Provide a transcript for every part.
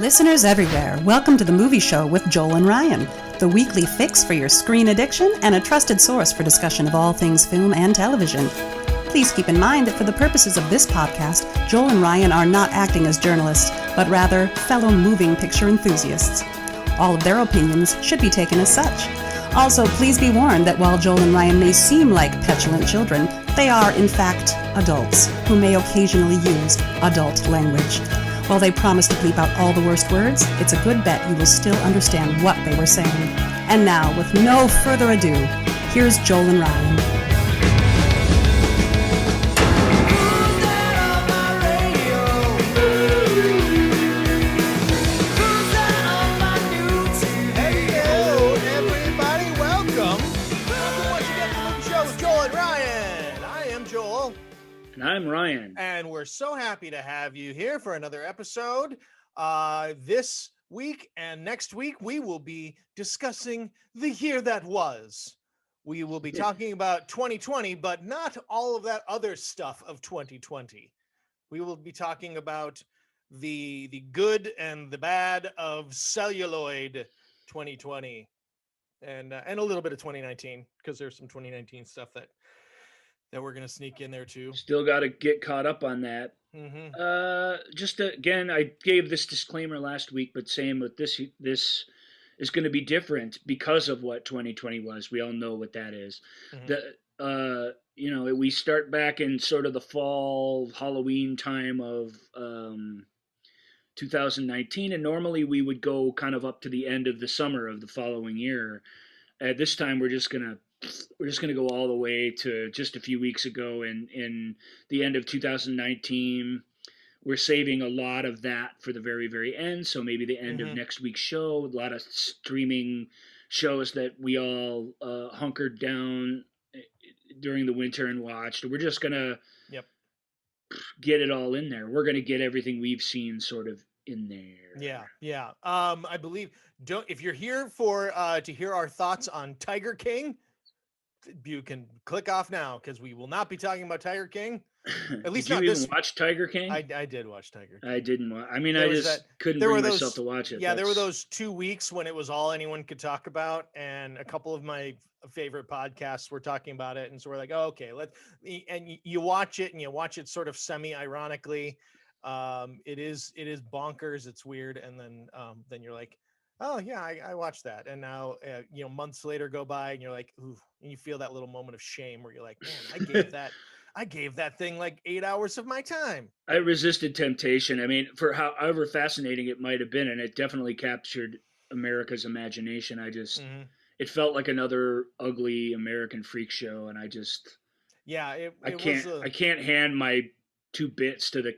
Listeners everywhere, welcome to the Movie Show with Joel and Ryan, the weekly fix for your screen addiction and a trusted source for discussion of all things film and television. Please keep in mind that for the purposes of this podcast, Joel and Ryan are not acting as journalists, but rather fellow moving picture enthusiasts. All of their opinions should be taken as such. Also, please be warned that while Joel and Ryan may seem like petulant children, they are, in fact, adults who may occasionally use adult language. While they promise to bleep out all the worst words, it's a good bet you will still understand what they were saying. And now, with no further ado, here's Joel and Ryan. Hello, everybody. Welcome once again to the Movie Show with Joel and Ryan. I am Joel. And I'm Ryan. And we're so happy to have you here for another episode. This week and next week, we will be discussing the year that was. We will be talking about 2020, but not all of that other stuff of 2020. We will be talking about the good and the bad of celluloid 2020 and a little bit of 2019, because there's some 2019 stuff that we're going to sneak in there too. Still got to get caught up on that. Again, I gave this disclaimer last week, but same with this is going to be different because of what 2020 was. We all know what that is. We start back in sort of the fall Halloween time of 2019, and normally we would go kind of up to the end of the summer of the following year. At this time, we're just gonna go all the way to just a few weeks ago in the end of 2019. We're saving a lot of that for the very, very end. So maybe the end of next week's show, a lot of streaming shows that we all hunkered down during the winter and watched. We're just going to get it all in there. We're going to get everything we've seen sort of in there. Yeah. I believe, if you're here for to hear our thoughts on Tiger King, you can click off now, because we will not be talking about Tiger King. At least Did you even watch Tiger King? I did watch Tiger King. I didn't watch. I mean, I just couldn't bring myself to watch it. Yeah, there were those 2 weeks when it was all anyone could talk about, and a couple of my favorite podcasts were talking about it, and so we're like, oh, okay, and you watch it, and you watch it sort of semi-ironically. It is bonkers. It's weird, and then you're like, oh yeah, I watched that, and now months later go by, and you're like, ooh, and you feel that little moment of shame where you're like, man, I gave that thing like 8 hours of my time. I resisted temptation. I mean, for however fascinating it might have been, and it definitely captured America's imagination. It felt like another ugly American freak show, and I can't hand my 2 bits to the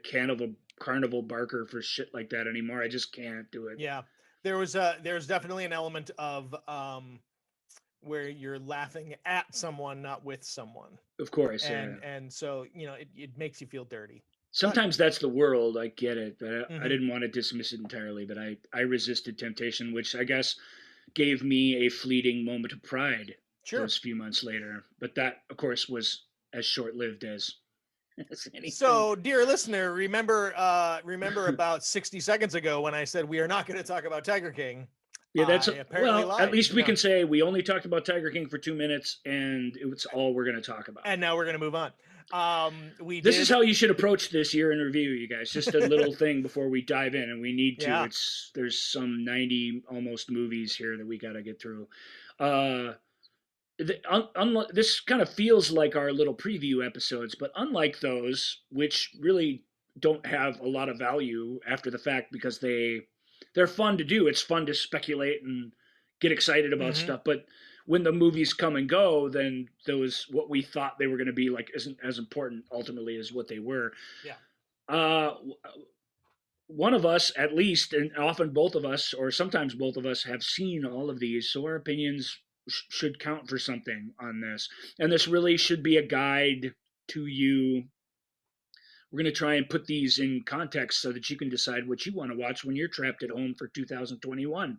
carnival barker for shit like that anymore. I just can't do it. Yeah. There's definitely an element of where you're laughing at someone, not with someone. Of course, and so it makes you feel dirty. Sometimes that's the world. I get it, but I didn't want to dismiss it entirely. But I resisted temptation, which I guess gave me a fleeting moment of pride. Sure. Those few months later, but that, of course, was as short-lived as anything. So, dear listener, remember about 60 seconds ago when I said we are not going to talk about Tiger King. Yeah, at least we can say we only talked about Tiger King for 2 minutes, and it's all we're going to talk about. And now we're going to move on. This is how you should approach this year in review, you guys. Just a little thing before we dive in, and we need to. Yeah. There's some 90 almost movies here that we got to get through. This kind of feels like our little preview episodes, but unlike those, which really don't have a lot of value after the fact because they're fun to do. It's fun to speculate and get excited about stuff. But when the movies come and go, then what we thought they were going to be like isn't as important ultimately as what they were. Yeah. One of us, at least, and often both of us, or sometimes both of us, have seen all of these, so our opinions should count for something on this. And this really should be a guide to you. We're going to try and put these in context so that you can decide what you want to watch when you're trapped at home for 2021.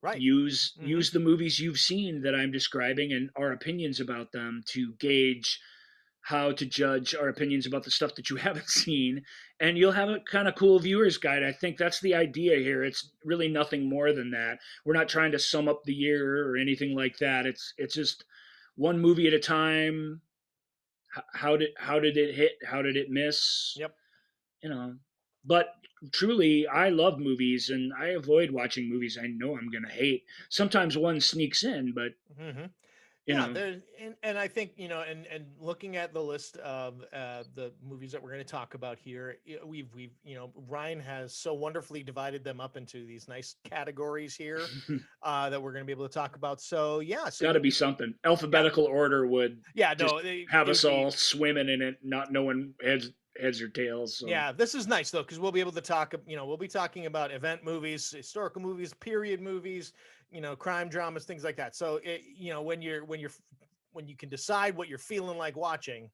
Right. Use the movies you've seen that I'm describing and our opinions about them to gauge how to judge our opinions about the stuff that you haven't seen, and you'll have a kind of cool viewer's guide. I think that's the idea here. It's really nothing more than that. We're not trying to sum up the year or anything like that. It's just one movie at a time. How did it hit? How did it miss? Yep. You know, but truly, I love movies, and I avoid watching movies I know I'm gonna hate. Sometimes one sneaks in, but Hmm. you Yeah, know, there, and I think, and looking at the list of the movies that we're going to talk about here, we've Ryan has so wonderfully divided them up into these nice categories here that we're going to be able to talk about. So yeah, so got to be something. yeah, Alphabetical order would yeah, just no, it, have it would us be. all swimming in it, not knowing heads or tails. So Yeah, this is nice though, because we'll be able to talk. We'll be talking about event movies, historical movies, period movies, crime dramas, things like that. So when you can decide what you're feeling like watching,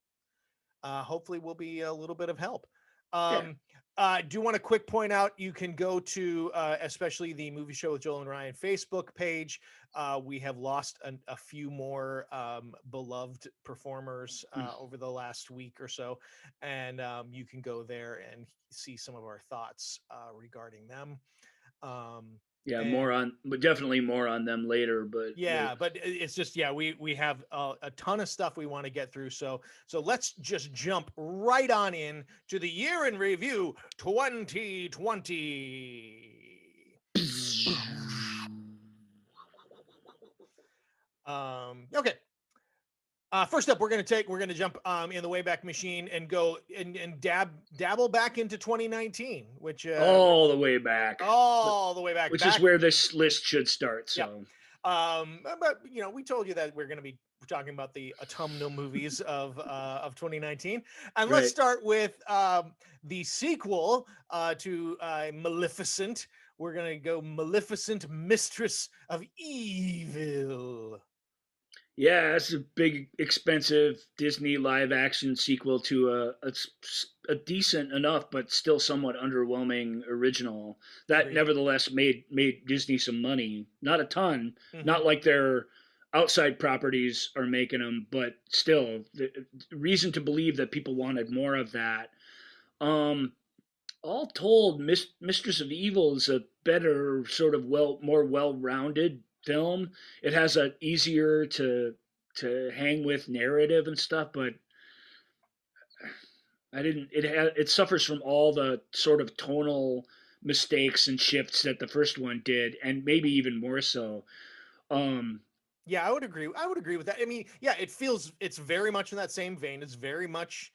hopefully will be a little bit of help. yeah, Do want to quick point out, you can go to especially the Movie Show with Joel and Ryan Facebook page. We have lost a few more beloved performers over the last week or so, and you can go there and see some of our thoughts regarding them. Um, yeah, more and on, but definitely more on them later. But yeah, but it's just, yeah, we have a ton of stuff we want to get through. So let's just jump right on in to the year in review 2020. Okay. First up, we're gonna jump in the Wayback Machine and go and dabble back into 2019, which all the way back, all the way back which is where this list should start. Yep. So But we told you that we're going to be talking about the autumnal movies of 2019, and let's right. start with the sequel to Maleficent. We're going to go Maleficent, Mistress of Evil. Yeah, it's a big, expensive Disney live action sequel to a decent enough, but still somewhat underwhelming original that Agreed. nevertheless made Disney some money. Not a ton, Mhm. not like their outside properties are making them, but still, the reason to believe that people wanted more of that. Um, all told, Mistress of Evil is a better, sort of more well-rounded film. It has a easier to hang with narrative and stuff, but I didn't. It suffers from all the sort of tonal mistakes and shifts that the first one did, and maybe even more so. Um, Yeah, I would agree. I would agree with that. I mean, yeah, it's very much in that same vein. It's very much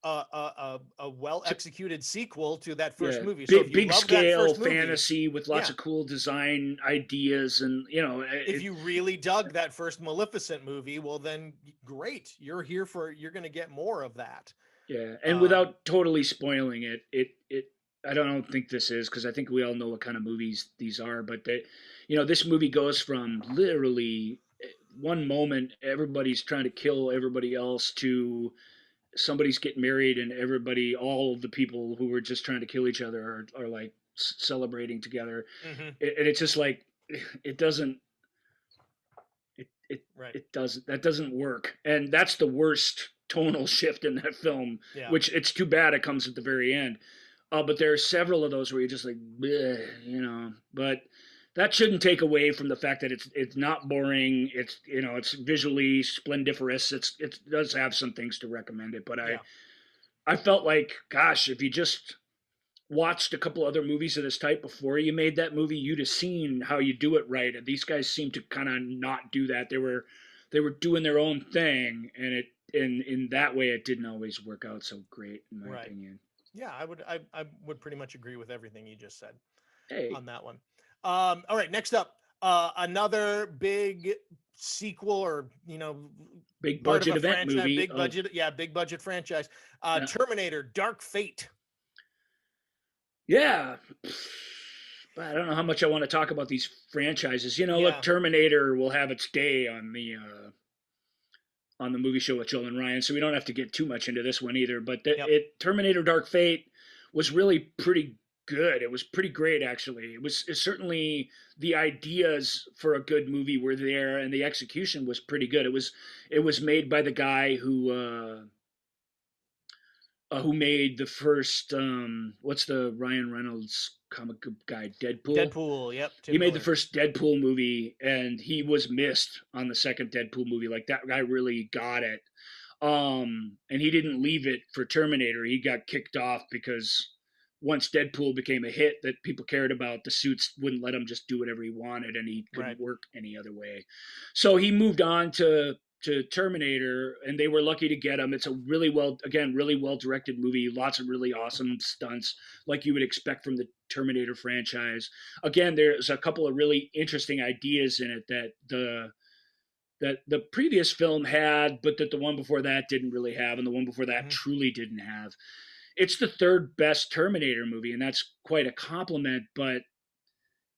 a well executed sequel to that first yeah, movie. So if big you big love that scale first movie, fantasy with lots yeah, of cool design ideas, and if you really dug that first Maleficent movie, well then great. You're going to get more of that. yeah, and Um, without totally spoiling it. I don't think this is because I think we all know what kind of movies these are, but this movie goes from literally one moment everybody's trying to kill everybody else to somebody's getting married and all of the people who were just trying to kill each other are like celebrating together, mhm, and it's just like it doesn't it it right. it doesn't that doesn't work, and that's the worst tonal shift in that film, Yeah. which it's too bad it comes at the very end. But there are several of those where you're just like, bleh, but that shouldn't take away from the fact that it's not boring. It's visually splendiferous. It does have some things to recommend it, but Yeah. I felt like, gosh, if you just watched a couple other movies of this type before you made that movie, you'd have seen how you do it right. And these guys seem to kind of not do that. They were doing their own thing, and in that way it didn't always work out so great in my Right. opinion. Yeah, I would pretty much agree with everything you just said Hey, on that one. All right, next up, another big sequel, or big part of budget a event franchise, movie big of budget, yeah, big budget franchise. uh, Terminator: Dark Fate. yeah. But I don't know how much I want to talk about these franchises. Look, Yeah. Terminator will have its day on the movie show with Joel and Ryan, so we don't have to get too much into this one either. But Yep. Terminator Dark Fate was really pretty good. It was pretty great, actually. It's certainly the ideas for a good movie were there, and the execution was pretty good. It was made by the guy who who made the first what's the Ryan Reynolds comic guy, Deadpool. Deadpool, yep, He Tim made the Miller. first Deadpool movie, and he was missed on the second Deadpool movie. Like, that guy really got it. And he didn't leave it for Terminator. He got kicked off because once Deadpool became a hit that people cared about, the suits wouldn't let him just do whatever he wanted, and he couldn't Right. work any other way. So he moved on to Terminator, and they were lucky to get him. It's a really well directed movie, lots of really awesome stunts, like you would expect from the Terminator franchise. Again, there's a couple of really interesting ideas in it that the previous film had, but that the one before that didn't really have, and the one before that truly didn't have. It's the third best Terminator movie, and that's quite a compliment, but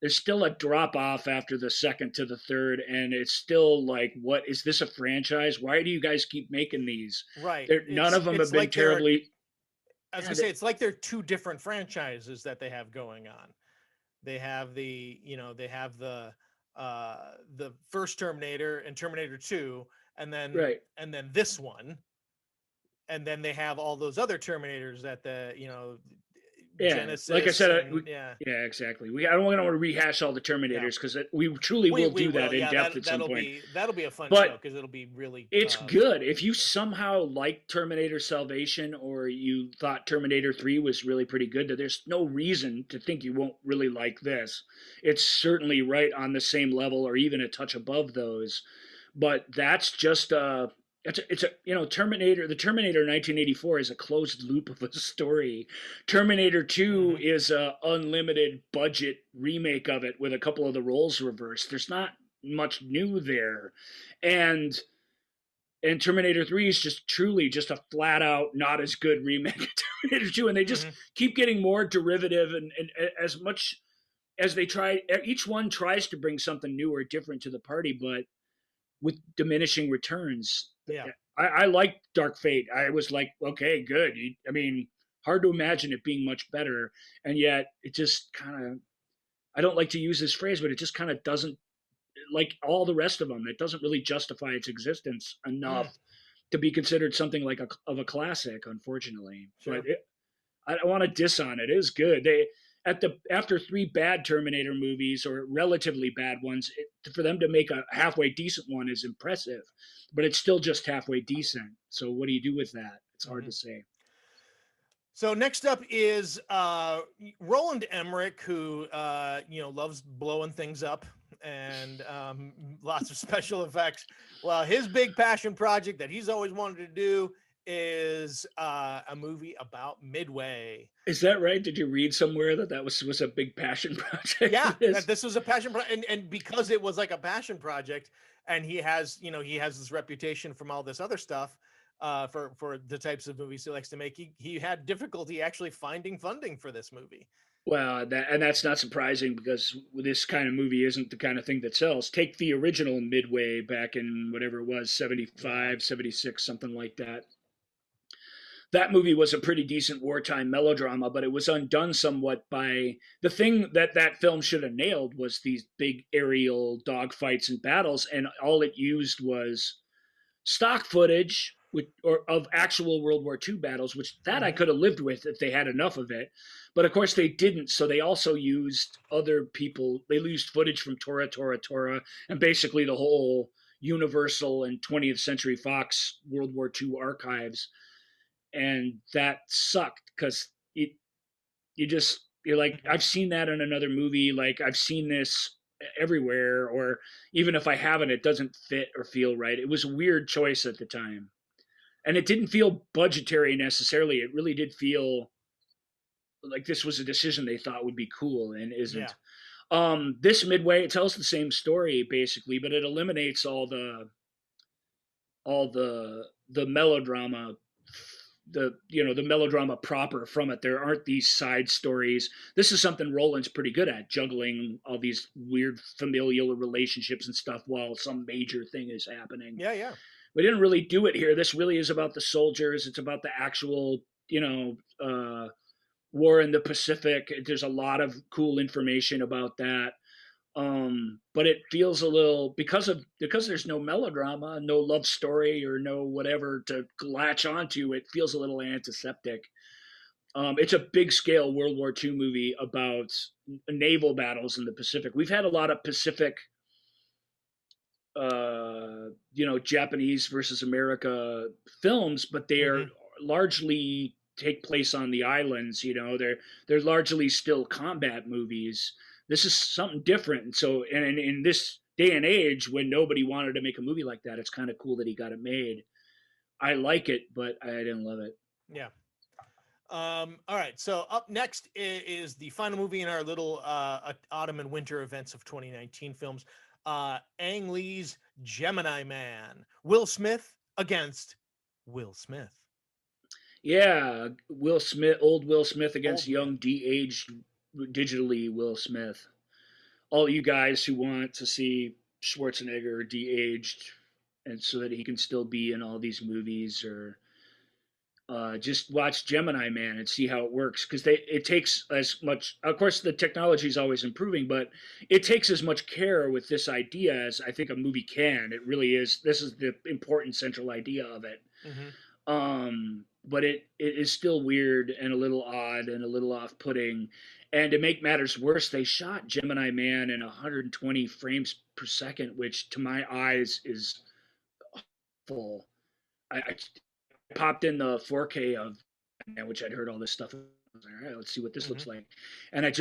there's still a drop off after the second to the third, and it's still like, what is this, a franchise? Why do you guys keep making these? Right. None of them have been like terribly. I was gonna say, it's like they're two different franchises that they have going on. They have the first Terminator and Terminator 2, and then Right. This one, and then they have all those other Terminators that Genesis. Like I said, yeah, exactly. I don't want to rehash all the Terminators, because we truly will do that in depth at some point. That'll be a fun show, because it'll be really. It's good. If you somehow liked Terminator Salvation, or you thought Terminator 3 was really pretty good, that there's no reason to think you won't really like this. It's certainly right on the same level, or even a touch above those. But that's just it's a Terminator. The Terminator 1984 is a closed loop of a story. Terminator 2 is a unlimited budget remake of it with a couple of the roles reversed. There's not much new there, and Terminator 3 is just truly just a flat out not as good remake of Terminator 2, and they just keep getting more derivative, and as much as they try, each one tries to bring something new or different to the party, but with diminishing returns. Yeah, I liked Dark Fate. I was like, okay, good. I mean, hard to imagine it being much better, and yet it just kind of, I don't like to use this phrase, but it just kind of doesn't, like all the rest of them, it doesn't really justify its existence enough to be considered something like of a classic, unfortunately. Sure. But I don't want to diss on it. It is good. After 3 bad Terminator movies, or relatively bad ones, for them to make a halfway decent one is impressive, but it's still just halfway decent. So what do you do with that? It's hard to say. So next up is Roland Emmerich, who loves blowing things up and lots of special effects. Well, his big passion project that he's always wanted to do is a movie about Midway. Is that right? Did you read somewhere that was a big passion project? Yeah, that this was a passion project, and because it was like a passion project, and he has this reputation from all this other stuff for the types of movies he likes to make, he had difficulty actually finding funding for this movie. Well, that's not surprising, because this kind of movie isn't the kind of thing that sells. Take the original Midway back in whatever it was, 75, 76, something like that. That movie was a pretty decent wartime melodrama, but it was undone somewhat by the thing that film should have nailed was these big aerial dogfights and battles, and all it used was stock footage of actual World War II battles, which I could have lived with if they had enough of it. But of course they didn't, so they also used other people. They used footage from Tora, and basically the whole Universal and 20th Century Fox World War II archives. And that sucked, because you're like, I've seen that in another movie, like I've seen this everywhere, or even if I haven't, it doesn't fit or feel right. It was a weird choice at the time, and it didn't feel budgetary necessarily. It really did feel like this was a decision they thought would be cool, and isn't. Yeah. This Midway, it tells the same story basically, but it eliminates all the melodrama, the melodrama proper from it. There aren't these side stories. This is something Roland's pretty good at, juggling all these weird familial relationships and stuff while some major thing is happening. Yeah. We didn't really do it here. This really is about the soldiers. It's about the actual, war in the Pacific. There's a lot of cool information about that. But it feels a little because there's no melodrama, no love story, or no whatever to latch onto. It feels a little antiseptic. It's a big scale World War II movie about naval battles in the Pacific. We've had a lot of Pacific, Japanese versus America films, but they are largely take place on the islands. They're largely still combat movies. This is something different. And so, and in this day and age when nobody wanted to make a movie like that, it's kind of cool that he got it made. I like it, but I didn't love it. Yeah. All right. So up next is the final movie in our little autumn and winter events of 2019 films. Ang Lee's Gemini Man. Will Smith against Will Smith. Yeah, old Will Smith against young de-aged digitally Will Smith. All you guys who want to see Schwarzenegger de-aged and so that he can still be in all these movies, or just watch Gemini Man and see how it works, because it takes as much, of course the technology is always improving, but it takes as much care with this idea as I think a movie can. It really is. This is the important central idea of it. But it is still weird and a little odd and a little off-putting. And to make matters worse, they shot Gemini Man in 120 frames per second, which to my eyes is full. I popped in the 4K of, which I'd heard all this stuff. I was like, all right, let's see what this looks like. And I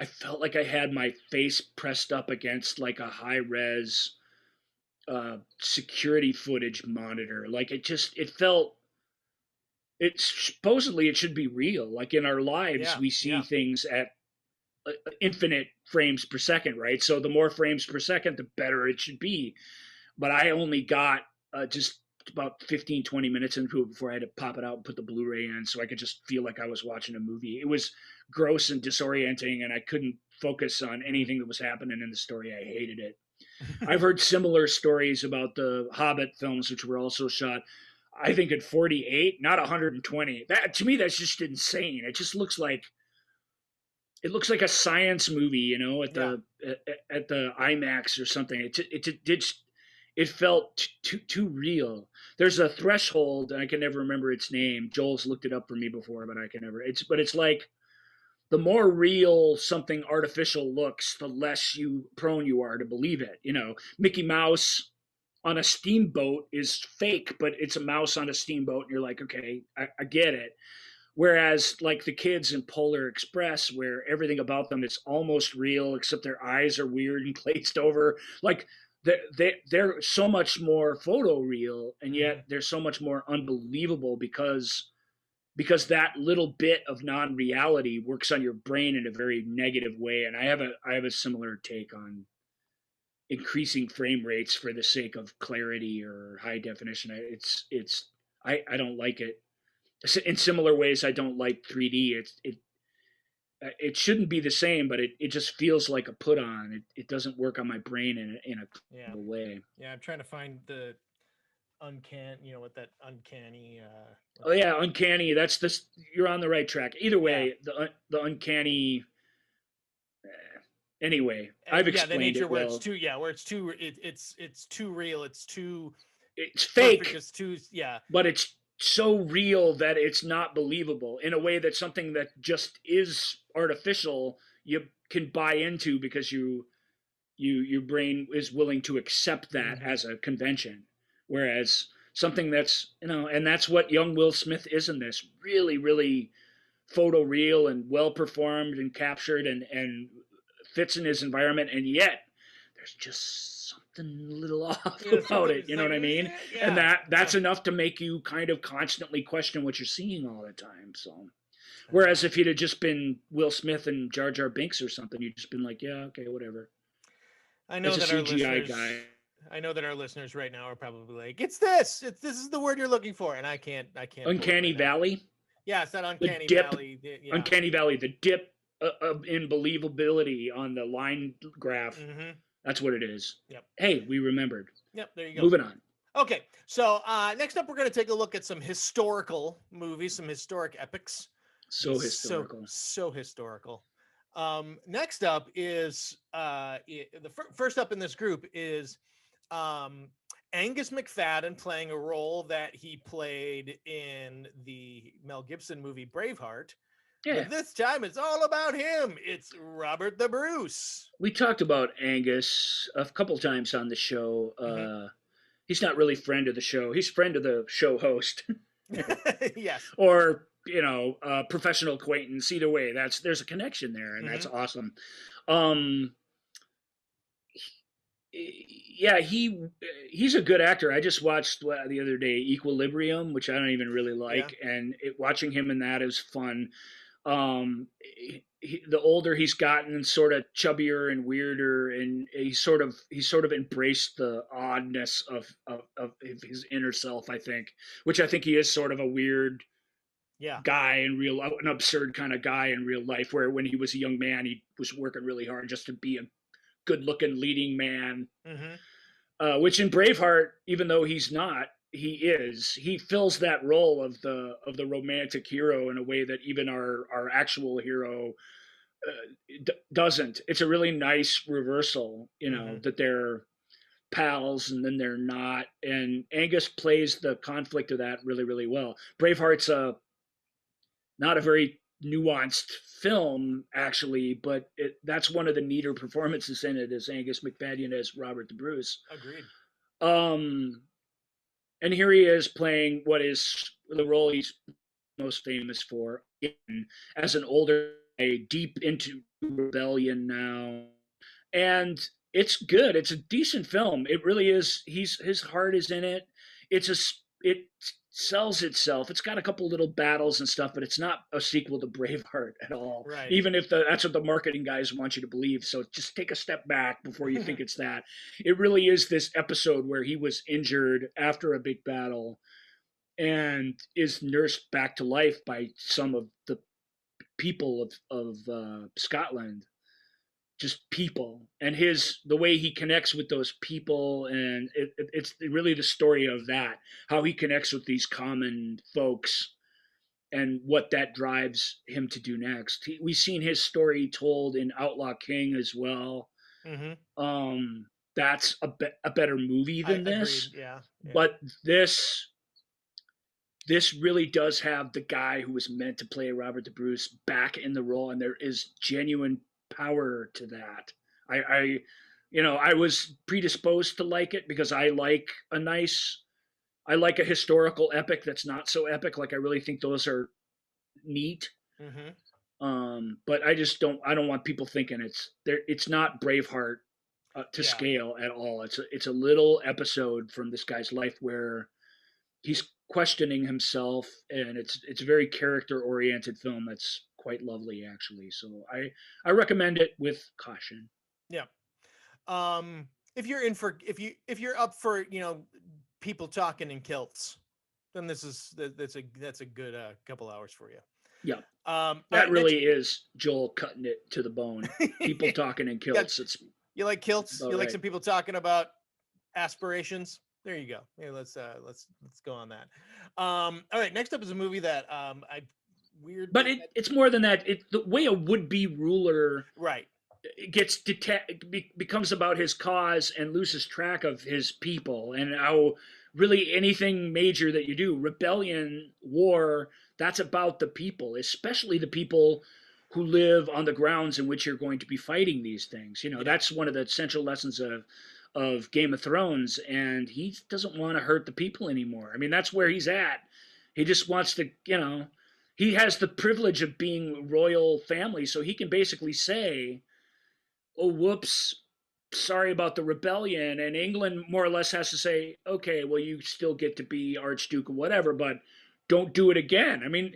felt like I had my face pressed up against like a high-res security footage monitor. Like it felt, supposedly it should be real. Like in our lives, we see things at infinite frames per second, right? So the more frames per second, the better it should be. But I only got just about 15, 20 minutes into it before I had to pop it out and put the Blu-ray in so I could just feel like I was watching a movie. It was gross and disorienting, and I couldn't focus on anything that was happening in the story. I hated it. I've heard similar stories about the Hobbit films, which were also shot, I think, at 48, not 120. That, to me, that's just insane. It just looks like a science movie, at the IMAX or something. It felt too real. There's a threshold, and I can never remember its name. Joel's looked it up for me before, but I can never. It's like the more real something artificial looks, the less prone you are to believe it. Mickey Mouse on a steamboat is fake, but it's a mouse on a steamboat, and you're like, okay, I get it. Whereas like the kids in Polar Express, where everything about them is almost real, except their eyes are weird and glazed over. Like they're so much more photoreal, and yet they're so much more unbelievable because that little bit of non-reality works on your brain in a very negative way. And I have a similar take on increasing frame rates for the sake of clarity or high definition. I don't like it. In similar ways, I don't like 3D. It shouldn't be the same, but it just feels like a put on. It doesn't work on my brain in a way. Yeah, I'm trying to find the uncanny, what that uncanny. Uncanny. That's this. You're on the right track. Either way, the uncanny. Anyway, I've explained it well. Where it's too real. It's fake. Perfect, it's too But it's so real that it's not believable in a way that something that just is artificial you can buy into because your brain is willing to accept that as a convention, whereas something that's and that's what young Will Smith is in this, really, really photoreal and well performed and captured and fits in his environment, and yet there's just something a little off about it, you know what I mean? And that's enough to make you kind of constantly question what you're seeing all the time. So whereas if he'd have just been Will Smith and Jar Jar Binks or something, you'd just been like, yeah, okay, whatever. I know that our listeners right now are probably like, this is the word you're looking for, and I can't Uncanny Valley. Yeah, it's that Uncanny Valley. Uncanny Valley, the dip in believability on the line graph. That's what it is. Yep. Hey, we remembered. Yep, there you go. Moving on. Okay, so next up, we're going to take a look at some historical movies, some historic epics. So historical. So historical. Next up is first up in this group is Angus McFadden playing a role that he played in the Mel Gibson movie Braveheart. Yeah. But this time it's all about him. It's Robert the Bruce. We talked about Angus a couple times on the show. He's not really friend of the show. He's friend of the show host. Yes. Or, professional acquaintance. Either way, there's a connection there, and that's awesome. Yeah, he's a good actor. I just watched the other day Equilibrium, which I don't even really like, and watching him in that is fun. The older he's gotten, sort of chubbier and weirder, and he's sort of embraced the oddness of his inner self, I think, which I think he is sort of a weird guy in an absurd kind of guy in real life, where when he was a young man, he was working really hard just to be a good-looking leading man, which in Braveheart, even though he's not, he fills that role of the romantic hero in a way that even our actual hero doesn't. It's a really nice reversal, that they're pals and then they're not, and Angus plays the conflict of that really, really well. Braveheart's not a very nuanced film, actually, but that's one of the neater performances in it, is Angus McFadden as Robert the Bruce. Agreed. And here he is playing what is the role he's most famous for, as an older guy, deep into rebellion now, and it's good. It's a decent film. It really is. His heart is in it. It sells itself. It's got a couple little battles and stuff, but it's not a sequel to Braveheart at all. Right. Even if that's what the marketing guys want you to believe. So just take a step back before you think it's that. It really is this episode where he was injured after a big battle and is nursed back to life by some of the people of Scotland. Just people, and the way he connects with those people, and it's really the story of that, how he connects with these common folks and what that drives him to do next. We've seen his story told in Outlaw King as well. That's a better movie than this. Yeah. But this really does have the guy who was meant to play Robert the Bruce back in the role, and there is genuine power to that. I was predisposed to like it because I like a historical epic that's not so epic. Like, I really think those are neat. But I don't want people thinking it's not Braveheart to scale at all. It's a little episode from this guy's life where he's questioning himself, and it's a very character oriented film that's quite lovely, actually. So I recommend it with caution. Yeah. If you're up for people talking in kilts, then that's a good couple hours for you. Yeah. That really is Joel cutting it to the bone. People talking in kilts. You like kilts? You like right. some people talking about aspirations? There you go. Hey, let's go on that. All right. Next up is a movie that But it's more than that. The way a would-be ruler gets becomes about his cause and loses track of his people, and how really anything major that you do, rebellion, war, that's about the people, especially the people who live on the grounds in which you're going to be fighting these things. That's one of the central lessons of Game of Thrones, and he doesn't want to hurt the people anymore. I mean, that's where he's at. He just wants to, he has the privilege of being royal family, so he can basically say, oh, whoops, sorry about the rebellion, and England more or less has to say, okay, well, you still get to be Archduke or whatever, but don't do it again. I mean,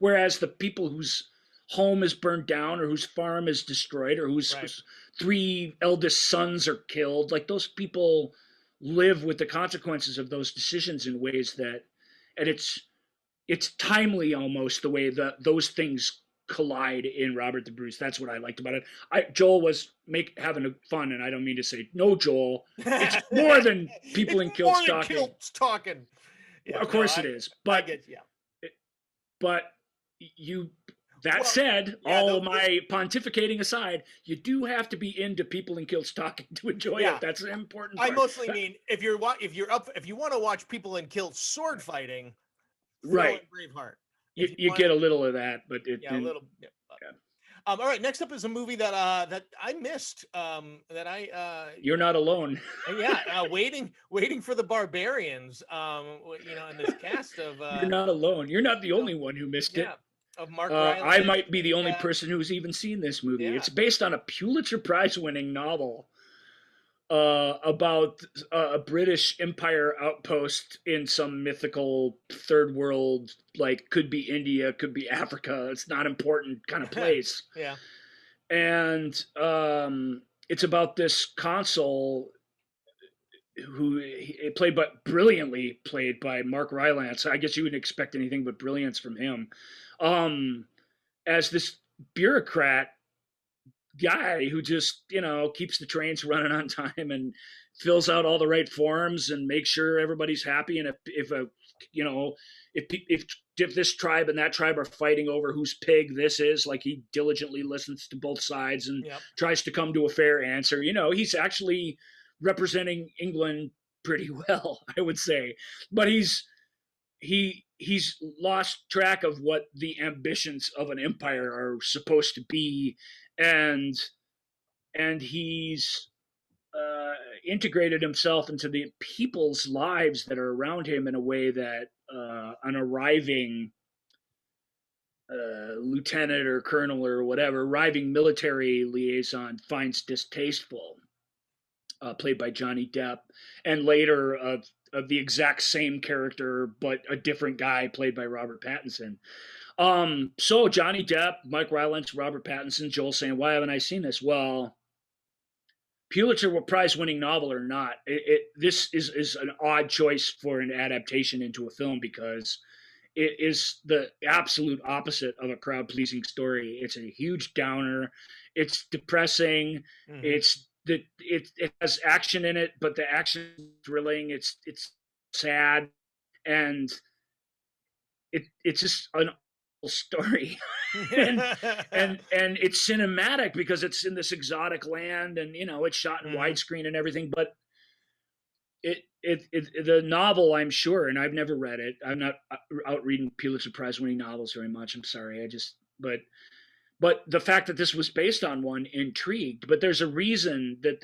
whereas the people whose home is burned down, or whose farm is destroyed, or whose 3 eldest sons are killed, like, those people live with the consequences of those decisions in ways that, and it's timely almost, the way that those things collide in Robert the Bruce. That's what I liked about it. Joel was having fun, and I don't mean to say no, Joel. It's more than people in kilts talking. Yeah, of course it is, but I get, but you That said, yeah, all my pontificating aside, you do have to be into people and kills talking to enjoy Yeah. it. That's an important I part. mostly mean if you want to watch people and kill sword fighting, throw Right. in Braveheart. You get a little of that, but it Yeah, a little. Yeah. Yeah. All right. Next up is a movie that that I missed. That I You're not alone. yeah, waiting for the Barbarians. You know, in this cast of You're not alone. You're not the you know, only one who missed it. yeah, of Mark I Rylance. might be the only person who's even seen this movie. Yeah. It's based on a Pulitzer Prize-winning novel about a British Empire outpost in some mythical third world, like could be India, could be Africa. It's not important kind of place. Yeah. And it's about this consul who brilliantly played by Mark Rylance. I guess you wouldn't expect anything but brilliance from him. As this bureaucrat guy who just, keeps the trains running on time and fills out all the right forms and makes sure everybody's happy. And if this tribe and that tribe are fighting over whose pig this is, like, he diligently listens to both sides and tries to come to a fair answer. He's actually representing England pretty well, I would say, but he's lost track of what the ambitions of an empire are supposed to be, and he's integrated himself into the people's lives that are around him in a way that an arriving lieutenant or colonel or whatever, arriving military liaison finds distasteful. Played by Johnny Depp, and later of the exact same character, but a different guy played by Robert Pattinson. So Johnny Depp, Mike Rylance, Robert Pattinson, Joel saying, why haven't I seen this? Well, Pulitzer Prize-winning novel or not, this is an odd choice for an adaptation into a film because it is the absolute opposite of a crowd-pleasing story. It's a huge downer. It's depressing. Mm-hmm. It has action in it, but the action is thrilling. It's sad, and it's just an awful story. and it's cinematic because it's in this exotic land, and it's shot in widescreen and everything. But the novel, I'm sure, and I've never read it. I'm not out reading Pulitzer Prize-winning novels very much. I'm sorry. But the fact that this was based on one intrigued. But there's a reason that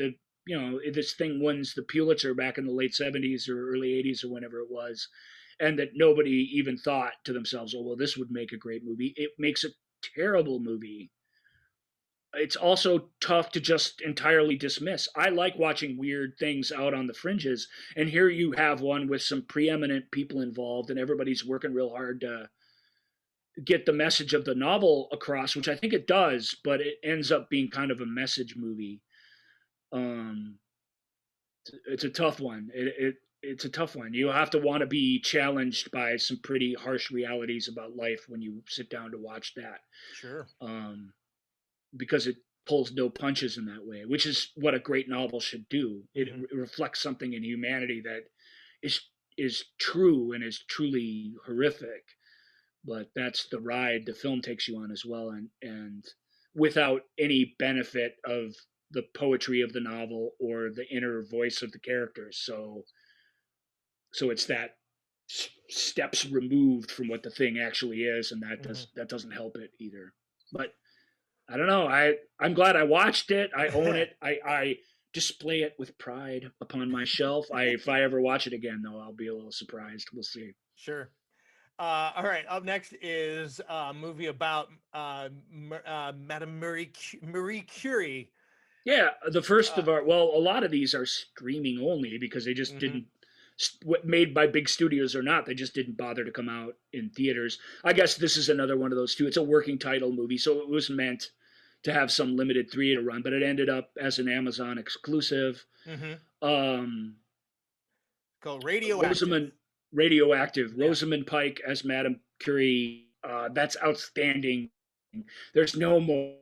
this thing wins the Pulitzer back in the late 70s or early 80s or whenever it was, and that nobody even thought to themselves, oh, well, this would make a great movie. It makes a terrible movie. It's also tough to just entirely dismiss. I like watching weird things out on the fringes, and here you have one with some preeminent people involved, and everybody's working real hard to get the message of the novel across, which I think it does, but it ends up being kind of a message movie. It's a tough one. It's a tough one. You have to want to be challenged by some pretty harsh realities about life when you sit down to watch that. Sure. Because it pulls no punches in that way, which is what a great novel should do. It reflects something in humanity that is true and is truly horrific. But that's the ride the film takes you on as well, and without any benefit of the poetry of the novel or the inner voice of the characters. So it's that steps removed from what the thing actually is, and that doesn't help it either. But I don't know. I'm glad I watched it. I own it. I display it with pride upon my shelf. If I ever watch it again, though, I'll be a little surprised. We'll see. Sure. All right. Up next is a movie about Madame Marie Curie. Yeah, the first of a lot of these are streaming only because they just didn't, made by big studios or not, they just didn't bother to come out in theaters. I guess this is another one of those too. It's a working title movie, so it was meant to have some limited theater run, but it ended up as an Amazon exclusive. Called Radioactive. Radioactive. Yeah. Rosamund Pike as Madame Curie. That's outstanding. There's no more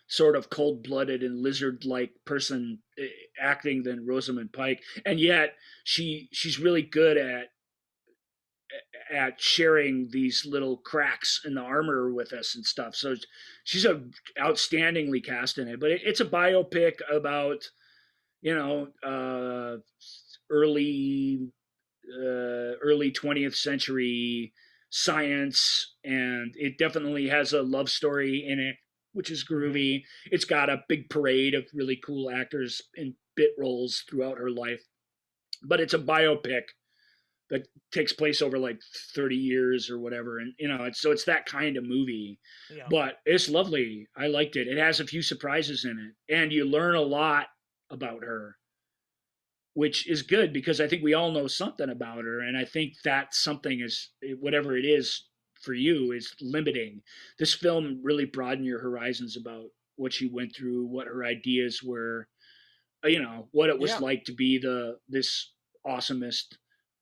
sort of cold-blooded and lizard-like person acting than Rosamund Pike, and yet she's really good at sharing these little cracks in the armor with us and stuff. So she's a outstandingly cast in it. But it's a biopic about, you know, early 20th century science, and it definitely has a love story in it, which is groovy. It's got a big parade of really cool actors in bit roles throughout her life, but it's a biopic that takes place over like 30 years or whatever, and it's that kind of movie. Yeah. But it's lovely. I liked it. It has a few surprises in it, and you learn a lot about her, which is good because I think we all know something about her, and I think that something is, whatever it is for you, is limiting. This film really broadened your horizons about what she went through, what her ideas were, what it was like to be this awesomest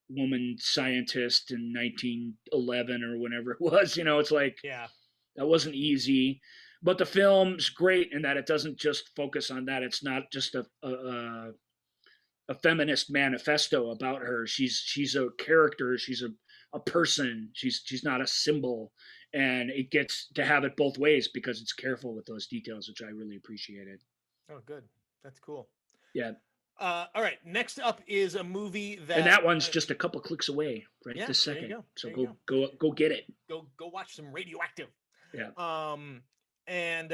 woman scientist in 1911 or whenever it was. It's like, that wasn't easy. But the film's great in that it doesn't just focus on that. It's not just a feminist manifesto about her. She's a character. She's a person. She's not a symbol, and it gets to have it both ways because it's careful with those details, which I really appreciated. Oh, good. That's cool. Yeah. All right. Next up is a movie and that one's just a couple clicks away right this second. Go. So go get it. Go watch some Radioactive. Yeah. And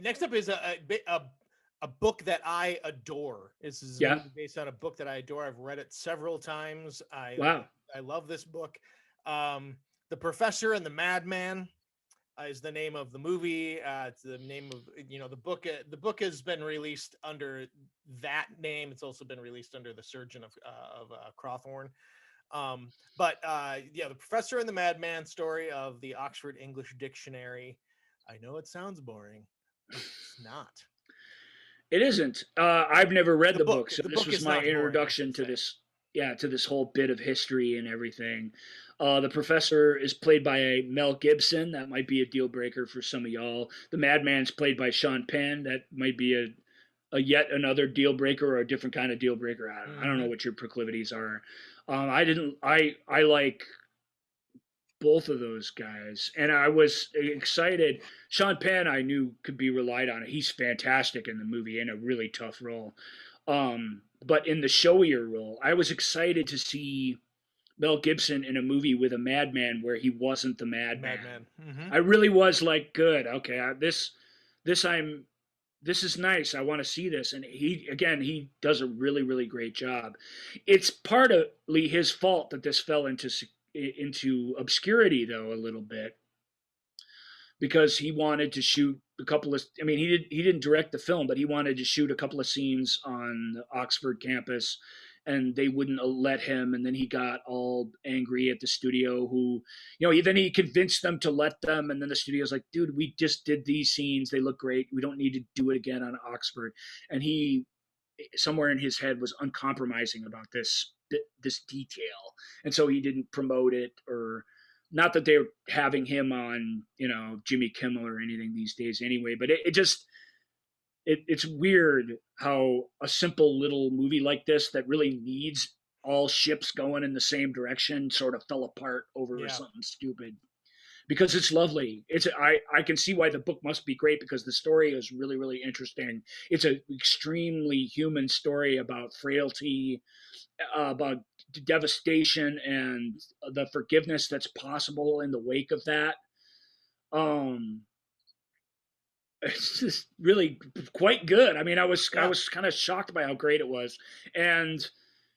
next up is a book that I adore. This is based on a book that I adore. I've read it several times. I love this book. The Professor and the Madman is the name of the movie. It's the name of the book. The book has been released under that name. It's also been released under The Surgeon of Crawthorne. The Professor and the Madman, story of the Oxford English Dictionary. I know it sounds boring, but it's not. It isn't. I've never read the book, so this was my introduction to this whole bit of history and everything. The Professor is played by Mel Gibson. That might be a deal breaker for some of y'all. The Madman's played by Sean Penn. That might be a yet another deal breaker or a different kind of deal breaker. I don't know what your proclivities are. I like both of those guys, and I was excited. Sean Penn, I knew could be relied on. He's fantastic in the movie in a really tough role. But in the showier role, I was excited to see Mel Gibson in a movie with a madman where he wasn't the madman. I really was like, good, okay, this is nice. I want to see this. And he does a really, really great job. It's partly his fault that this fell into obscurity, though, a little bit, because he wanted to shoot a couple of, he didn't direct the film, but he wanted to shoot a couple of scenes on the Oxford campus, and they wouldn't let him. And then he got all angry at the studio then he convinced them to let them. And then the studio's like, dude, we just did these scenes. They look great. We don't need to do it again on Oxford. And he, somewhere in his head, was uncompromising about this detail. And so he didn't promote it, or not that they're having him on, Jimmy Kimmel or anything these days anyway, but it's weird how a simple little movie like this that really needs all ships going in the same direction sort of fell apart over something stupid, because it's lovely. I can see why the book must be great, because the story is really, really interesting. It's an extremely human story about frailty, about devastation, and the forgiveness that's possible in the wake of that. It's just really quite good. I was kind of shocked by how great it was, and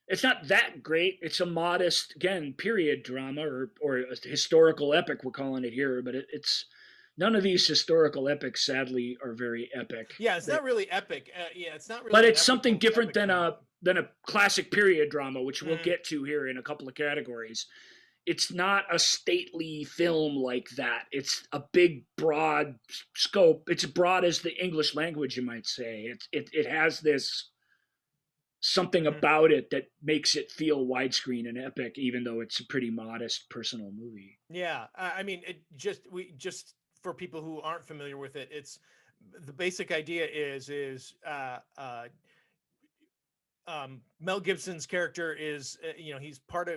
it's not that great. It's a modest, again, period drama or a historical epic, we're calling it here, but it's none of these historical epics, sadly, are very epic. Yeah, it's not really epic. It's not really. But it's something different than a classic period drama, which we'll get to here in a couple of categories. It's not a stately film like that. It's a big, broad scope. It's broad as the English language, you might say. It has this something about it that makes it feel widescreen and epic, even though it's a pretty modest personal movie. Yeah, just for people who aren't familiar with it, it's the basic idea is Mel Gibson's character is he's part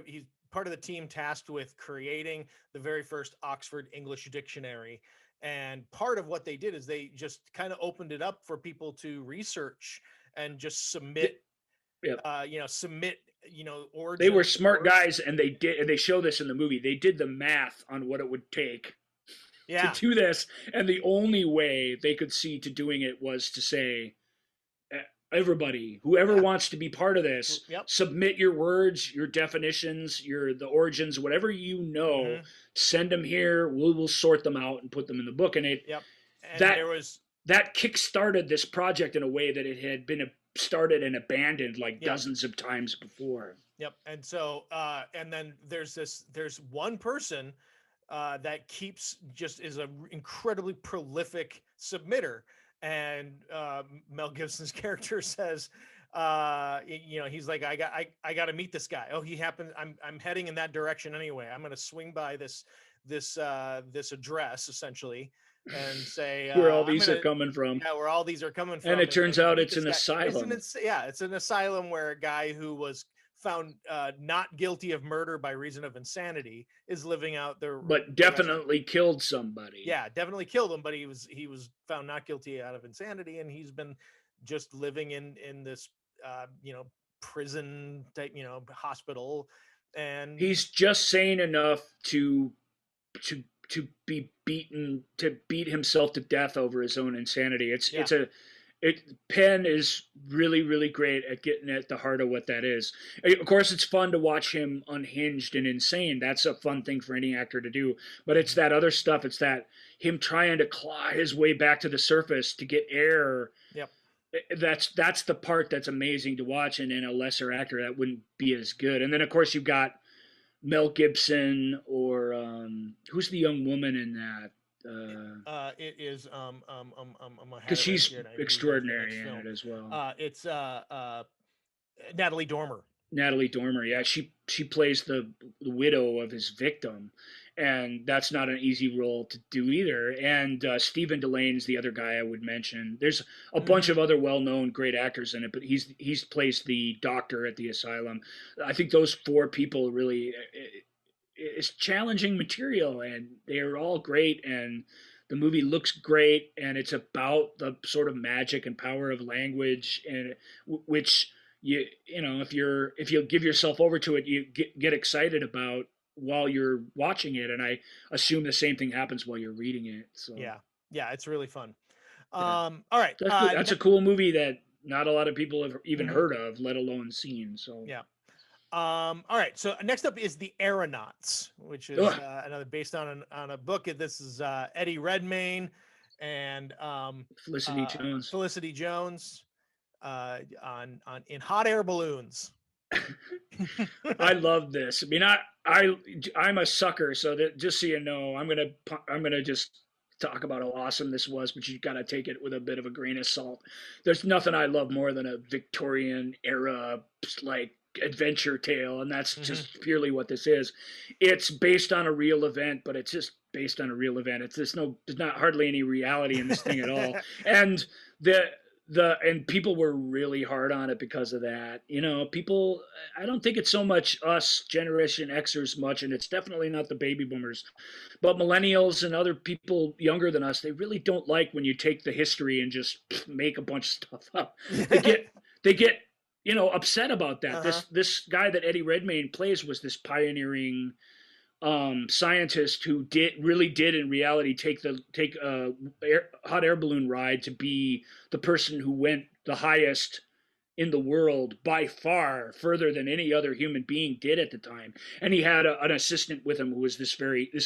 part of the team tasked with creating the very first Oxford English Dictionary. And part of what they did is they just kind of opened it up for people to research and just submit, Yep. submit, origins. They were smart guys, and they show this in the movie. They did the math on what it would take to do this, and the only way they could see to doing it was to say, everybody, whoever wants to be part of this, submit your words, your definitions, the origins, whatever you know, send them here. We'll sort them out and put them in the book. And that kick-started this project in a way that it had been started and abandoned dozens of times before. Yep. And so, and then there's one person that is an incredibly prolific submitter. And Mel Gibson's character says, he's like, I got to meet this guy. Oh, I'm heading in that direction anyway. I'm going to swing by this address essentially and say where all these are coming from. Yeah, where all these are coming from. And it turns out it's an asylum. It's an asylum where a guy who was found not guilty of murder by reason of insanity is living out there, but definitely killed somebody. Yeah, definitely killed him, but he was found not guilty out of insanity, and he's been just living in this prison type hospital, and he's just sane enough to beat himself to death over his own insanity. Penn is really, really great at getting at the heart of what that is. Of course, it's fun to watch him unhinged and insane. That's a fun thing for any actor to do. But it's that other stuff. It's that him trying to claw his way back to the surface to get air. Yep. That's the part that's amazing to watch. And in a lesser actor, that wouldn't be as good. And then, of course, you've got Mel Gibson or who's the young woman in that? It is because she's extraordinary in it as well. It's Natalie Dormer. Natalie Dormer, yeah, she plays the widow of his victim, and that's not an easy role to do either. And Stephen Delane's the other guy I would mention. There's a bunch of other well-known great actors in it, but he's plays the doctor at the asylum. I think those four people really. It's challenging material, and they're all great, and the movie looks great, and it's about the sort of magic and power of language, and which if you give yourself over to it, you get excited about while you're watching it, and I assume the same thing happens while you're reading it. So yeah, it's really fun. All right, that's a cool movie that not a lot of people have even heard of, let alone seen. So yeah. All right. So next up is The Aeronauts, which is another based on a book. This is Eddie Redmayne and Felicity Jones. Felicity Jones in hot air balloons. I love this. I mean, I'm a sucker. So that, just so you know, I'm gonna just talk about how awesome this was, but you got to take it with a bit of a grain of salt. There's nothing I love more than a Victorian era adventure tale, and that's just purely what this is. It's based on a real event, but it's just based on a real event. There's not hardly any reality in this thing at all. And and people were really hard on it because of that. People, I don't think it's so much us Generation Xers much, and it's definitely not the baby boomers, but millennials and other people younger than us, they really don't like when you take the history and just make a bunch of stuff up. They get upset about that. This guy that Eddie Redmayne plays was this pioneering scientist who did in reality take a hot air balloon ride to be the person who went the highest in the world by far, further than any other human being did at the time. And he had an assistant with him who was this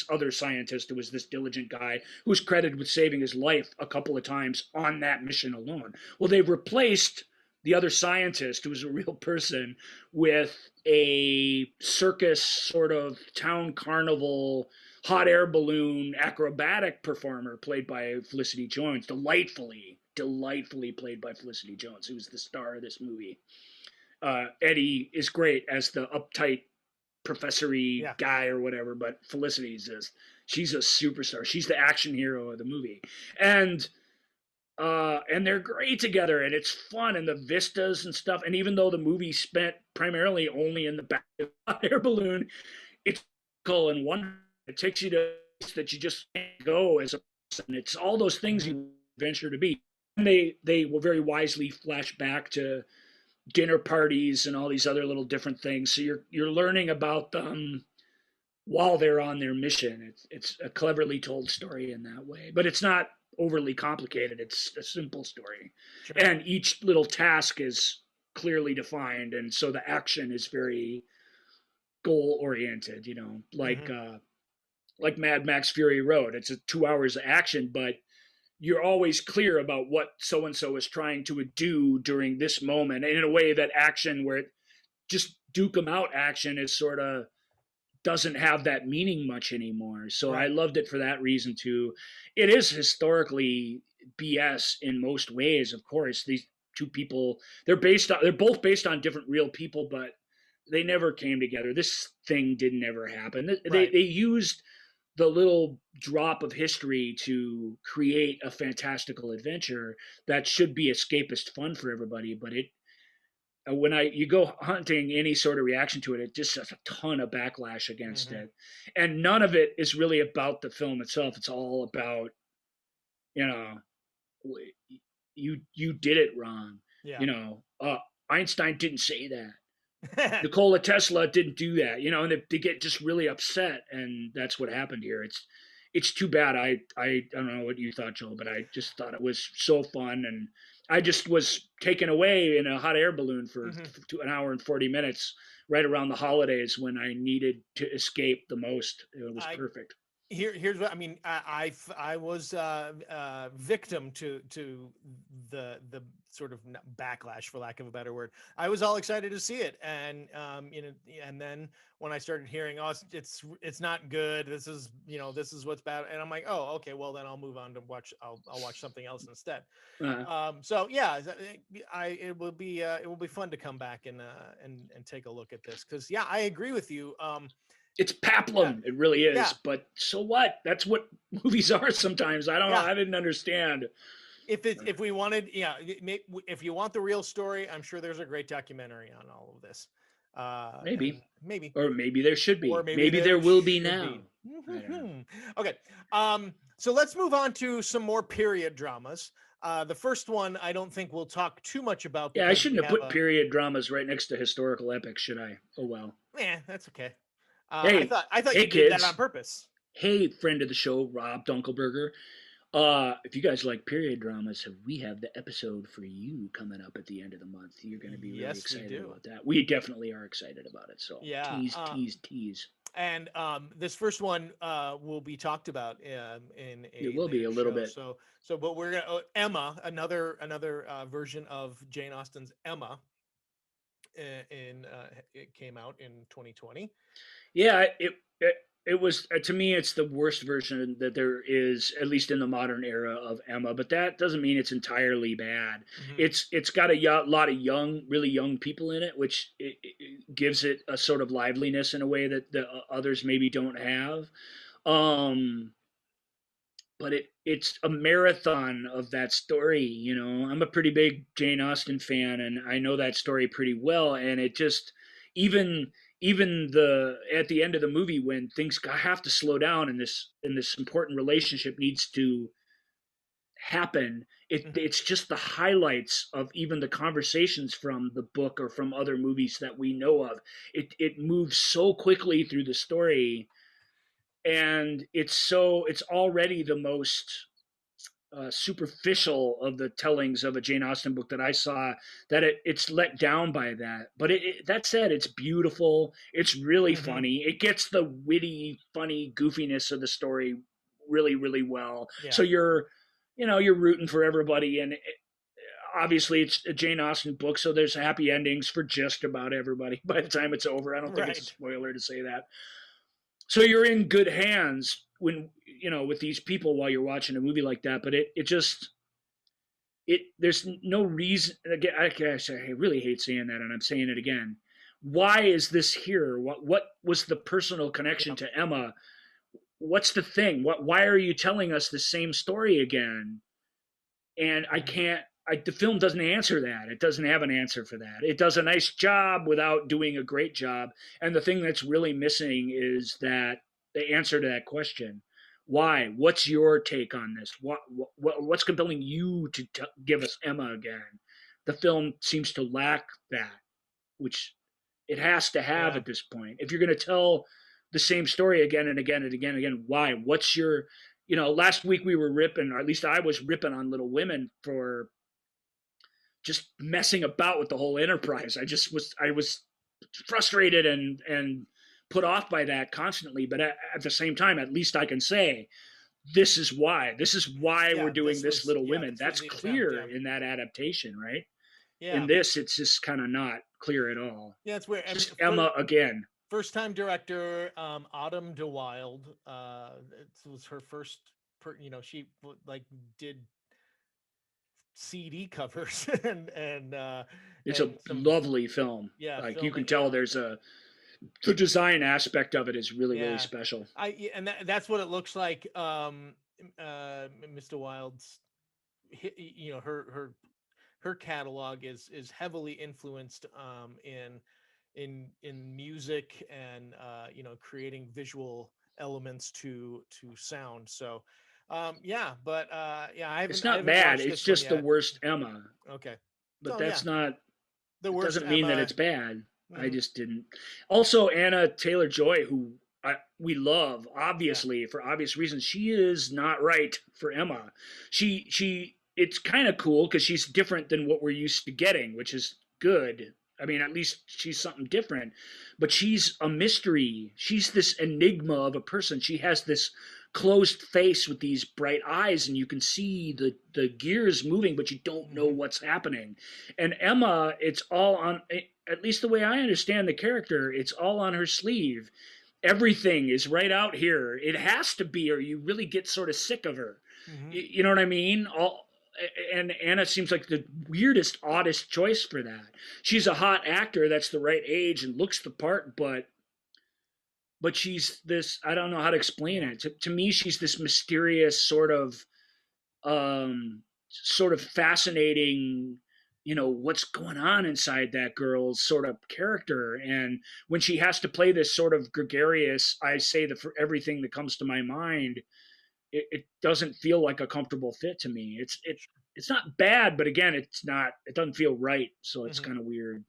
other scientist who was this diligent guy who was credited with saving his life a couple of times on that mission alone. Well, they replaced the other scientist, who was a real person, with a circus sort of town carnival hot air balloon acrobatic performer played by Felicity Jones, delightfully played by Felicity Jones, who's the star of this movie. Eddie is great as the uptight professory guy or whatever, but Felicity's she's a superstar. She's the action hero of the movie. And and they're great together, and it's fun, and the vistas and stuff. And even though the movie spent primarily only in the back of a hot air balloon, it's cool and wonderful. It takes you to a place that you just can't go as a person. It's all those things you venture to be. And they will very wisely flash back to dinner parties and all these other little different things. So you're learning about them while they're on their mission. It's a cleverly told story in that way, but it's not overly complicated. It's a simple story. Sure. And each little task is clearly defined, and so the action is very goal oriented, like Mad Max Fury Road. It's 2 hours of action, but you're always clear about what so and so is trying to do during this moment, and in a way that action where it just duke 'em out action is sort of doesn't have that meaning much anymore. So right. I loved it for that reason too. It is historically BS in most ways, of course. These two people, they're both based on different real people, but they never came together. This thing didn't ever happen. Right. They used the little drop of history to create a fantastical adventure that should be escapist fun for everybody, but when you go hunting any sort of reaction to it, it just has a ton of backlash against it. And none of it is really about the film itself. It's all about, you did it wrong. Yeah. Einstein didn't say that. Nikola Tesla didn't do that, and they get just really upset. And that's what happened here. It's too bad. I don't know what you thought, Joel, but I just thought it was so fun. And I just was taken away in a hot air balloon for an hour and 40 minutes right around the holidays when I needed to escape the most. It was perfect. Here's what I mean. I was victim to the sort of backlash, for lack of a better word. I was all excited to see it, and and then when I started hearing, it's not good. This is what's bad, and I'm like, oh, okay, well then I'll move on to watch. I'll watch something else instead. So yeah, it will be fun to come back and take a look at this, because yeah, I agree with you. It's paplum. Yeah. It really is. Yeah. But so what? That's what movies are sometimes. I don't know. I didn't understand. If we wanted, if you want the real story, I'm sure there's a great documentary on all of this. Maybe. Or maybe there should be. Or maybe there will be now. Okay. So let's move on to some more period dramas. The first one, I don't think we'll talk too much about. Yeah, I shouldn't have put period dramas right next to historical epics, should I? Oh, well. Yeah, that's okay. I thought you did that on purpose. Hey, friend of the show, Rob Dunkelberger. If you guys like period dramas, we have the episode for you coming up at the end of the month. You're going to be really excited about that. We definitely are excited about it. So yeah, tease. And this first one will be talked about in it will be a little bit. So but we're gonna Emma, another version of Jane Austen's Emma. It came out in 2020. Yeah, it was, to me, it's the worst version that there is, at least in the modern era, of Emma. But that doesn't mean it's entirely bad. It's got a lot of really young people in it, which it gives it a sort of liveliness in a way that the others maybe don't have. But it's a marathon of that story. I'm a pretty big Jane Austen fan, and I know that story pretty well. And it just even at the end of the movie, when things have to slow down and this important relationship needs to happen, it's just the highlights of even the conversations from the book or from other movies that we know of. It moves so quickly through the story, and it's already the most superficial of the tellings of a Jane Austen book that I saw, that it's let down by that. But that said, it's beautiful. It's really funny. It gets the witty, funny goofiness of the story really, really well. Yeah. So you're rooting for everybody. And obviously it's a Jane Austen book, so there's happy endings for just about everybody by the time it's over. I don't think it's a spoiler to say that. So you're in good hands when with these people while you're watching a movie like that. But there's no reason. Again, I really hate saying that, and I'm saying it again. Why is this here? What was the personal connection to Emma? What's the thing? Why are you telling us the same story again? And I can't. The film doesn't answer that. It doesn't have an answer for that. It does a nice job without doing a great job. And the thing that's really missing is that the answer to that question. Why? What's your take on this? What's compelling you to give us Emma again? The film seems to lack that, which it has to have at this point. If you're going to tell the same story again and again and again and again, why? What's your, last week we were ripping, or at least I was ripping on Little Women for just messing about with the whole Enterprise. I was frustrated and put off by that constantly. But at the same time, at least I can say, this is why we're doing this Little Women. That's clear in that adaptation, right? Yeah. In this, it's just kind of not clear at all. Yeah, it's weird. Just Emma again. First-time director, Autumn de Wilde. It was her first. She did CD covers and it's a lovely film. Yeah, like you can tell there's the design aspect of it is really special. That's what it looks like. Mr. Wilde's, her catalog is heavily influenced in music and creating visual elements to sound. So it's not bad. It's just the worst Emma. Okay, but that's not the worst. Doesn't mean that it's bad. I just didn't. Also, Anna Taylor-Joy, who we love, obviously for obvious reasons, she is not right for Emma. It's kind of cool because she's different than what we're used to getting, which is good. I mean, at least she's something different. But she's a mystery. She's this enigma of a person. She has this closed face with these bright eyes, and you can see the gears moving, but you don't know what's happening. And Emma, it's all on, at least the way I understand the character, it's all on her sleeve. Everything is right out here. It has to be, or you really get sort of sick of her. You know what I mean? And Anna seems like the weirdest, oddest choice for that. She's a hot actor that's the right age and looks the part, but she's this, I don't know how to explain it. To me, she's this mysterious sort of fascinating, what's going on inside that girl's sort of character. And when she has to play this sort of gregarious, I say for everything that comes to my mind, it doesn't feel like a comfortable fit to me. It's not bad, but again, it doesn't feel right. So it's kind of weird.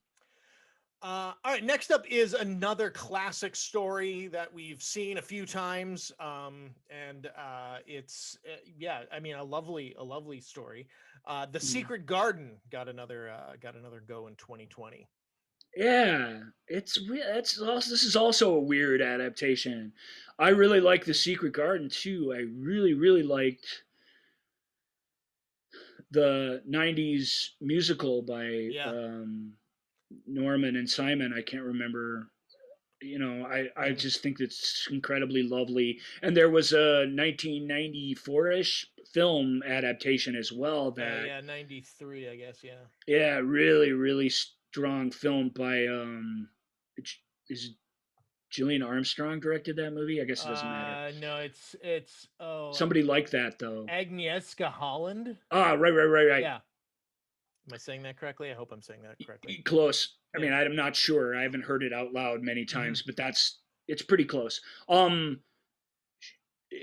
All right, next up is another classic story that we've seen a few times, and it's a lovely story. The Secret Garden got another go in 2020. Yeah, this is also a weird adaptation. I really like The Secret Garden too. I really, really liked the 90s musical by Norman and Simon. I can't remember. I just think it's incredibly lovely. And there was a 1994-ish film adaptation as well. 93, I guess. Yeah. Yeah, really, really strong film by is Gillian Armstrong directed that movie? I guess it doesn't matter. No, it's somebody like that though. Agnieszka Holland. Ah, right. Yeah. Am I saying that correctly? I hope I'm saying that correctly. Close. I mean, I'm not sure. I haven't heard it out loud many times, but it's pretty close.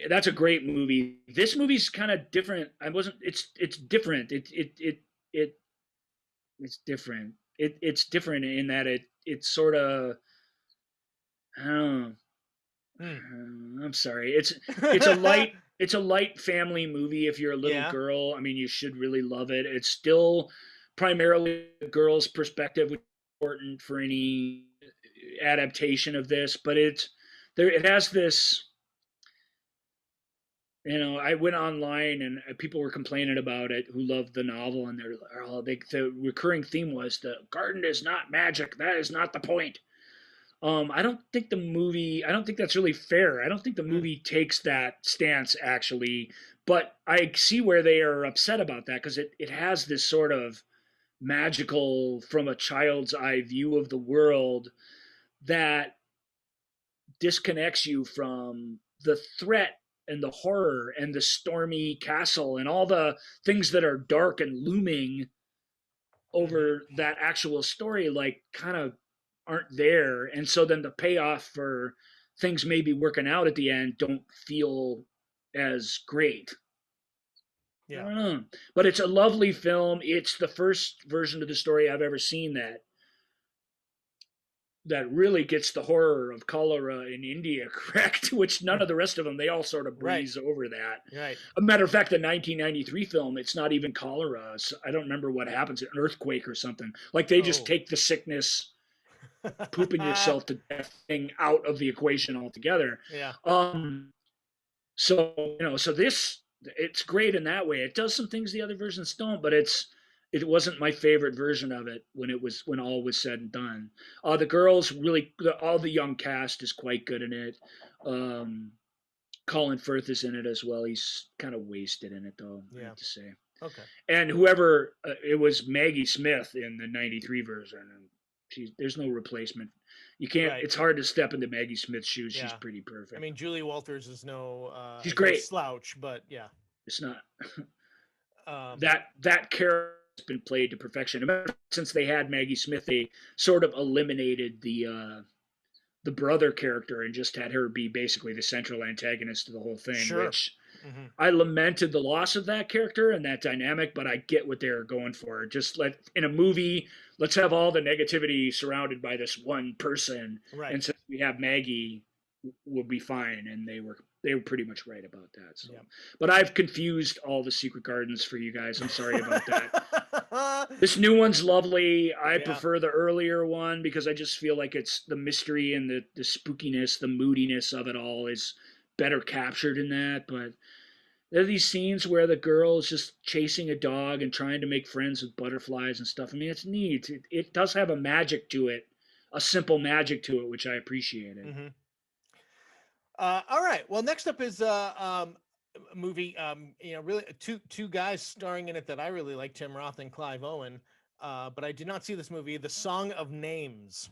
That's a great movie. This movie's kind of different. It's different. It's different. It's different in that it's sort of, I don't know. I'm sorry. It's a light family movie. If you're a little girl, I mean, you should really love it. It's still primarily a girl's perspective, which is important for any adaptation of this, but it has this, I went online and people were complaining about it who loved the novel, and the recurring theme was the garden is not magic. That is not the point. I don't think that's really fair. I don't think the movie takes that stance actually, but I see where they are upset about that because it has this sort of magical, from a child's eye view of the world that disconnects you from the threat and the horror and the stormy castle and all the things that are dark and looming over that actual story, like, kind of aren't there. And so then the payoff for things maybe working out at the end don't feel as great. Yeah. I don't know. But it's a lovely film. It's the first version of the story I've ever seen that really gets the horror of cholera in India correct, which none of the rest of them, they all sort of breeze over that. Right. A matter of fact, the 1993 film, it's not even cholera. So I don't remember what happens, an earthquake or something. Like, they just take the sickness, pooping yourself to death thing out of the equation altogether. Yeah. So, so this, it's great in that way. It does some things the other versions don't, but it wasn't my favorite version of it when all was said and done. The girls really, all the young cast is quite good in it. Colin Firth is in it as well. He's kind of wasted in it, though, I have to say. Okay. And whoever, it was Maggie Smith in the 93 version, and there's no replacement. You can't, it's hard to step into Maggie Smith's shoes. Yeah. She's pretty perfect. I mean, Julie Walters is no she's great. Slouch, but yeah. It's not. That character has been played to perfection. Since they had Maggie Smith, they sort of eliminated the brother character and just had her be basically the central antagonist of the whole thing. Sure. Which I lamented the loss of that character and that dynamic, but I get what they're going for. Just in a movie, let's have all the negativity surrounded by this one person, and since we have Maggie, we'll be fine. And they were pretty much right about that. So, but I've confused all the Secret Gardens for you guys. I'm sorry about that. This new one's lovely. I prefer the earlier one because I just feel like it's the mystery and the spookiness, the moodiness of it all is better captured in that. But there are these scenes where the girl is just chasing a dog and trying to make friends with butterflies and stuff. I mean, it's neat. It does have a magic to it, a simple magic to it, which I appreciated. Mm-hmm. All right. Well, next up is a movie. Really two guys starring in it that I really like, Tim Roth and Clive Owen. But I did not see this movie, The Song of Names.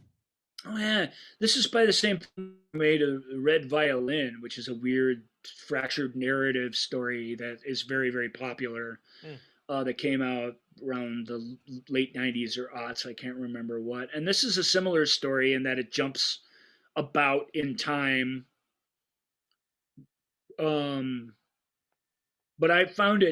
Oh yeah, this is by the same person who made a Red Violin, which is a weird fractured narrative story that is very, very popular. That came out around the late 90s or aughts. I can't remember what. And this is a similar story in that it jumps about in time. But I found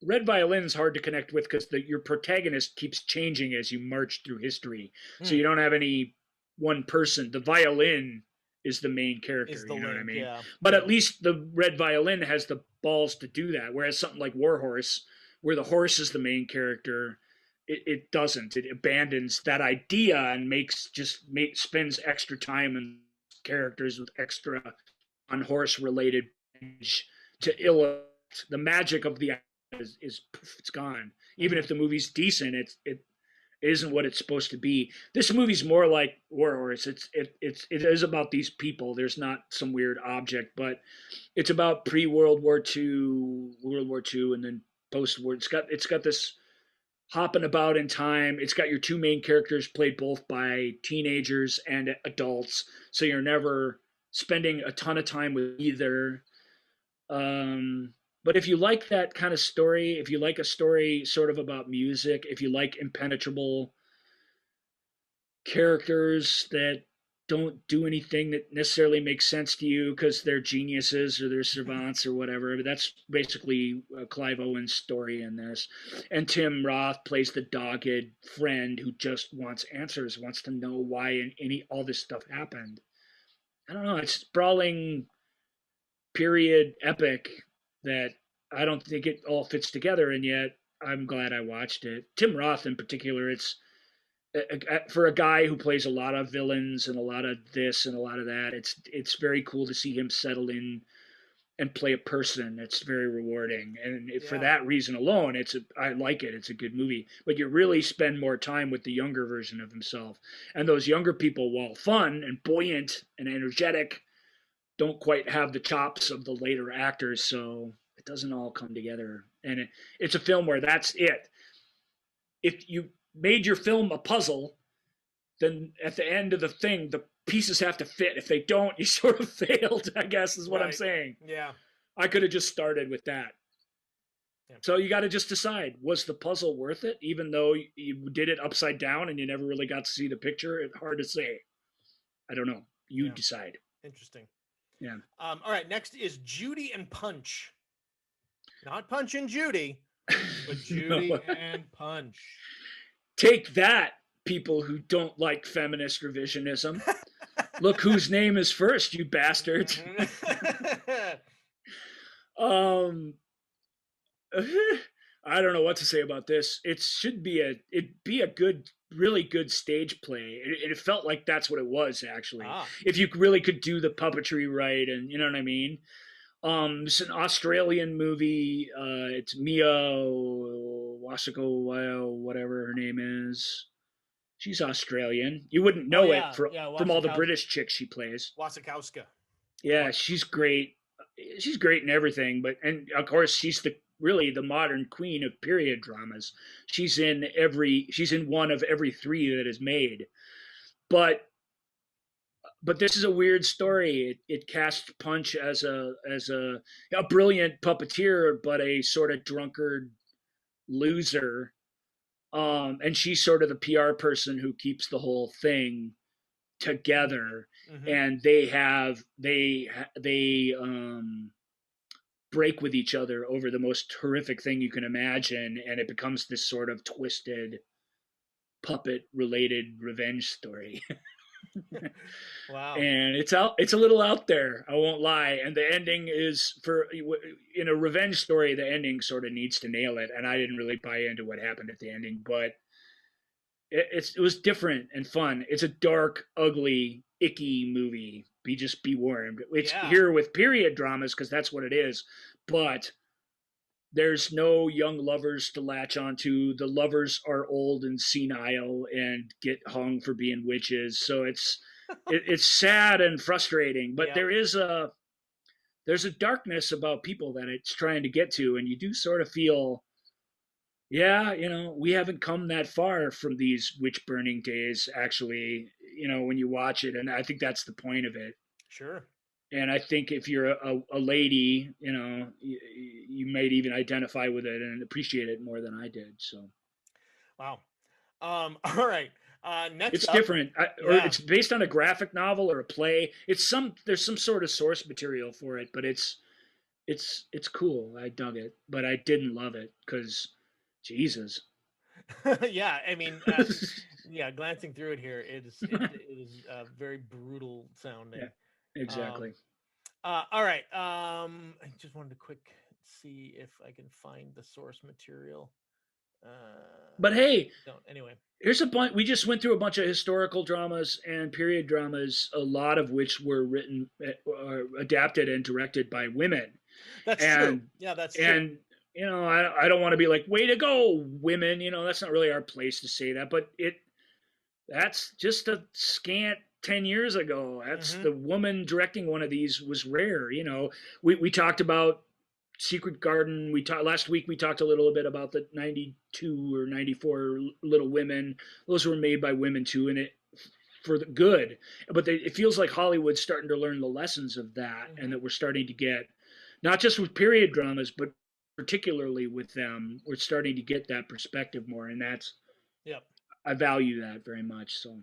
Red Violin is hard to connect with because your protagonist keeps changing as you march through history. So you don't have any one person. The violin is the main character, you know what I mean? Yeah. But at least the Red Violin has the balls to do that, whereas something like Warhorse, where the horse is the main character, it doesn't. It abandons that idea and spends extra time and characters with extra on horse related to illustrate the magic of the is it's gone. Even if the movie's decent, it isn't what it's supposed to be. This movie's more like Warhorse. It is about these people. There's not some weird object, but it's about pre-World War II, World War II, and then post-war. It's got this hopping about in time. It's got your two main characters played both by teenagers and adults, so you're never spending a ton of time with either. But if you like that kind of story, if you like a story sort of about music, if you like impenetrable characters that don't do anything that necessarily makes sense to you because they're geniuses or they're savants or whatever, but that's basically Clive Owen's story in this. And Tim Roth plays the dogged friend who just wants answers, wants to know why all this stuff happened. I don't know. It's sprawling period epic that I don't think it all fits together, and yet I'm glad I watched it. Tim Roth in particular, it's for a guy who plays a lot of villains and a lot of this and a lot of that, it's very cool to see him settle in and play a person. It's very rewarding, and for that reason alone, I like it. It's a good movie, but you really spend more time with the younger version of himself, and those younger people, while fun and buoyant and energetic, don't quite have the chops of the later actors, so it doesn't all come together. And it's a film where that's it. If you made your film a puzzle, then at the end of the thing, the pieces have to fit. If they don't, you sort of failed, I guess is what I'm saying. Yeah. I could have just started with that. Yeah. So you got to just decide, was the puzzle worth it, even though you did it upside down and you never really got to see the picture? It's hard to say. I don't know. You decide. Interesting. Yeah. All right. Next is Judy and Punch. Not Punch and Judy, but Judy and Punch. Take that, people who don't like feminist revisionism. Look whose name is first, you bastards. I don't know what to say about this. It'd be a good, really good stage play. It felt like that's what it was, actually. If you really could do the puppetry right, and you know what I mean. It's an Australian movie. It's Mia Wasikowska, whatever her name is. She's Australian. You wouldn't know it from all the British chicks she plays. Wasikowska. Yeah, she's great. She's great in everything, and of course she's really the modern queen of period dramas. She's in one of every 3 that is made. But this is a weird story. It cast Punch as a brilliant puppeteer, but a sort of drunkard loser. And she's sort of the PR person who keeps the whole thing together. Mm-hmm. And they break with each other over the most horrific thing you can imagine, and it becomes this sort of twisted puppet related revenge story. Wow. And it's a little out there, I won't lie. And the ending is, in a revenge story, the ending sort of needs to nail it. And I didn't really buy into what happened at the ending, but it was different and fun. It's a dark, ugly, icky movie. Be warned. It's here with period dramas because that's what it is. But there's no young lovers to latch onto. The lovers are old and senile and get hung for being witches. So it's sad and frustrating. But there's a darkness about people that it's trying to get to, and you do sort of feel, we haven't come that far from these witch burning days, actually, when you watch it. And I think that's the point of it. Sure. And I think if you're a lady, you might even identify with it and appreciate it more than I did. So, wow. All right. Next, it's different, or it's based on a graphic novel or a play. There's some sort of source material for it, but it's cool. I dug it, but I didn't love it because, Jesus. Yeah, I mean, glancing through it here, it is very brutal sounding. Yeah. Exactly. All right. I just wanted to see if I can find the source material. But hey, anyway, here's a bunch. We just went through a bunch of historical dramas and period dramas, a lot of which were written, adapted, and directed by women. That's true. Yeah, that's true. And I don't want to be like, way to go, women. That's not really our place to say that, but that's just a scant 10 years ago. That's the woman directing one of these was rare. We talked about Secret Garden. Last week we talked a little bit about the 92 or 94 Little Women. Those were made by women too, and it for the good. But it feels like Hollywood's starting to learn the lessons of that, and that we're starting to get, not just with period dramas, but particularly with them, we're starting to get that perspective more, and that's I value that very much. So.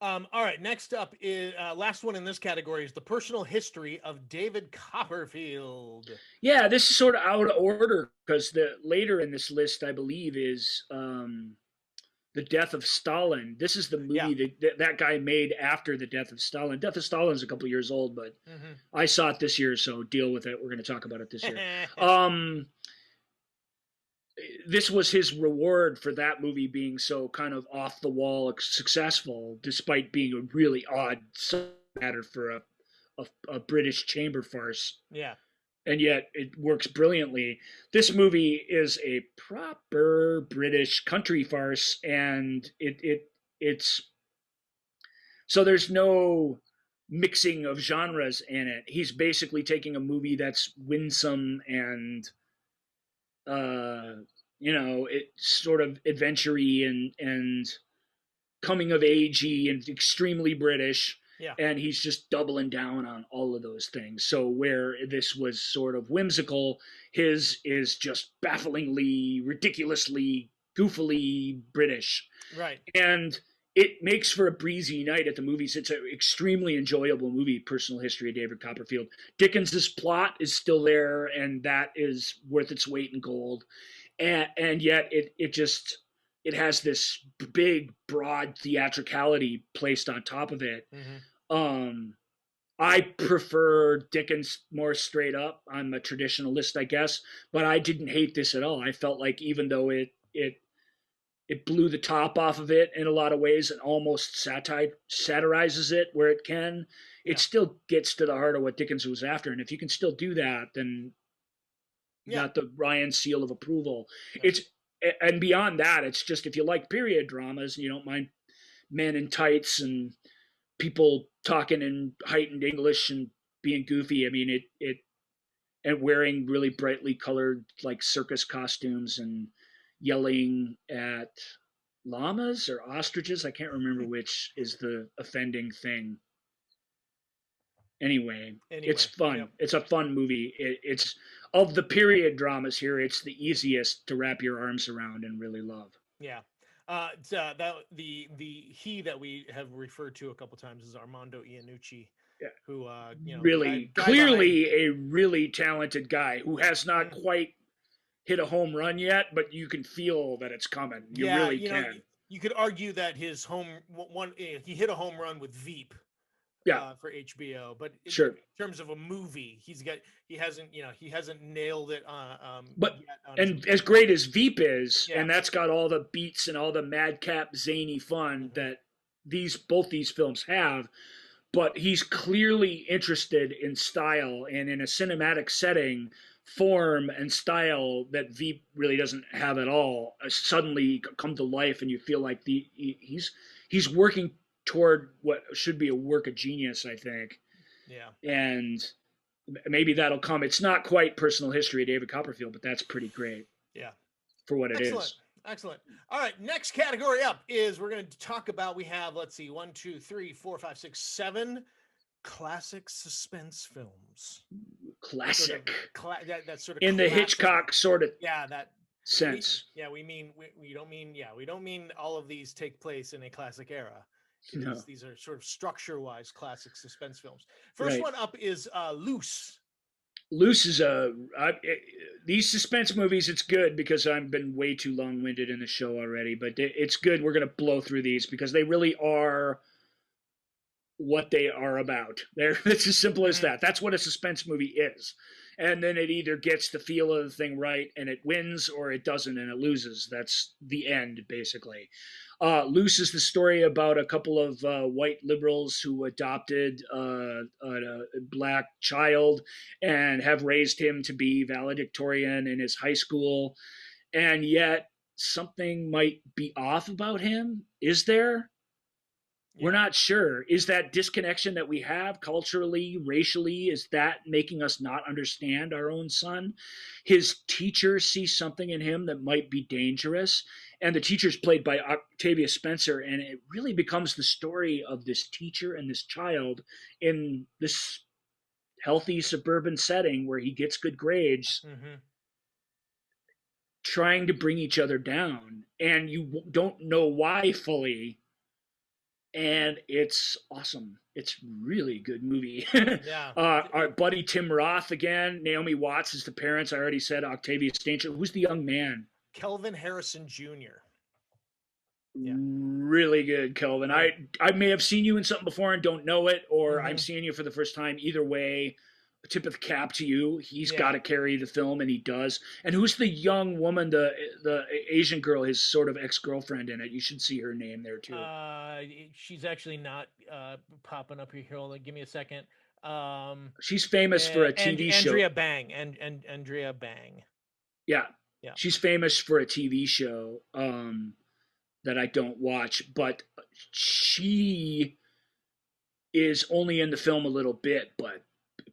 All right. Next up is last one in this category is the personal history of David Copperfield. Yeah, this is sort of out of order because the later in this list, I believe, is The Death of Stalin. This is the movie that guy made after The Death of Stalin. Death of Stalin is a couple years old, but I saw it this year, so deal with it. We're going to talk about it this year. This was his reward for that movie being so kind of off the wall successful, despite being a really odd matter for a British chamber farce. Yeah. And yet it works brilliantly. This movie is a proper British country farce, and it's so there's no mixing of genres in it. He's basically taking a movie that's winsome and it's sort of adventure-y and coming of agey and extremely British, Yeah. And he's just doubling down on all of those things. So where this was sort of whimsical, his is just bafflingly, ridiculously, goofily British. Right. And it makes for a breezy night at the movies. It's an extremely enjoyable movie, Personal History of David Copperfield. Dickens's plot is still there, and that is worth its weight in gold. And yet it has this big, broad theatricality placed on top of it. I prefer Dickens more straight up. I'm a traditionalist, I guess, but I didn't hate this at all. I felt like even though it blew the top off of it in a lot of ways and almost satirizes it where it can, it still gets to the heart of what Dickens was after. And if you can still do that, then you got the Ryan seal of approval. And beyond that, it's just, if you like period dramas and you don't mind men in tights and people talking in heightened English and being goofy, I mean, and wearing really brightly colored like circus costumes and yelling at llamas or ostriches. I can't remember which is the offending thing. Anyway, it's fun. Yep. It's a fun movie. It's of the period dramas here, it's the easiest to wrap your arms around and really love. Yeah. The he that we have referred to a couple times is Armando Iannucci. Yeah. Who really clearly a really talented guy who has not quite hit a home run yet, but you can feel that it's coming. You really can. You could argue that his he hit a home run with Veep. For HBO, but in terms of a movie, he hasn't nailed it. But and as great as Veep is, and that's got all the beats and all the madcap zany fun that both these films have, but he's clearly interested in style and in a cinematic setting, form and style that Veep really doesn't have at all. Suddenly come to life, and you feel like he's working toward what should be a work of genius, I think. Yeah. And maybe that'll come. It's not quite Personal History of David Copperfield, but that's pretty great. Yeah. For what it is. Excellent. All right. Next category up is we're going to talk about, we have, let's see, 1, 2, 3, 4, 5, 6, 7 classic suspense films. Classic. That sort of in the Hitchcock sort of sense. We don't mean all of these take place in a classic era. No. These are sort of structure-wise classic suspense films. First one up is Loose. Loose is these suspense movies, it's good because I've been way too long-winded in the show already, but it's good. We're going to blow through these because they really are what they are about. It's as simple as that. That's what a suspense movie is. And then it either gets the feel of the thing right and it wins, or it doesn't and it loses. That's the end, basically. Loose is the story about a couple of white liberals who adopted a black child and have raised him to be valedictorian in his high school. And yet something might be off about him. Is there? Yeah. We're not sure. Is that disconnection that we have culturally, racially, is that making us not understand our own son? His teacher sees something in him that might be dangerous. And the teacher's played by Octavia Spencer. And it really becomes the story of this teacher and this child in this healthy suburban setting where he gets good grades, trying to bring each other down. And you don't know why fully. And it's awesome. It's really good movie. Our buddy Tim Roth again. Naomi Watts is the parents. I already said Octavia Spencer. Who's the young man? Kelvin Harrison Jr. Yeah. Really good, Kelvin. I may have seen you in something before and don't know it, or I'm seeing you for the first time. Either way, a tip of the cap to you. He's got to carry the film, and he does. And who's the young woman, the Asian girl, his sort of ex-girlfriend in it? You should see her name there too. She's actually not popping up here. Hold on, give me a second. She's famous for a TV show. Andrea Bang. Andrea Bang. Yeah. She's famous for a TV show that I don't watch, but she is only in the film a little bit, but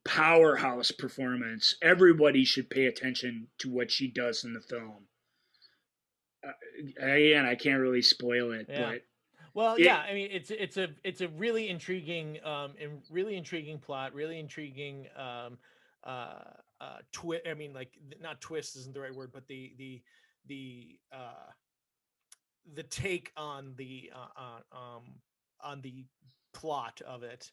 powerhouse performance. Everybody should pay attention to what she does in the film. Again, I can't really spoil it, but Well, yeah, I mean, it's a really intriguing and really intriguing plot, really intriguing twist. I mean, like not twist isn't the right word, but the take on the plot of it.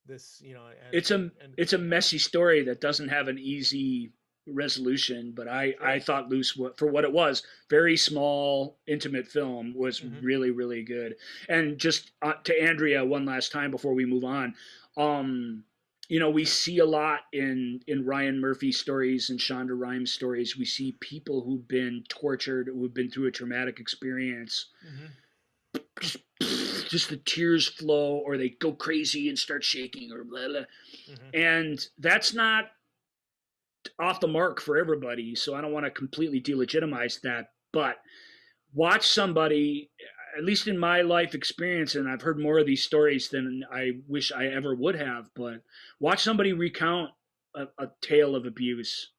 This, you know, it's a messy story that doesn't have an easy resolution, but I thought Loose, for what it was, very small, intimate film, was really, really good. And just to Andrea one last time before we move on, you know, we see a lot in Ryan Murphy stories and Shonda Rhimes stories. We see people who've been tortured, who've been through a traumatic experience. Just the tears flow, or they go crazy and start shaking, or blah, blah. And that's not off the mark for everybody, so I don't want to completely delegitimize that, but watch somebody, at least in my life experience, and I've heard more of these stories than I wish I ever would have, but watch somebody recount a tale of abuse.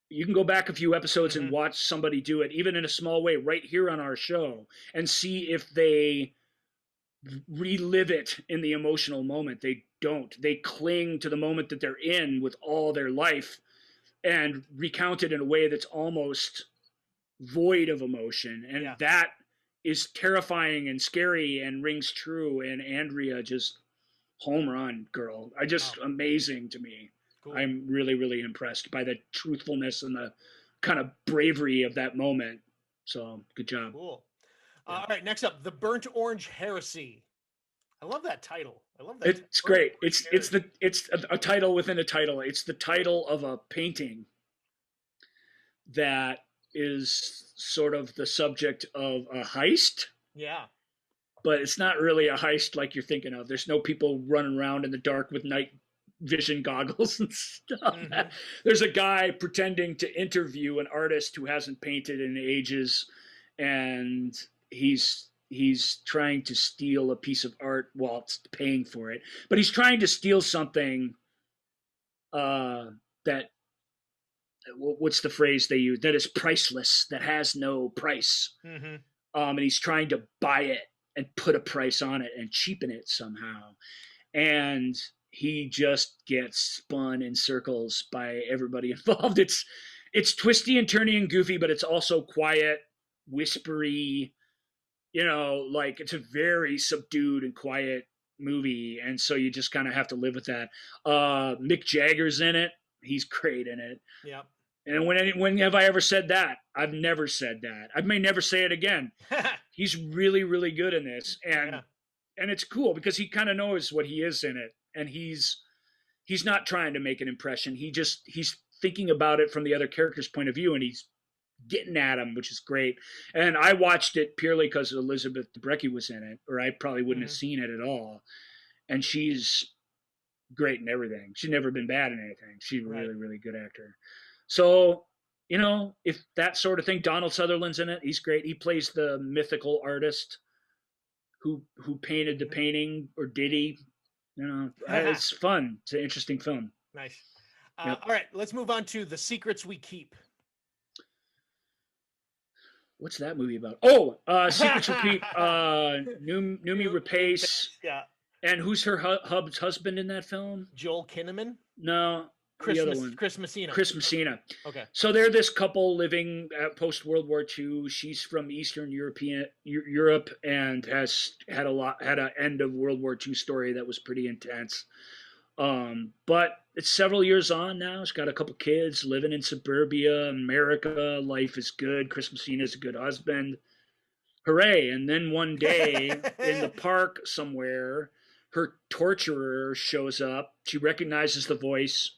You can go back a few episodes and watch somebody do it, even in a small way, right here on our show, and see if they relive it in the emotional moment. They don't. They cling to the moment that they're in with all their life and recount it in a way that's almost void of emotion. And that is terrifying and scary and rings true. And Andrea, just home run, girl. Amazing to me. Cool. I'm really, really impressed by the truthfulness and the kind of bravery of that moment. So good job. Cool. All right, next up, The Burnt Orange Heresy. I love that title. I love that. It's great. It's a title within a title. It's the title of a painting that is sort of the subject of a heist. Yeah. But it's not really a heist like you're thinking of. There's no people running around in the dark with night vision goggles and stuff. There's a guy pretending to interview an artist who hasn't painted in ages, and he's trying to steal a piece of art while paying for it. But he's trying to steal something that, what's the phrase they use, that is priceless, that has no price. And he's trying to buy it and put a price on it and cheapen it somehow. And he just gets spun in circles by everybody involved. It's twisty and turny and goofy, but it's also quiet, whispery, you know, like it's a very subdued and quiet movie. And so you just kind of have to live with that. Mick Jagger's in it. He's great in it. Yep. And when have I ever said that? I've never said that. I may never say it again. He's really, really good in this. And it's cool because he kind of knows what he is in it. And he's not trying to make an impression. He's thinking about it from the other character's point of view, and he's getting at him, which is great. And I watched it purely because Elizabeth Debicki was in it, or I probably wouldn't have seen it at all. And she's great in everything. She's never been bad in anything. She's a really, really good actor. So, you know, if that sort of thing, Donald Sutherland's in it. He's great. He plays the mythical artist who painted the painting, or did he? You know, it's fun. It's an interesting film. Nice. All right, let's move on to The Secrets We Keep. What's that movie about? Oh, Secrets We Keep. Noomi Rapace. Yeah. And who's her husband in that film? Joel Kinnaman? No. Chris Messina. Chris Messina. Okay. So they're this couple living post World War II. She's from Eastern Europe and has had an end of World War II story that was pretty intense. But it's several years on now. She's got a couple kids living in suburbia, America. Life is good. Chris Messina's a good husband. Hooray. And then one day in the park somewhere, her torturer shows up. She recognizes the voice,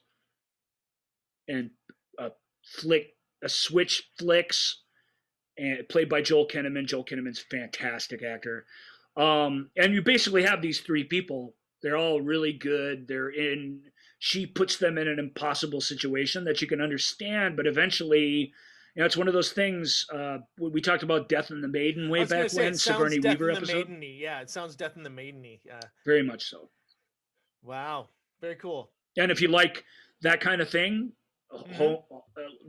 and a switch flicks, and played by Joel Kinnaman. Joel Kinnaman's a fantastic actor. And you basically have these three people. They're all really good. She puts them in an impossible situation that you can understand, but eventually, you know, it's one of those things. We talked about Death in the Maiden way back when, Sigourney Weaver episode. Yeah, it sounds Death in the Maiden-y. Very much so. Wow, very cool. And if you like that kind of thing,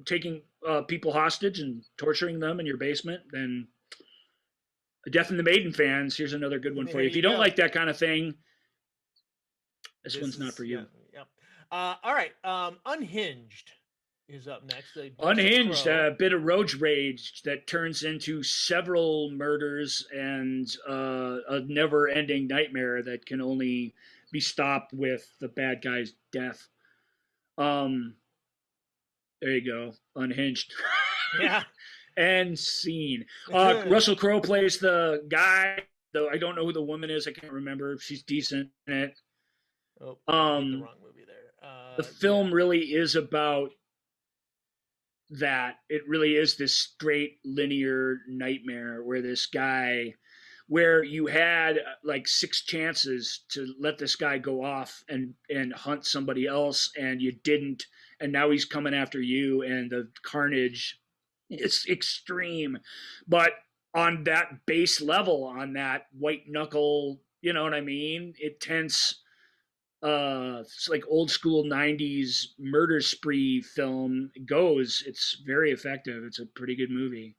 taking people hostage and torturing them in your basement, then Death and the Maiden fans, here's another good one for There you. If you you don't go. like that kind of thing, this one's is not for you. Yeah. All right. Unhinged is up next. Unhinged, a bit of road rage that turns into several murders and a never-ending nightmare that can only be stopped with the bad guy's death. There you go, Unhinged. Yeah. And scene. Russell Crowe plays the guy. Though I don't know who the woman is. I can't remember. She's decent in it. Oh, I hit the wrong movie there. The film really is about that. It really is this straight linear nightmare where this guy, where you had like 6 chances to let this guy go off and hunt somebody else, and you didn't, and now he's coming after you, and the carnage, it's extreme. But on that base level, on that white knuckle, you know what I mean? It's like old school 90s murder spree film goes. It's very effective. It's a pretty good movie.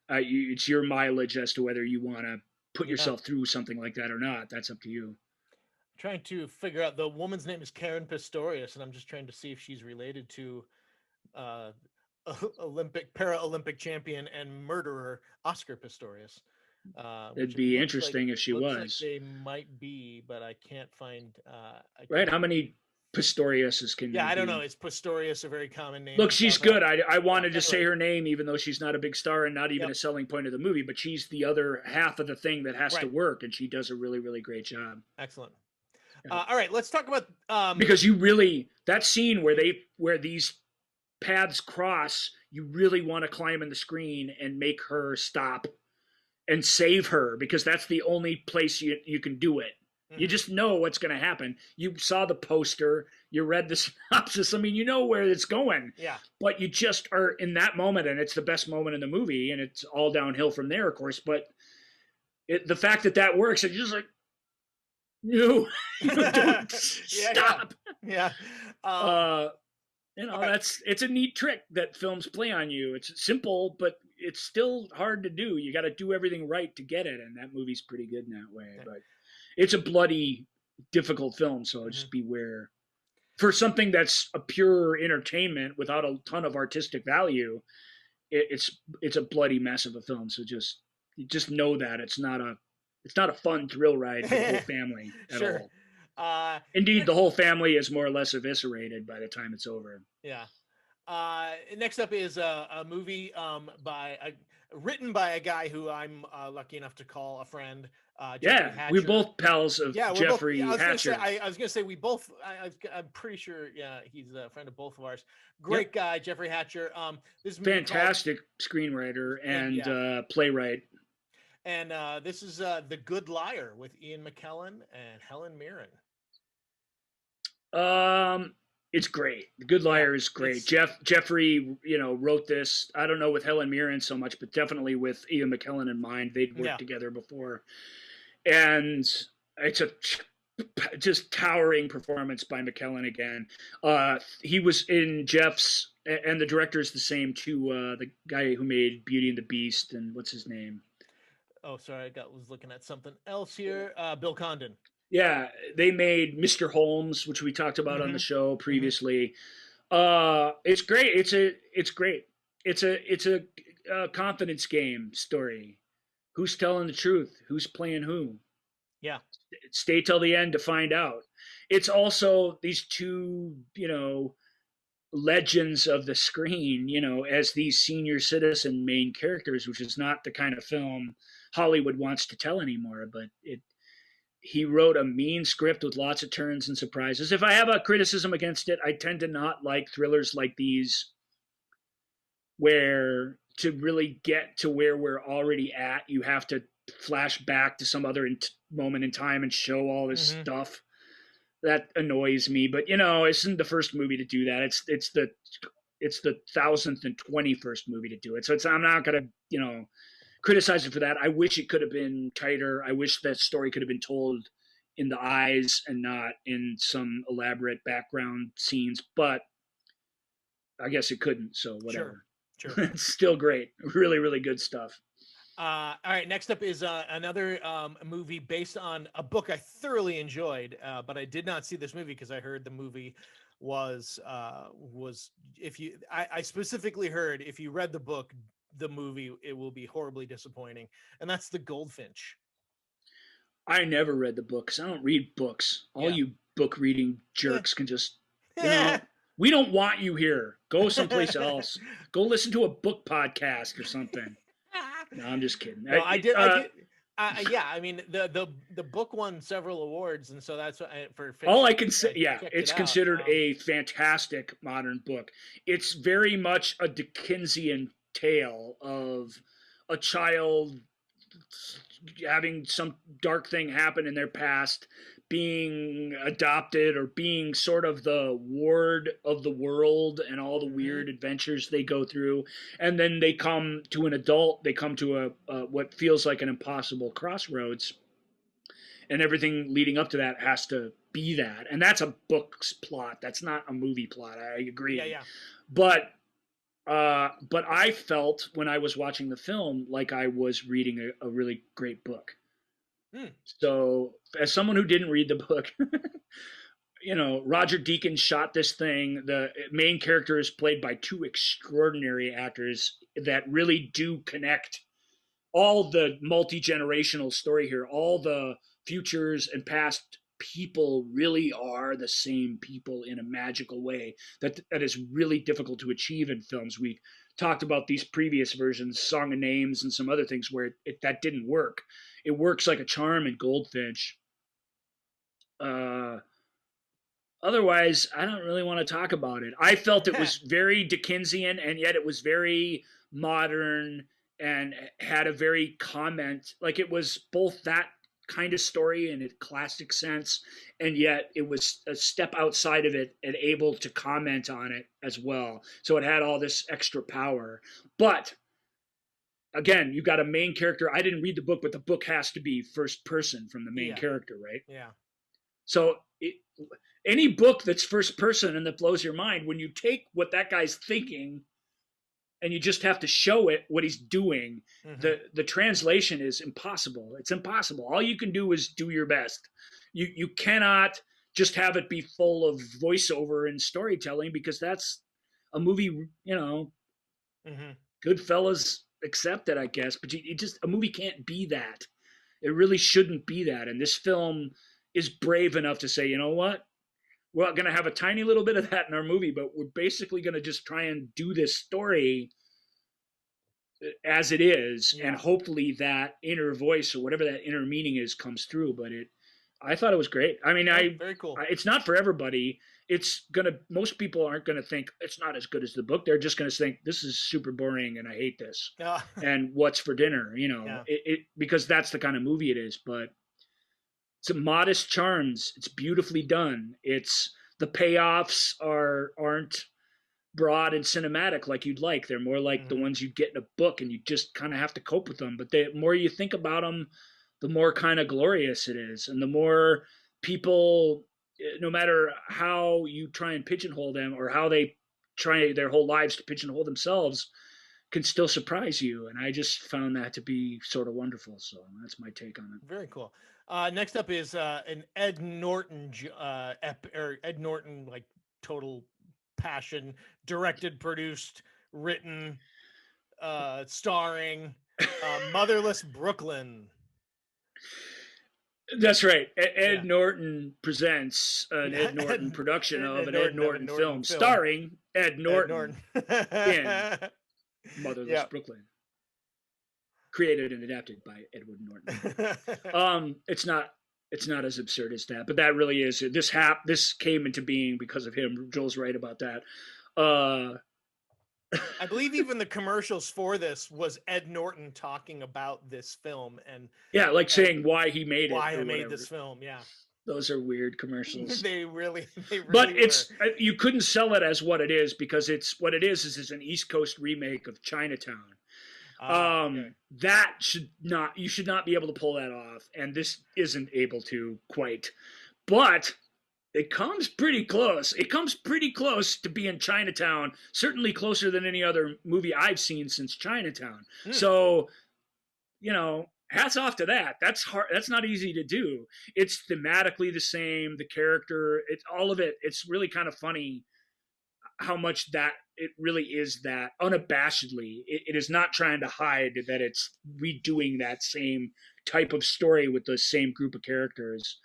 It's your mileage as to whether you want to put yourself through something like that or not. That's up to you. Trying to figure out, the woman's name is Karen Pistorius, and I'm just trying to see if she's related to Para-Olympic champion and murderer Oscar Pistorius. It'd be interesting if she was. Like they might be, but I can't find. Right? How many Pistoriuses can? Yeah, I don't know. Is Pistorius a very common name? Look, she's good. I wanted to say her name, even though she's not a big star and not even a selling point of the movie. But she's the other half of the thing that has to work, and she does a really, really great job. Excellent. All right, let's talk about because that scene where these paths cross, you really want to climb in the screen and make her stop and save her, because that's the only place you can do it. Mm-hmm. You just know what's going to happen. You saw the poster, you read the synopsis. I mean, you know where it's going. Yeah. But you just are in that moment, and it's the best moment in the movie, and it's all downhill from there, of course. But the fact that works, and you're just like, no, don't stop. Yeah. It's a neat trick that films play on you. It's simple, but it's still hard to do. You got to do everything right to get it, and that movie's pretty good in that way. Okay. But it's a bloody, difficult film, so just beware. For something that's a pure entertainment without a ton of artistic value, it's a bloody mess of a film. So just know that it's not a fun thrill ride for the whole family at all. Indeed, the whole family is more or less eviscerated by the time it's over. Yeah. Next up is a movie written by a guy who I'm lucky enough to call a friend. We're both pals of Jeffrey Hatcher. I was going to say we both. I'm pretty sure. Yeah, he's a friend of both of ours. Great guy, Jeffrey Hatcher. This is fantastic screenwriter and playwright. And this is The Good Liar with Ian McKellen and Helen Mirren. It's great. The Good Liar is great. Jeffrey, wrote this. I don't know with Helen Mirren so much, but definitely with Ian McKellen in mind. They'd worked together before, and it's a just towering performance by McKellen again. He was in Jeff's, and the director is the same too. The guy who made Beauty and the Beast, and what's his name? Oh, sorry, was looking at something else here. Bill Condon. Yeah, they made Mr. Holmes, which we talked about on the show previously. It's great. It's great. It's a confidence game story. Who's telling the truth? Who's playing who? Yeah. Stay till the end to find out. It's also these two, legends of the screen, as these senior citizen main characters, which is not the kind of film Hollywood wants to tell anymore, but he wrote a mean script with lots of turns and surprises. If I have a criticism against it, I tend to not like thrillers like these, where to really get to where we're already at, you have to flash back to some other moment in time and show all this stuff. That annoys me. But it isn't the first movie to do that. It's the 1,021st movie to do it. So I'm not gonna criticize it for that. I wish it could have been tighter. I wish that story could have been told in the eyes and not in some elaborate background scenes, but I guess it couldn't, so whatever. Sure. It's still great. Really, really good stuff. All right, next up is another movie based on a book I thoroughly enjoyed, but I did not see this movie because I heard the movie was if you I specifically heard if you read the book, the movie it will be horribly disappointing, and that's The Goldfinch. I never read the books. I don't read books. All Yeah. you book reading jerks can just, you Yeah. know, we don't want you here. Go someplace else. Go listen to a book podcast or something. No, I'm just kidding. No, I did. Yeah, I mean the book won several awards, and so that's what for fiction. All I can say, I yeah, checked it's it out. considered a fantastic modern book. It's very much a Dickensian tale of a child having some dark thing happen in their past, being adopted or being sort of the ward of the world and all the weird adventures they go through, and then they come to an adult, they come to a what feels like an impossible crossroads, and everything leading up to that has to be that, and that's a book's plot, that's not a movie plot. I agree. Yeah. But I felt when I was watching the film like I was reading a really great book. So as someone who didn't read the book, Roger Deakins shot this thing. The main character is played by two extraordinary actors that really do connect all the multi-generational story here. All the futures and past people really are the same people in a magical way that is really difficult to achieve in films. We talked about these previous versions, Song of Names and some other things where that didn't work. It works like a charm in Goldfinch. Otherwise, I don't really want to talk about it. I felt it was very Dickensian, and yet it was very modern and had a very like it was both that kind of story in a classic sense, and yet it was a step outside of it and able to comment on it as well. So it had all this extra power. But again, you got a main character. I didn't read the book, but the book has to be first person from the main character, right? Yeah. So any book that's first person and that blows your mind, when you take what that guy's thinking and you just have to show it what he's doing, the translation is impossible. It's impossible. All you can do is do your best. You cannot just have it be full of voiceover and storytelling, because that's a movie, Goodfellas accepted, I guess, but a movie can't be that. It really shouldn't be that. And this film is brave enough to say, you know what? We're going to have a tiny little bit of that in our movie, but we're basically going to just try and do this story as it is, and hopefully that inner voice or whatever that inner meaning is comes through. But I thought it was great. I mean, very cool. It's not for everybody. Most people aren't going to think it's not as good as the book. They're just going to think this is super boring and I hate this. And what's for dinner, because that's the kind of movie it is. But it's modest charms. It's beautifully done. The payoffs aren't broad and cinematic like you'd like. They're more like the ones you'd get in a book, and you just kind of have to cope with them. But the more you think about them, the more kind of glorious it is, and the more people, no matter how you try and pigeonhole them or how they try their whole lives to pigeonhole themselves, can still surprise you. And I just found that to be sort of wonderful. So that's my take on it. Very cool. Next up is an Ed Norton Ed Norton, like, total passion, directed, produced, written, starring Motherless Brooklyn. That's right. Ed Norton presents an Ed Norton production of an Ed Norton film starring Ed Norton in Motherless Brooklyn. Created and adapted by Edward Norton. It's not as absurd as that, but that really is. This came into being because of him. Joel's right about that. I believe even the commercials for this was Ed Norton talking about this film and saying why he made it. Why I made this film. Yeah. Those are weird commercials. They really but you couldn't sell it as what it is, because it's an East Coast remake of Chinatown. That you should not be able to pull that off, and this isn't able to quite, but it comes pretty close. It comes pretty close to being Chinatown, certainly closer than any other movie I've seen since Chinatown. So hats off to that. That's hard. That's not easy to do. It's thematically the same. The character, it's all of it. It's really kind of funny how much that it really is that unabashedly. It is not trying to hide that it's redoing that same type of story with the same group of characters.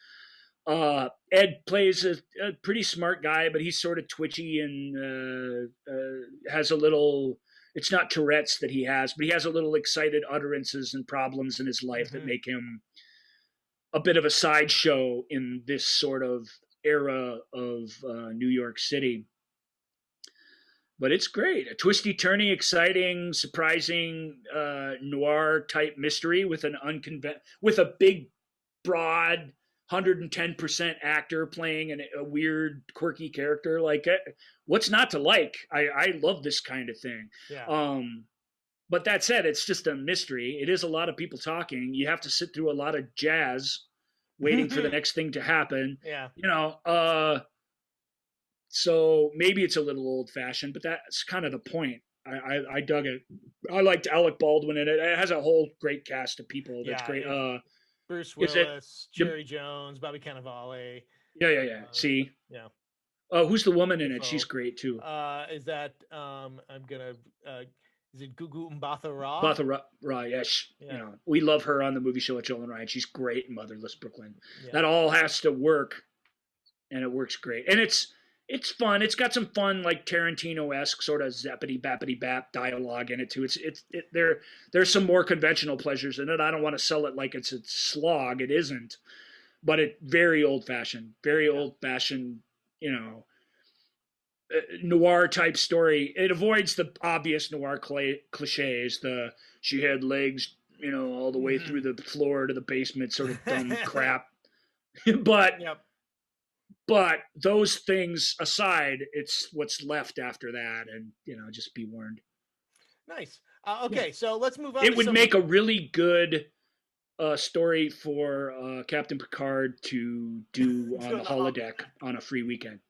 Ed plays a pretty smart guy, but he's sort of twitchy and has a little. It's not Tourette's that he has, but he has a little excited utterances and problems in his life that make him a bit of a sideshow in this sort of era of New York City. But it's great. A twisty, turny, exciting, surprising noir type mystery with with a big, broad 110% actor playing a weird, quirky character. Like, what's not to like? I love this kind of thing. Yeah. But that said, it's just a mystery. It is a lot of people talking. You have to sit through a lot of jazz waiting for the next thing to happen. Yeah. So maybe it's a little old fashioned, but that's kind of the point. I dug it. I liked Alec Baldwin in it. It has a whole great cast of people. That's great. Yeah. Bruce Willis, Jerry Jones, Bobby Cannavale. Yeah. See? Yeah. Who's the woman in it? She's great too. Is that is it Gugu Mbatha Raw? Mbatha Raw, yes. Yeah. We love her on the movie show with Joel and Ryan. She's great in Motherless Brooklyn. Yeah. That all has to work, and it works great. And it's fun. It's got some fun, like Tarantino-esque sort of zappity bappity bap dialogue in it too. There's some more conventional pleasures in it. I don't want to sell it like it's a slog. It isn't, but it very old fashioned, noir type story. It avoids the obvious noir cliches. She had legs, all the way through the floor to the basement, sort of dumb crap. But. Yep. But those things aside, it's what's left after that, and just be warned. Nice. Okay, so let's move on. It would make a really good story for Captain Picard to do on the holodeck on a free weekend.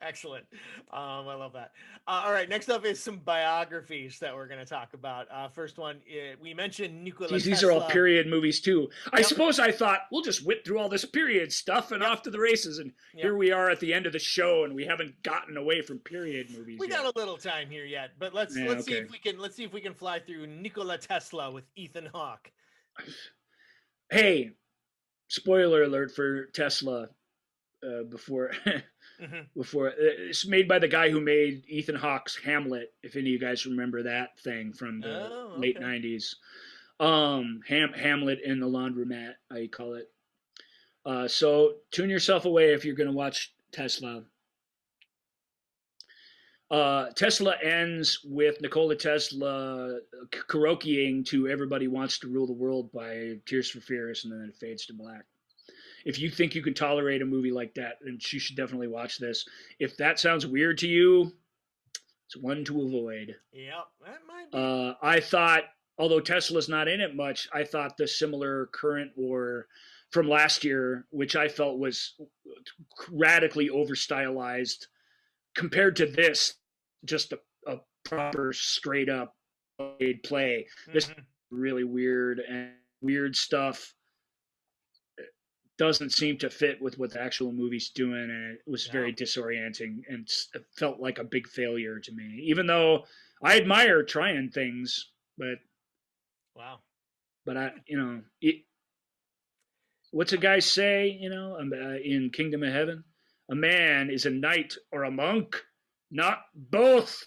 Excellent. I love that. All right, next up is some biographies that we're going to talk about. First one, we mentioned Nikola Tesla. These are all period movies too. I suppose I thought we'll just whip through all this period stuff and off to the races, and here we are at the end of the show, and we haven't gotten away from period movies. We got a little time here yet, but let's see if we can fly through Nikola Tesla with Ethan Hawke. Hey, spoiler alert for Tesla. Before it's made by the guy who made Ethan Hawke's Hamlet, if any of you guys remember that thing from the late 90s. Hamlet in the laundromat, I call it. So tune yourself away if you're going to watch Tesla. Tesla ends with Nikola Tesla karaokeing to Everybody Wants to Rule the World by Tears for Fears, and then it fades to black. If you think you can tolerate a movie like that, then you should definitely watch this. If that sounds weird to you, it's one to avoid. Yep, that might be. I thought, although Tesla's not in it much, I thought the similar Current War from last year, which I felt was radically over-stylized, compared to this, just a proper, straight-up play. This is really weird, and weird stuff doesn't seem to fit with what the actual movie's doing, and it was very disorienting, and it felt like a big failure to me, even though I admire trying things, but what's a guy say, in Kingdom of Heaven? A man is a knight or a monk, not both.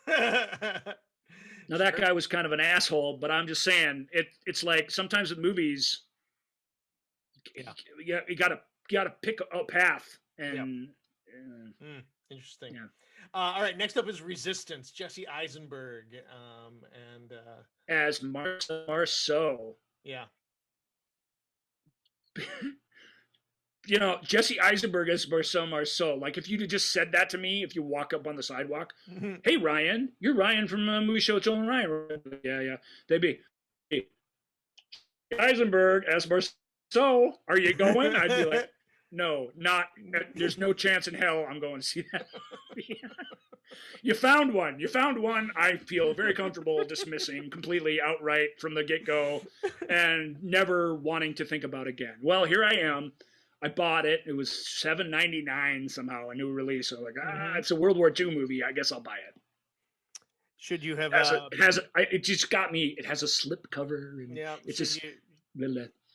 Now that guy was kind of an asshole, but I'm just saying it's like sometimes with movies, you gotta pick a path, and interesting. All right, next up is Resistance, Jesse Eisenberg, and as Marceau. Yeah. Jesse Eisenberg as Marceau. Like, if you'd have just said that to me, if you walk up on the sidewalk, hey, Ryan, you're Ryan from a movie show with Joel and Ryan. Yeah. They'd be, hey, Eisenberg as Marceau, are you going? I'd be like, no, not. There's no chance in hell I'm going to see that movie. You found one. You found one. I feel very comfortable dismissing completely outright from the get-go and never wanting to think about again. Well, here I am. I bought it. It was $7.99 somehow, a new release. So I'm like, it's a World War II movie. I guess I'll buy it. Should you have? It just got me. It has a slip cover. And Yeah. It's just.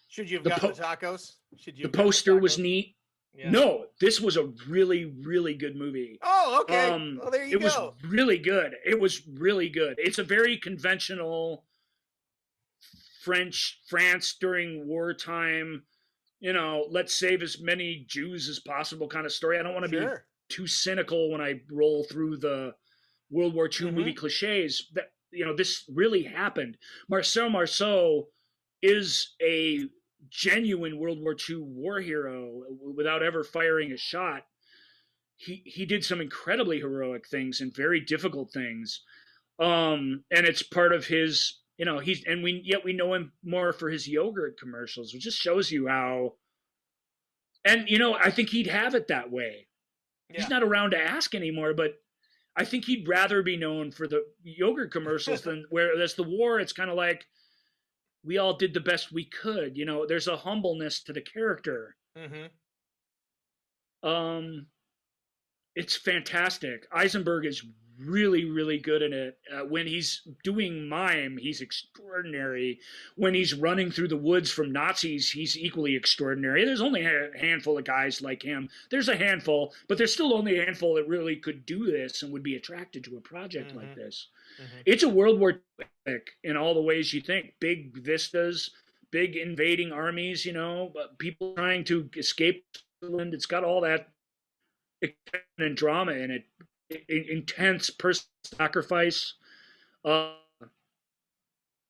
Should you have gotten the tacos? The poster was neat. Yeah. No, this was a really, really good movie. Oh, okay. Well, there you go. It was really good. It was really good. It's a very conventional France during wartime, let's save as many Jews as possible kind of story. I don't want to be too cynical when I roll through the World War II movie cliches. That this really happened. Marcel Marceau is a genuine World War II war hero without ever firing a shot. He did some incredibly heroic things and very difficult things. And it's part of his, we know him more for his yogurt commercials, which just shows you how, and I think he'd have it that way. Yeah. He's not around to ask anymore, but I think he'd rather be known for the yogurt commercials than whereas the war, it's kind of like, we all did the best we could. There's a humbleness to the character. It's fantastic. Eisenberg is really, really good in it. When he's doing mime, he's extraordinary. When he's running through the woods from Nazis, he's equally extraordinary. There's only a handful of guys like him. There's a handful, but there's still only a handful that really could do this and would be attracted to a project like this. It's a World War II epic in all the ways you think. Big vistas, big invading armies, people trying to escape Switzerland. It's got all that and drama in it. Intense personal sacrifice.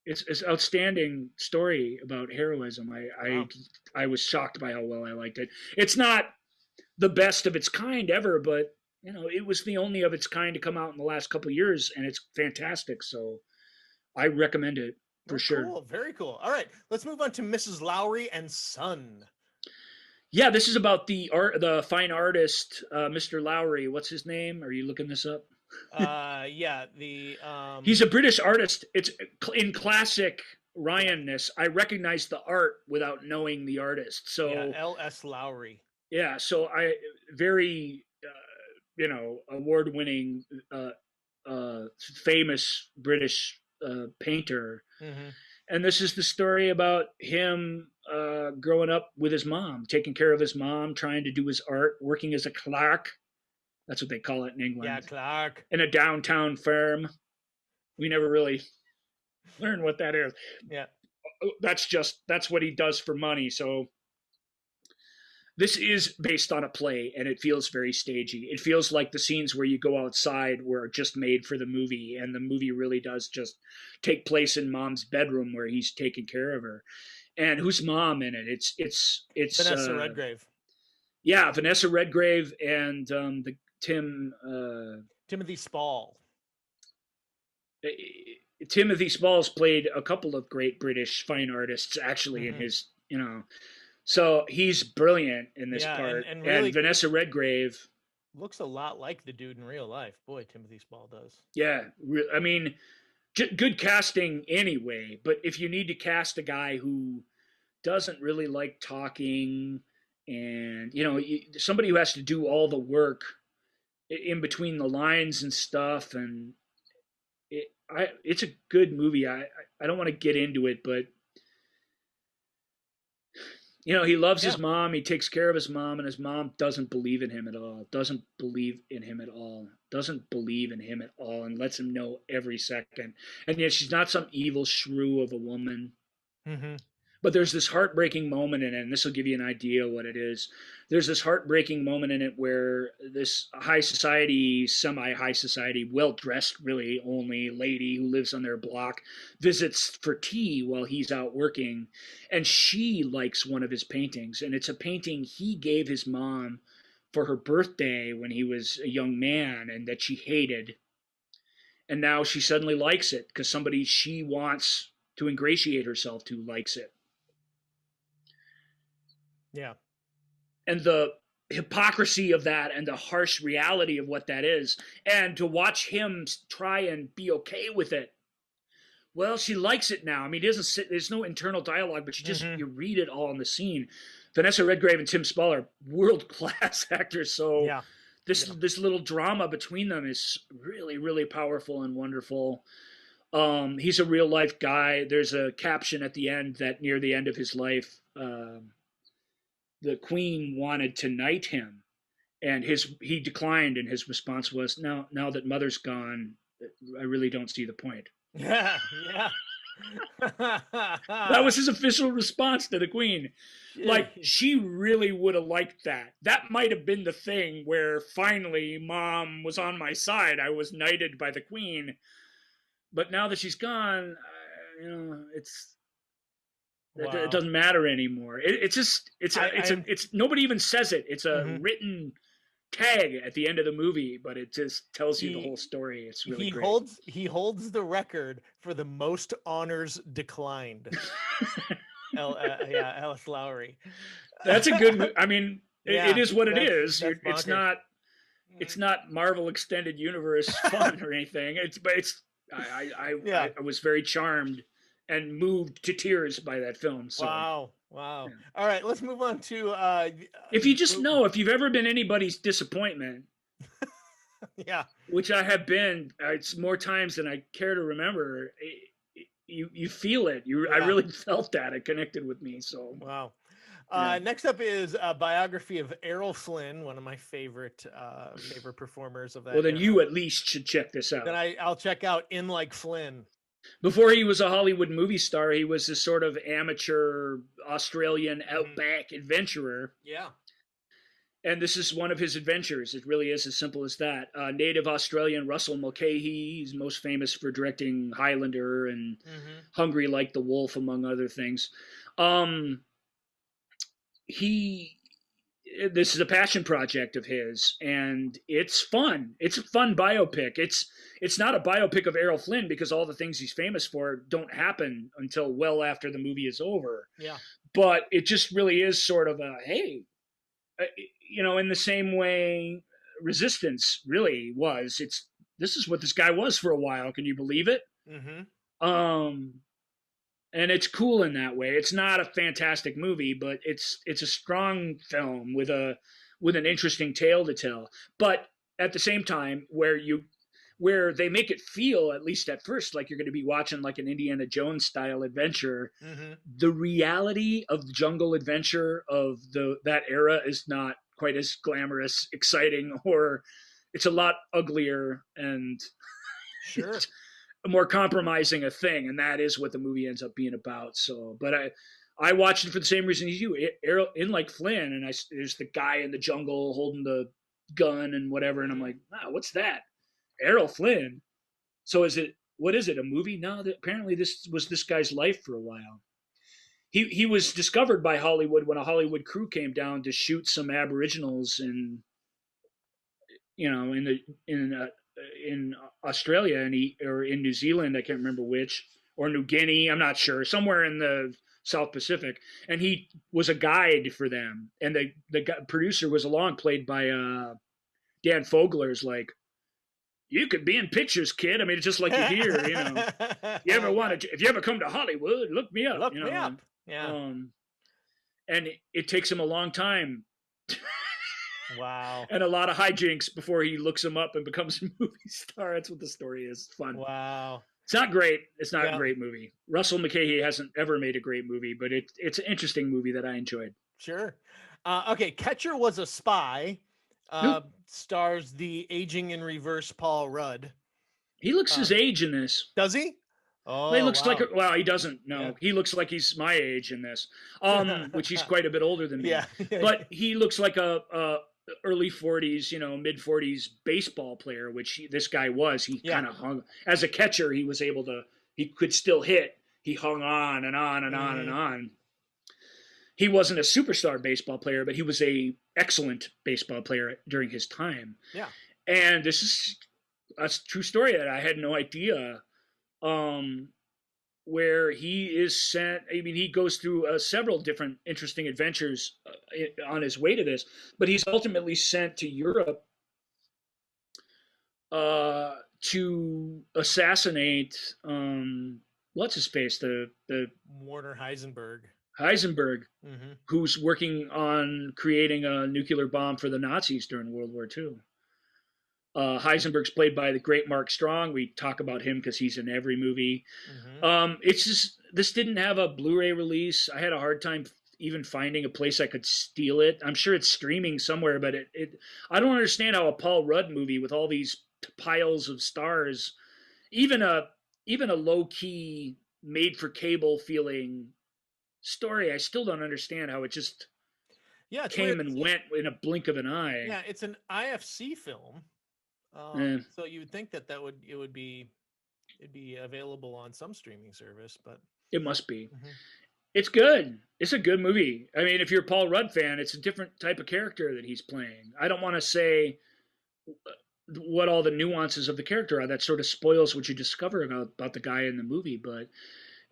It's outstanding story about heroism. I was shocked by how well I liked it. It's not the best of its kind ever, but it was the only of its kind to come out in the last couple of years, and it's fantastic. So I recommend it for sure. Cool, very cool. All right, let's move on to Mrs. Lowry and Son. Yeah, this is about the fine artist, Mr. Lowry. What's his name? Are you looking this up? He's a British artist. It's in classic Ryan-ness. I recognize the art without knowing the artist. So L.S. Lowry. Yeah, so I very award-winning, famous British painter. And this is the story about him growing up with his mom, taking care of his mom, trying to do his art, working as a clerk. That's what they call it in England. Yeah, clerk. In a downtown firm. We never really learned what that is. Yeah. That's what he does for money. So this is based on a play, and it feels very stagey. It feels like the scenes where you go outside were just made for the movie, and the movie really does just take place in Mom's bedroom where he's taking care of her. And who's Mom in it? It's Vanessa Redgrave. Yeah, Vanessa Redgrave and the Timothy Spall. Timothy Spall's played a couple of great British fine artists actually in his, So he's brilliant in this part. And really, Vanessa Redgrave looks a lot like the dude in real life. Boy, Timothy Spall does. Yeah. I mean, good casting anyway. But if you need to cast a guy who doesn't really like talking and, somebody who has to do all the work in between the lines and stuff. And it's a good movie. I don't want to get into it, but he loves his mom. He takes care of his mom, and his mom doesn't believe in him at all. Doesn't believe in him at all, and lets him know every second. And yet she's not some evil shrew of a woman. But there's this heartbreaking moment in it, and this will give you an idea what it is. There's this heartbreaking moment in it where this high society, semi-high society, well-dressed really only lady who lives on their block visits for tea while he's out working, and she likes one of his paintings, and it's a painting he gave his mom for her birthday when he was a young man and that she hated. And now she suddenly likes it because somebody she wants to ingratiate herself to likes it. Yeah. And hypocrisy of that and the harsh reality of what that is, and to watch him try and be okay with it. Well, she likes it now. I mean, there's no internal dialogue, but you read it all in the scene. Vanessa Redgrave and Tim Spall are world-class actors, so Yeah. this little drama between them is really, really powerful and wonderful. He's a real life guy. There's a caption at the end that near the end of his life, the Queen wanted to knight him, and he declined, and his response was, now that Mother's gone, I really don't see the point. Yeah. That was his official response to the Queen. Like, she really would have liked that. That might have been the thing where finally Mom was on my side. I was knighted by the Queen. But now that she's gone, it doesn't matter anymore. It's nobody even says it. It's a written tag at the end of the movie, but it just tells you the whole story. It's really great. He holds the record for the most honors declined. Alice Lowry. That's a good. I mean, it is what it is. It's It's not Marvel Extended Universe fun or anything. I was very charmed and moved to tears by that film. So. Wow. Yeah. All right, let's move on to if you've ever been anybody's disappointment, yeah, which I have been, it's more times than I care to remember. You feel it. I really felt that. It connected with me. So wow. Next up is a biography of Errol Flynn, one of my favorite performers of that. Well, then you at least should check this out. Then I'll check out In Like Flynn. Before he was a Hollywood movie star, he was this sort of amateur Australian outback adventurer. Yeah. And this is one of his adventures. It really is as simple as that. Native Australian Russell Mulcahy, he's most famous for directing Highlander and Hungry Like the Wolf, among other things. This is a passion project of his, and it's fun. It's a fun biopic. It's not a biopic of Errol Flynn because all the things he's famous for don't happen until well after the movie is over. Yeah. But it just really is sort of a, hey, in the same way Resistance really was. This is what this guy was for a while. Can you believe it? And it's cool in that way. It's not a fantastic movie, but it's a strong film with an interesting tale to tell. But at the same time, where they make it feel, at least at first, like you're going to be watching like an Indiana Jones style adventure, the reality of the jungle adventure of that era is not quite as glamorous, exciting, or it's a lot uglier and sure. more compromising a thing, and that is what the movie ends up being about. So, but I watched it for the same reason as you. In Like Flynn, and there's the guy in the jungle holding the gun and whatever, and I'm like, wow, what's that? Errol Flynn. So what is it? A movie? No, apparently this was this guy's life for a while. He was discovered by Hollywood when a Hollywood crew came down to shoot some Aboriginals in Australia or in New Zealand, I can't remember which, or New Guinea, I'm not sure, somewhere in the South Pacific, and he was a guide for them. And the producer was along, played by Dan Fogler's like, you could be in pictures, kid. I mean, it's just like you hear, if you ever come to Hollywood, look me up. Look me up. Yeah. And it takes him a long time. Wow. And a lot of hijinks before he looks him up and becomes a movie star. That's what the story is. It's fun. Wow. It's not great. It's not a great movie. Russell Mulcahy hasn't ever made a great movie, but it's an interesting movie that I enjoyed. Sure. Okay. Catcher Was a Spy. Stars the aging in reverse Paul Rudd. He looks his age in this. Does he? Oh, he looks like he doesn't. No, yeah. He looks like he's my age in this, which he's quite a bit older than me. Yeah. But he looks like a early 40s, early 40s baseball player, which this guy was. He kind of hung as a catcher. He was able to. He could still hit. He hung on and on and on and on. He wasn't a superstar baseball player, but he was a excellent baseball player during his time. Yeah. And this is a true story that I had no idea. where he is sent. I mean, he goes through several different interesting adventures on his way to this, but he's ultimately sent to Europe to assassinate what's his face, the Warner Heisenberg. Heisenberg, Mm-hmm. who's working on creating a nuclear bomb for the Nazis during World War II. Heisenberg's played by the great Mark Strong. We talk about him because he's in every movie. Mm-hmm. It's just, this didn't have a Blu-ray release. I had a hard time even finding a place I could steal it. I'm sure it's streaming somewhere, but I don't understand how a Paul Rudd movie with all these piles of stars, even a low key made for cable feeling story, I still don't understand how it just came and went in a blink of an eye. Yeah, it's an IFC film. So you would think that it'd be available on some streaming service, but it must be. Mm-hmm. It's good. It's a good movie. I mean, if you're a Paul Rudd fan, it's a different type of character that he's playing. I don't want to say what all the nuances of the character are. That sort of spoils what you discover about the guy in the movie, but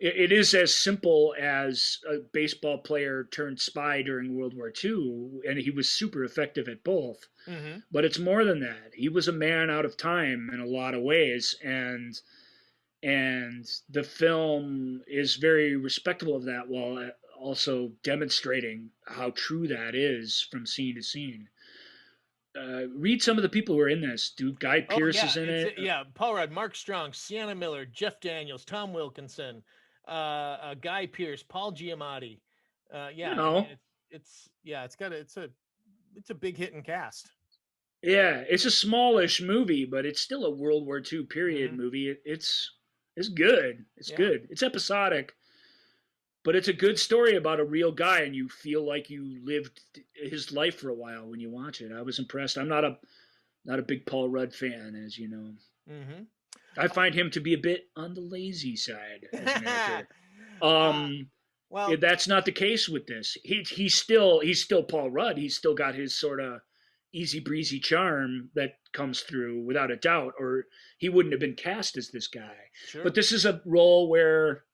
it is as simple as a baseball player turned spy during World War II, and he was super effective at both. Mm-hmm. But it's more than that. He was a man out of time in a lot of ways, and the film is very respectable of that, while also demonstrating how true that is from scene to scene. Read some of the people who are in this. Dude, Guy Pearce is in it. Yeah, Paul Rudd, Mark Strong, Sienna Miller, Jeff Daniels, Tom Wilkinson, Guy Pearce, Paul Giamatti. It's a big hitting cast. Yeah, it's a smallish movie, but it's still a World War II period movie. It's good. It's good. It's episodic, but it's a good story about a real guy, and you feel like you lived his life for a while when you watch it. I was impressed. I'm not a big Paul Rudd fan, as you know. Mm-hmm. I find him to be a bit on the lazy side as an actor. Well, that's not the case with this. He's still Paul Rudd. He's still got his sort of easy breezy charm that comes through without a doubt, or he wouldn't have been cast as this guy. Sure. But this is a role where,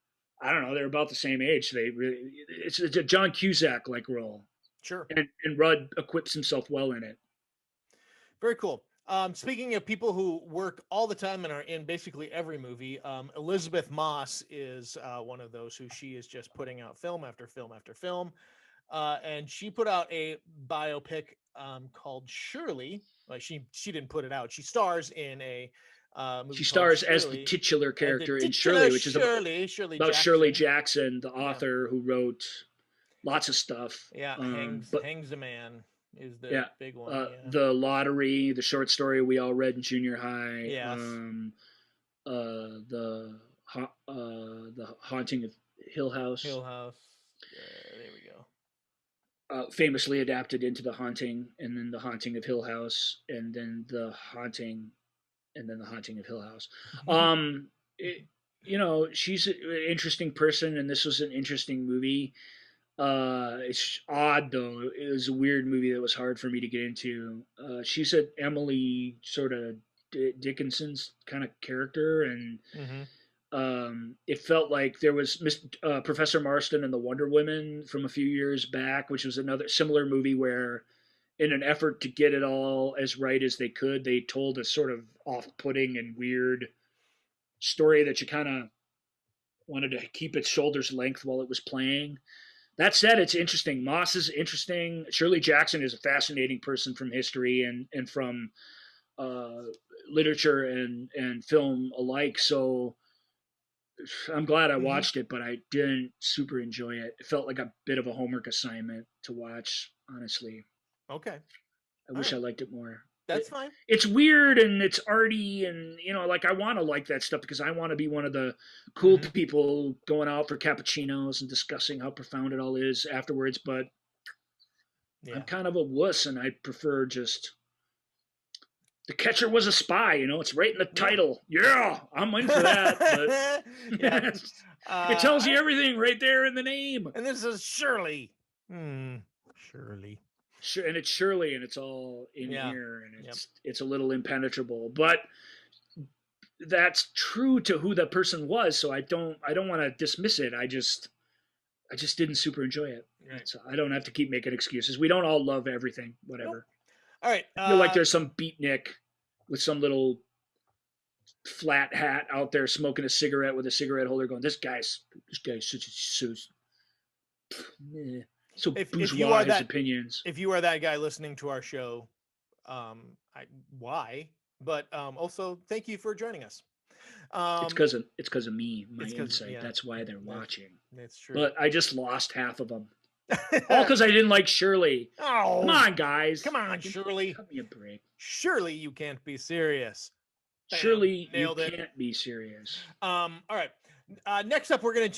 I don't know, they're about the same age. It's a John Cusack like role. Sure. And Rudd equips himself well in it. Very cool. Speaking of people who work all the time and are in basically every movie, Elizabeth Moss is one of those who she is just putting out film after film after film. And she put out a biopic called Shirley. Well, she didn't put it out. She stars in a movie. She stars as the titular character in Shirley, which is about Shirley Jackson, the author who wrote lots of stuff. Yeah, Hangs a Man is the big one. The Lottery, the short story we all read in junior high. Yes. The Haunting of Hill House. Hill House. There we go. Famously adapted into The Haunting, and then The Haunting of Hill House, and then The Haunting, and then The Haunting of Hill House. She's an interesting person, and this was an interesting movie. It's odd, though. It was a weird movie that was hard for me to get into. She's an Emily sort of Dickinson's kind of character, and it felt like there was Professor Marston and the Wonder Women from a few years back, which was another similar movie where, in an effort to get it all as right as they could, they told a sort of off-putting and weird story that you kind of wanted to keep its shoulder's length while it was playing. That said, it's interesting. Moss is interesting. Shirley Jackson is a fascinating person from history and from literature and film alike. So I'm glad I watched it, but I didn't super enjoy it. It felt like a bit of a homework assignment to watch, honestly. Okay. I wish I liked it more. That's fine. It's weird and it's arty, and I want to like that stuff because I want to be one of the cool people going out for cappuccinos and discussing how profound it all is afterwards. But I'm kind of a wuss, and I prefer just The Catcher Was a Spy. It's right in the title. Yeah, I'm in for that. But it tells you everything right there in the name. And this is Shirley. Shirley. Sure, and it's Shirley, and it's all in here, and it's a little impenetrable. But that's true to who the person was. So I don't want to dismiss it. I just didn't super enjoy it. Right. So I don't have to keep making excuses. We don't all love everything, whatever. Nope. All right. I feel like there's some beatnik with some little flat hat out there smoking a cigarette with a cigarette holder going, this guy's so bourgeois, his opinions. If you are that guy listening to our show, why? But also, thank you for joining us. It's because of me, my insight. Yeah, that's why they're watching. That's true. But I just lost half of them. All because I didn't like Shirley. Oh, come on, guys. Come on, Shirley. Cut me a break. Surely you can't be serious. Surely you can't be serious. All right. Next up, we're gonna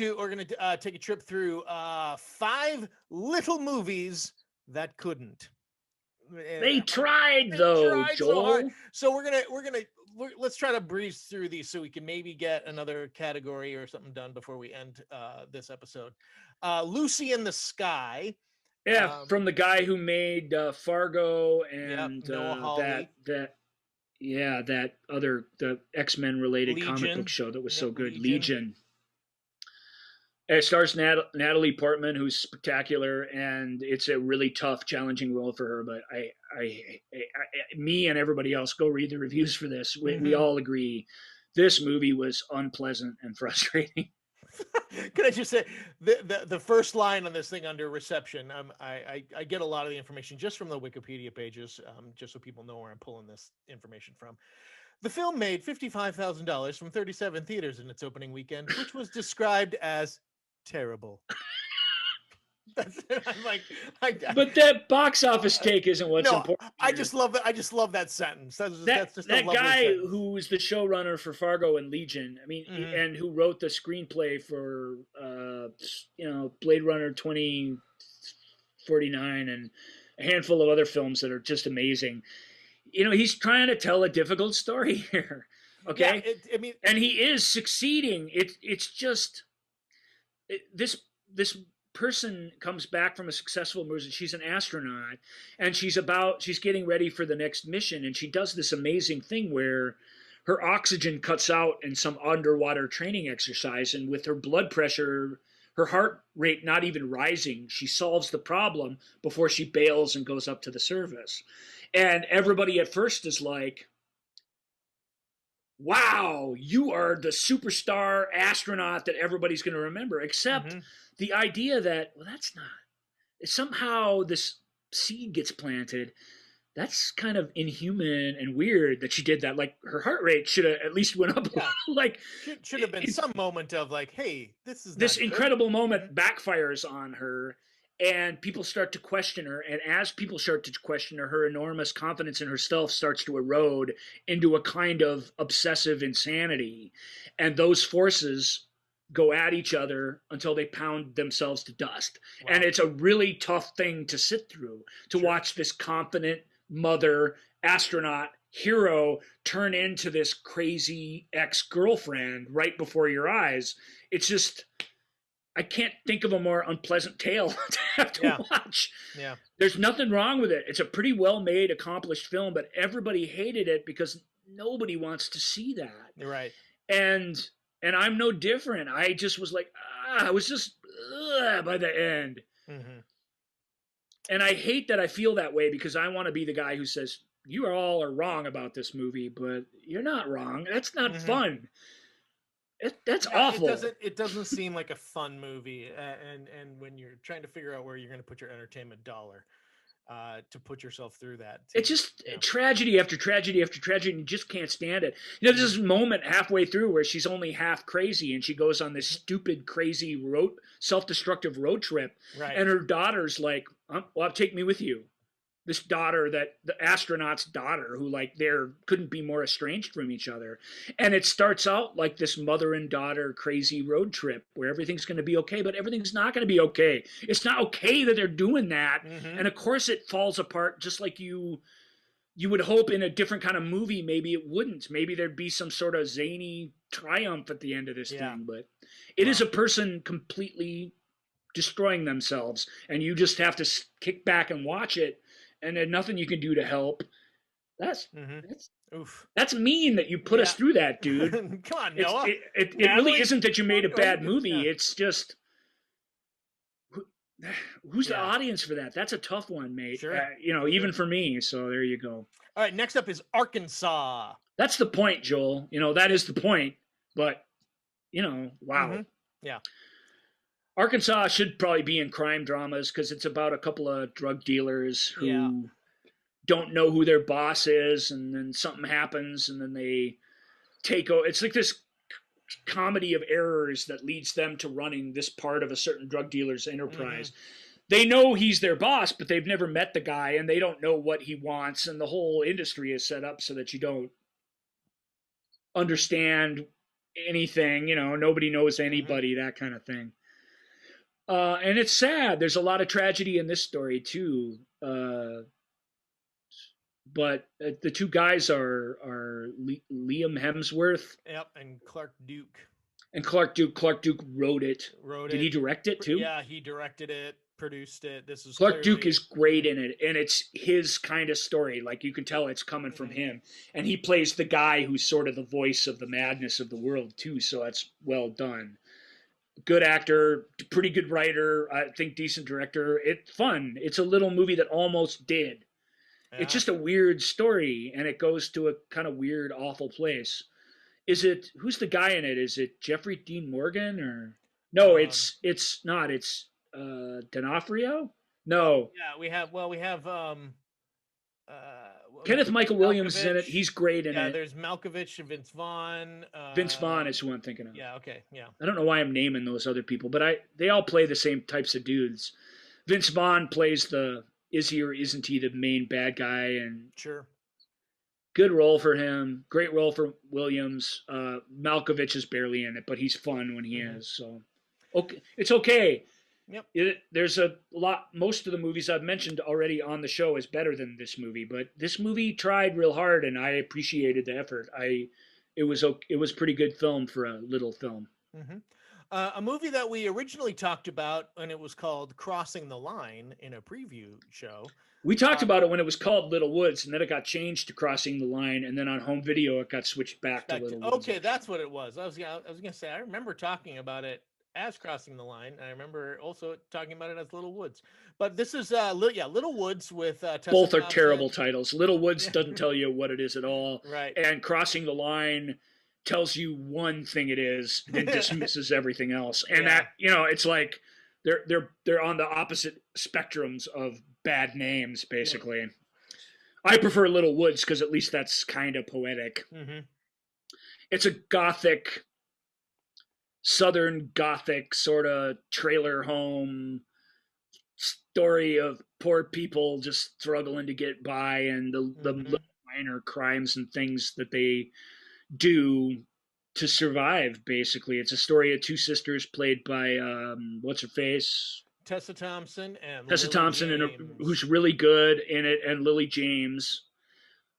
take a trip through 5 little movies that couldn't. They tried though, Joel. So let's try to breeze through these so we can maybe get another category or something done before we end this episode. Lucy in the Sky. Yeah, from the guy who made Fargo and Noah Hawley. the X-Men related Legion. Comic book show that was so good, Legion. It stars Natalie Portman, who's spectacular, and it's a really tough, challenging role for her. But me and everybody else, go read the reviews for this. We all agree this movie was unpleasant and frustrating. Can I just say the first line on this thing under reception? I get a lot of the information just from the Wikipedia pages, just so people know where I'm pulling this information from. The film made $55,000 from 37 theaters in its opening weekend, which was described as terrible. I'm like, but that box office take isn't what's important. I just love that. I just love that sentence. That's just that guy sentence. Who was the showrunner for Fargo and Legion. I mean, and who wrote the screenplay for Blade Runner 2049 and a handful of other films that are just amazing. He's trying to tell a difficult story here. Okay, yeah, and he is succeeding. It's just this person comes back from a successful mission. She's an astronaut, and she's getting ready for the next mission, and she does this amazing thing where her oxygen cuts out in some underwater training exercise, and with her blood pressure, her heart rate not even rising, she solves the problem before she bails and goes up to the surface. And everybody at first is like, wow, you are the superstar astronaut that everybody's going to remember, except the idea that, well, that's not. Somehow this seed gets planted. That's kind of inhuman and weird that she did that. Like, her heart rate should have at least went up. Yeah. Like, should have been some moment of like, hey, this incredible moment backfires on her. And people start to question her. And as people start to question her, her enormous confidence in herself starts to erode into a kind of obsessive insanity. And those forces go at each other until they pound themselves to dust. Wow. And it's a really tough thing to sit through, to watch this confident mother, astronaut, hero turn into this crazy ex-girlfriend right before your eyes. It's just... I can't think of a more unpleasant tale to have to watch. Yeah. There's nothing wrong with it. It's a pretty well-made, accomplished film, but everybody hated it because nobody wants to see that. You're right. And I'm no different. I just was like, I was just by the end. Mm-hmm. And I hate that I feel that way because I want to be the guy who says, you all are wrong about this movie, but you're not wrong. That's not fun. That's awful. It doesn't seem like a fun movie, and when you're trying to figure out where you're going to put your entertainment dollar, to put yourself through that. It's just tragedy after tragedy after tragedy, and you just can't stand it. There's this moment halfway through where she's only half crazy, and she goes on this stupid, crazy self-destructive road trip, right. And her daughter's like, "Well, take me with you." This daughter, the astronaut's daughter, who couldn't be more estranged from each other. And it starts out like this mother and daughter crazy road trip where everything's going to be okay, but everything's not going to be okay. It's not okay that they're doing that. Mm-hmm. And of course it falls apart just like you would hope in a different kind of movie. Maybe it wouldn't. Maybe there'd be some sort of zany triumph at the end of this thing, but it is a person completely destroying themselves, and you just have to kick back and watch it. And there's nothing you can do to help. That's Oof. That's mean that you put us through that, dude. Come on, Noah. It really isn't that you made a bad movie. Yeah. It's just who's the audience for that? That's a tough one, mate. Sure. Even for me. So there you go. All right, next up is Arkansas. That's the point, Joel. That is the point. But wow. Mm-hmm. Yeah. Arkansas should probably be in crime dramas because it's about a couple of drug dealers who don't know who their boss is, and then something happens, and then they take over. It's like this comedy of errors that leads them to running this part of a certain drug dealer's enterprise. Mm-hmm. They know he's their boss, but they've never met the guy, and they don't know what he wants, and the whole industry is set up so that you don't understand anything. Nobody knows anybody, that kind of thing. And it's sad. There's a lot of tragedy in this story too. But the two guys are Liam Hemsworth. Yep, and Clark Duke. Clark Duke wrote it. Did he direct it too? Yeah, he directed it, produced it. This is Clark Duke is great in it, and it's his kind of story. Like, you can tell it's coming from him, and he plays the guy who's sort of the voice of the madness of the world too. So that's well done. Good actor, pretty good writer, I think decent director. It's fun. It's a little movie that almost did. Yeah. It's just a weird story, and it goes to a kind of weird, awful place. Who's the guy in it? Is it Jeffrey Dean Morgan or no? It's not. It's D'Onofrio. No. Yeah, we have Kenneth Michael Williams is in it. He's great in it. Yeah, there's Malkovich and Vince Vaughn. Vince Vaughn is who I'm thinking of. Yeah, okay, yeah. I don't know why I'm naming those other people, but they all play the same types of dudes. Vince Vaughn plays the is he or isn't he the main bad guy, and sure. Good role for him. Great role for Williams. Malkovich is barely in it, but he's fun when he is. So, okay, it's okay. Yep. There's a lot. Most of the movies I've mentioned already on the show is better than this movie, but this movie tried real hard, and I appreciated the effort. It was pretty good film for a little film. Mm-hmm. A movie that we originally talked about, and it was called Crossing the Line in a preview show. We talked about it when it was called Little Woods, and then it got changed to Crossing the Line, and then on home video it got switched back to Little Woods. Okay, that's what it was. I was gonna say I remember talking about it as Crossing the Line, and I remember also talking about it as Little Woods. But this is Little Woods with Tessa both are Thompson. Terrible titles. Little Woods doesn't tell you what it is at all, right? And Crossing the Line tells you one thing it is, then dismisses everything else. And that it's like they're on the opposite spectrums of bad names, basically. Yeah. I prefer Little Woods because at least that's kind of poetic. Mm-hmm. It's a gothic, Southern Gothic sort of trailer home story of poor people just struggling to get by, and the little minor crimes and things that they do to survive. Basically, it's a story of two sisters played by what's her face, Tessa Thompson, and who's really good in it, and Lily James.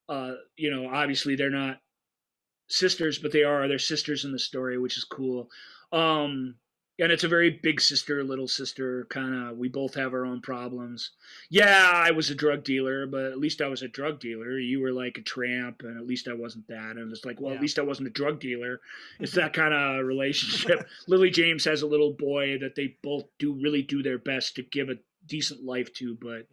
Obviously they're not sisters, but they're sisters in the story, which is cool. And it's a very big sister, little sister kind of. We both have our own problems. Yeah, I was a drug dealer, but at least I was a drug dealer. You were like a tramp, and at least I wasn't that. And it's like, well, at least I wasn't a drug dealer. It's that kind of relationship. Lily James has a little boy that they both really do their best to give a decent life to, but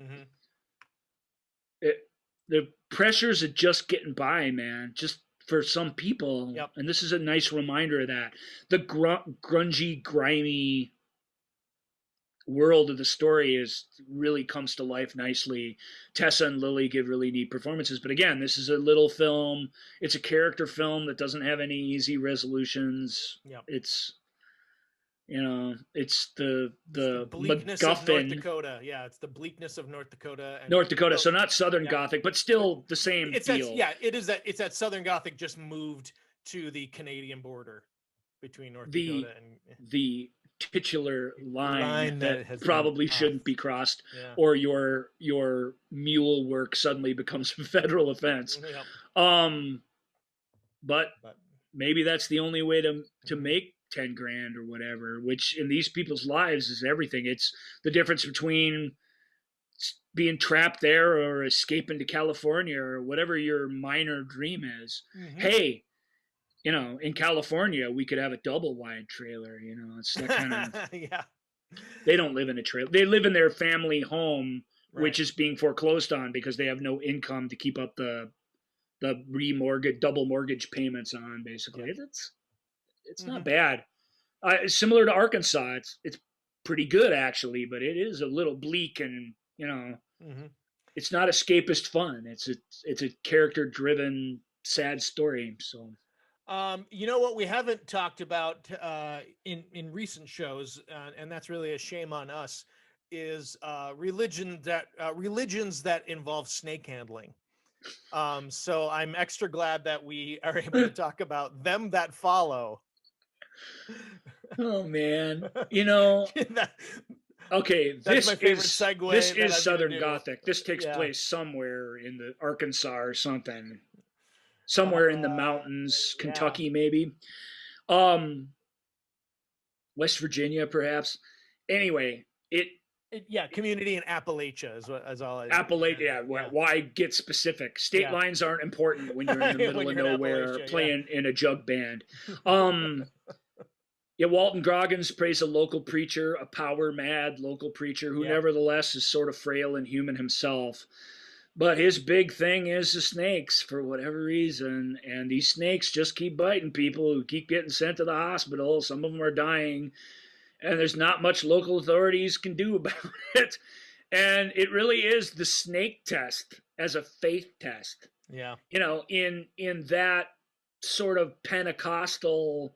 the pressures of just getting by, man, just for some people. Yep. And this is a nice reminder of that. The grungy, grimy world of the story really comes to life nicely. Tessa and Lily give really neat performances. But again, this is a little film. It's a character film that doesn't have any easy resolutions. Yep. It's it's the bleakness MacGuffin. of North Dakota. Yeah, it's the bleakness of North Dakota. So not Southern Gothic, but still the same feel. It's that Southern Gothic just moved to the Canadian border between North Dakota and the titular line that probably shouldn't be crossed, or your mule work suddenly becomes a federal offense. Yep. But maybe that's the only way to make 10 grand or whatever, which in these people's lives is everything. It's the difference between being trapped there or escaping to California or whatever your minor dream is. Mm-hmm. Hey, in California, we could have a double wide trailer. It's that kind of. Yeah. They don't live in a trailer. They live in their family home, Right. which is being foreclosed on because they have no income to keep up the double mortgage payments on. Basically, Yeah. it's not bad. Similar to Arkansas, it's pretty good actually, but it is a little bleak and it's not escapist fun. It's a character driven sad story. So. What we haven't talked about in recent shows, and that's really a shame on us, is religions that involve snake handling. So I'm extra glad that we are able to talk about Them That Follow. Oh man, okay, that's my favorite segue. This is Southern Gothic. This takes place somewhere in the Arkansas or something. Somewhere in the mountains, Kentucky maybe. West Virginia perhaps. Anyway, community in Appalachia is all. Appalachia, why get specific? State lines aren't important when you're in the middle of nowhere playing in a jug band. Walton Goggins plays a local preacher, a power-mad local preacher who nevertheless is sort of frail and human himself. But his big thing is the snakes for whatever reason. And these snakes just keep biting people who keep getting sent to the hospital. Some of them are dying. And there's not much local authorities can do about it. And it really is the snake test as a faith test. Yeah. In that sort of Pentecostal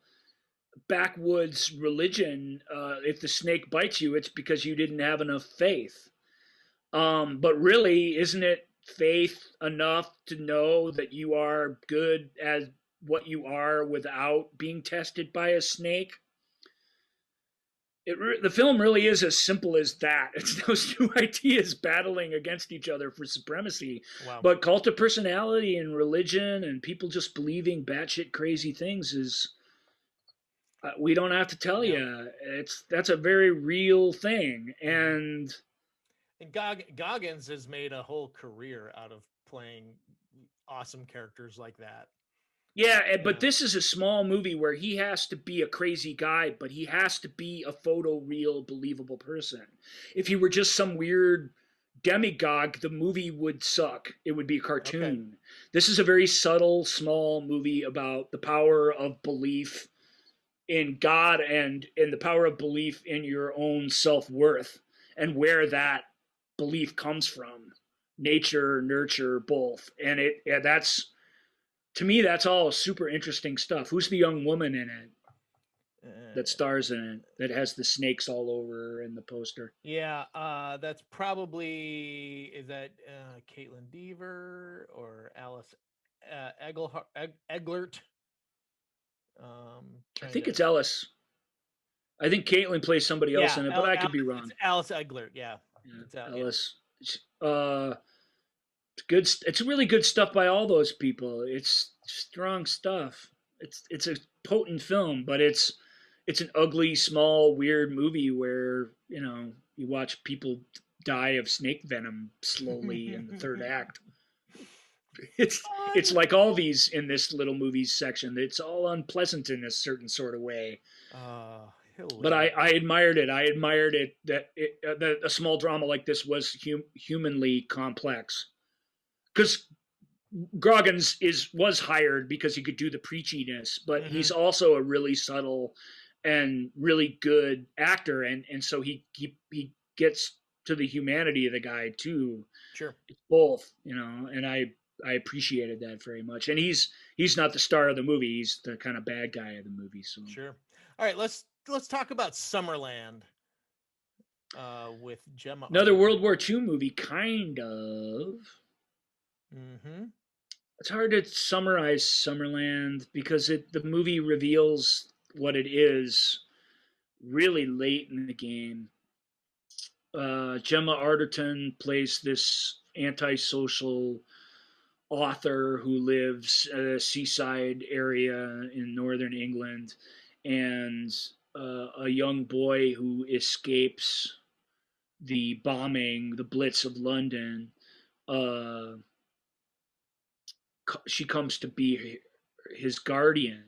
backwoods religion, if the snake bites you, it's because you didn't have enough faith. But really, isn't it faith enough to know that you are good as what you are without being tested by a snake? The film really is as simple as that. It's those two ideas battling against each other for supremacy. Wow. But cult of personality and religion and people just believing batshit crazy things is, we don't have to tell you. That's a very real thing. And Goggins has made a whole career out of playing awesome characters like that. Yeah, but this is a small movie where he has to be a crazy guy, but he has to be a photoreal, believable person. If he were just some weird demigod, the movie would suck. It would be a cartoon. Okay. This is a very subtle, small movie about the power of belief in God and the power of belief in your own self-worth and where that belief comes from. Nature, nurture, both. And that's, to me, that's all super interesting stuff. Who's the young woman in it that stars in it, that has the snakes all over in the poster? Yeah, that's probably, is that Caitlin Dever or Alice Eglert? I think it's Ellis. I think Caitlin plays somebody else in it, but I could be wrong. It's Alice Eglert, yeah. It's Ellis. It's good. It's really good stuff by all those people. It's strong stuff. It's a potent film, but it's an ugly, small, weird movie where you watch people die of snake venom slowly in the third act. It's like all these in this little movies section. It's all unpleasant in a certain sort of way. But I admired it. I admired it that a small drama like this was humanly complex. Because Goggins was hired because he could do the preachiness, but he's also a really subtle and really good actor, and so he gets to the humanity of the guy too. Sure, it's both, and I appreciated that very much. And he's not the star of the movie; he's the kind of bad guy of the movie. So sure. All right, let's talk about Summerland with Gemma. Another World War II movie, kind of. Mm-hmm. It's hard to summarize Summerland because the movie reveals what it is really late in the game. Gemma Arterton plays this antisocial author who lives at a seaside area in northern England, and a young boy who escapes the bombing, the Blitz of London, uh, she comes to be his guardian,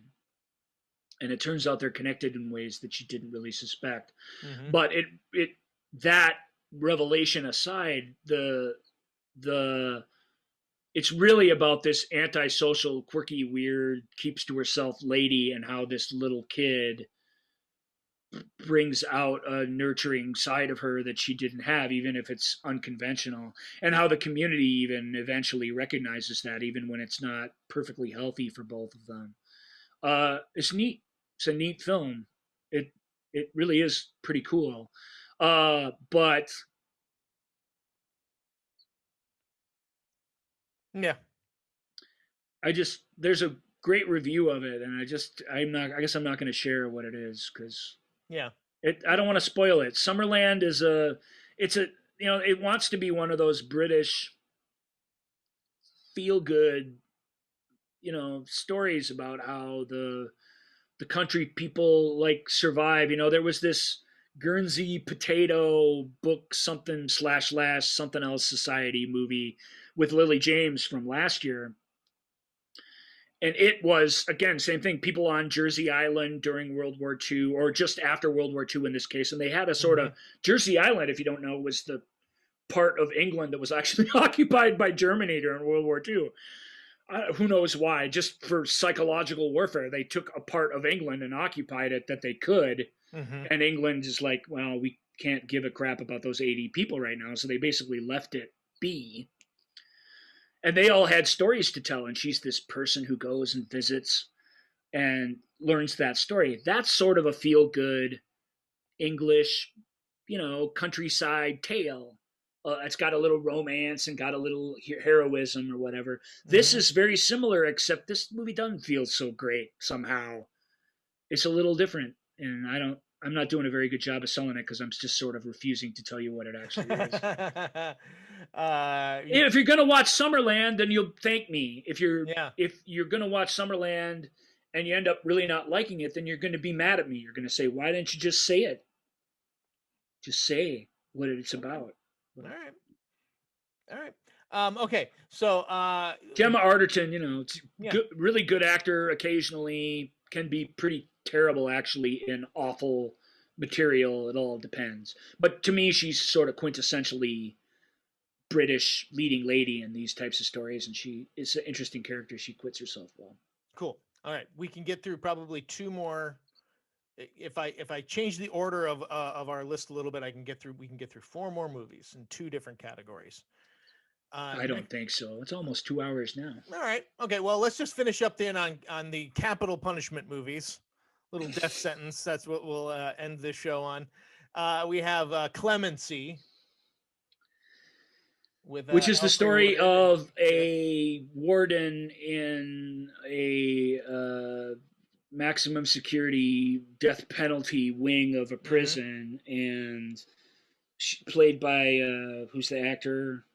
and it turns out they're connected in ways that she didn't really suspect. Mm-hmm. But it that revelation aside, the it's really about this antisocial, quirky, weird, keeps to herself lady, and how this little kid brings out a nurturing side of her that she didn't have, even if it's unconventional, and how the community even eventually recognizes that, even when it's not perfectly healthy for both of them. It's neat. It's a neat film. It really is pretty cool. But yeah, there's a great review of it, and I guess I'm not going to share what it is, because yeah, I don't want to spoil it. Summerland is it wants to be one of those British feel good, stories about how the country people like survive. There was this Guernsey Potato book something slash last something else society movie with Lily James from last year. And it was, again, same thing, people on Jersey Island during World War II, or just after World War II in this case. And they had a sort of, Jersey Island, if you don't know, was the part of England that was actually occupied by Germany during World War II. Who knows why? Just for psychological warfare, they took a part of England and occupied it that they could. And England is like, well, we can't give a crap about those 80 people right now. So they basically left it be. And they all had stories to tell. And she's this person who goes and visits and learns that story. That's sort of a feel-good English, countryside tale. It's got a little romance and got a little heroism or whatever. This is very similar, except this movie doesn't feel so great somehow. It's a little different, and I'm not doing a very good job of selling it, because I'm just sort of refusing to tell you what it actually is. If you're gonna watch Summerland, then you'll thank me. If you're gonna watch Summerland and you end up really not liking it, then you're gonna be mad at me. You're gonna say, "Why didn't you just say it? Just say what it's about." All right. Okay. So Gemma Arterton, good, really good actor. Occasionally can be pretty terrible, actually, in awful material. It all depends. But to me, she's sort of quintessentially British leading lady in these types of stories, and she is an interesting character. She quits herself well. Cool. All right, we can get through probably two more. If I change the order of our list a little bit, we can get through four more movies in two different categories. I don't think so. It's almost 2 hours now. All right. Okay. Well, let's just finish up then on the capital punishment movies. Little death sentence. That's what we'll end this show on. We have Clemency. Which is the story of a warden in a maximum security death penalty wing of a prison, and played by who's the actor?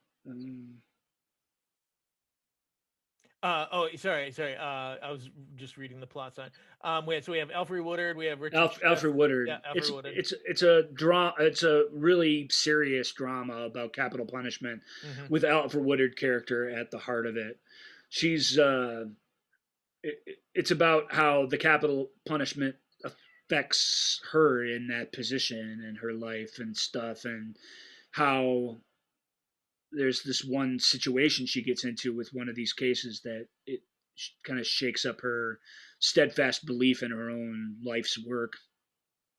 Sorry. I was just reading the plot sign. So we have Alfre Woodard. We have Alfre Woodard. Yeah, Alfre Woodard. It's a drama. It's a really serious drama about capital punishment, with Alfre Woodard character at the heart of it. She's it's about how the capital punishment affects her in that position and her life and stuff, and how there's this one situation she gets into with one of these cases that it kind of shakes up her steadfast belief in her own life's work.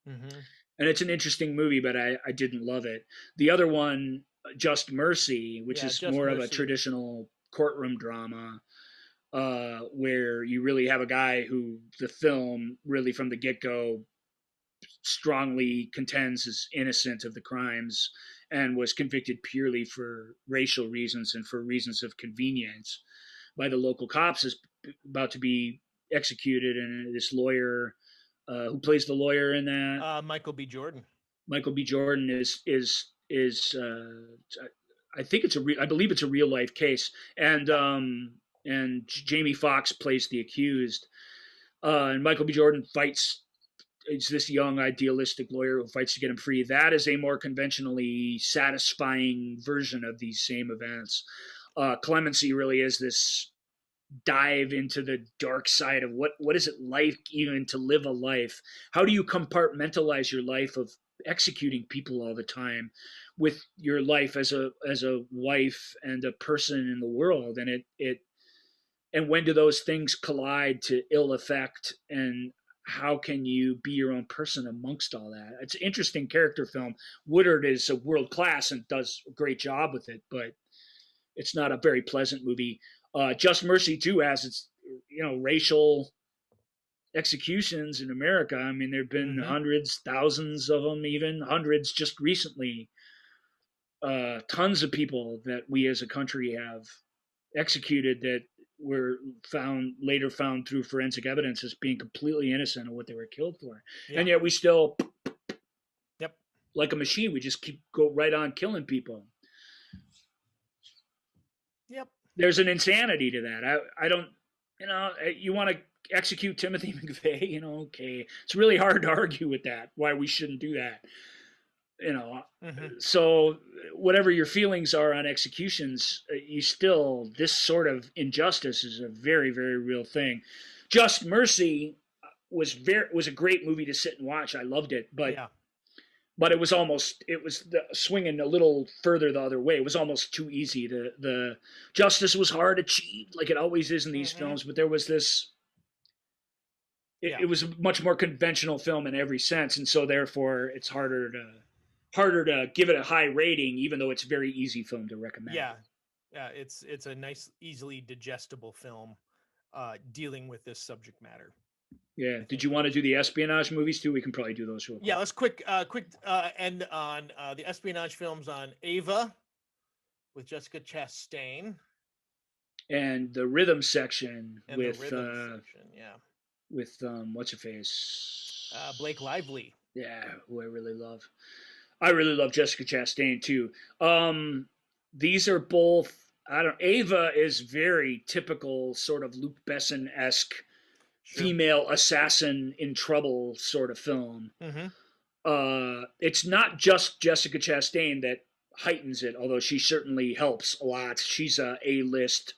And it's an interesting movie, but I didn't love it. The other one, Just Mercy, which is more of a traditional courtroom drama, where you really have a guy who the film really from the get-go strongly contends is innocent of the crimes and was convicted purely for racial reasons and for reasons of convenience by the local cops, is about to be executed. And this lawyer, who plays the lawyer in that? Michael B. Jordan. Michael B. Jordan is I think I believe it's a real life case. And Jamie Foxx plays the accused. And Michael B. Jordan fights is this young idealistic lawyer who fights to get him free. That is a more conventionally satisfying version of these same events. Clemency really is this dive into the dark side of what is it like even to live a life. How do you compartmentalize your life of executing people all the time with your life as a wife and a person in the world, and when do those things collide to ill effect, and how can you be your own person amongst all that? It's an interesting character film. Woodard is a world class and does a great job with it, but it's not a very pleasant movie. Just Mercy too has its racial executions in America. I mean, there've been hundreds, thousands of them, even hundreds just recently. Tons of people that we as a country have executed that were later found through forensic evidence as being completely innocent of what they were killed for. Yeah. And yet we still, like a machine, we just go right on killing people. Yep. There's an insanity to that. I don't, you want to execute Timothy McVeigh, okay. It's really hard to argue with that, why we shouldn't do that. So whatever your feelings are on executions, this sort of injustice is a very, very real thing. Just Mercy was a great movie to sit and watch. I loved it, but it was swinging a little further the other way. It was almost too easy. The justice was hard achieved, like it always is in these films, but there was this. It was a much more conventional film in every sense, and so therefore it's harder to give it a high rating, even though it's a very easy film to recommend. Yeah, it's a nice, easily digestible film dealing with this subject matter. Yeah. Did you want to do the espionage movies too? We can probably do those real quick. Yeah, let's quick end on the espionage films on Ava with Jessica Chastain. And the rhythm section with what's her face? Blake Lively. Yeah, who I really love. I really love Jessica Chastain too. These are both. Ava is very typical, sort of Luc Besson-esque female assassin in trouble sort of film. It's not just Jessica Chastain that heightens it, although she certainly helps a lot. She's a A-list,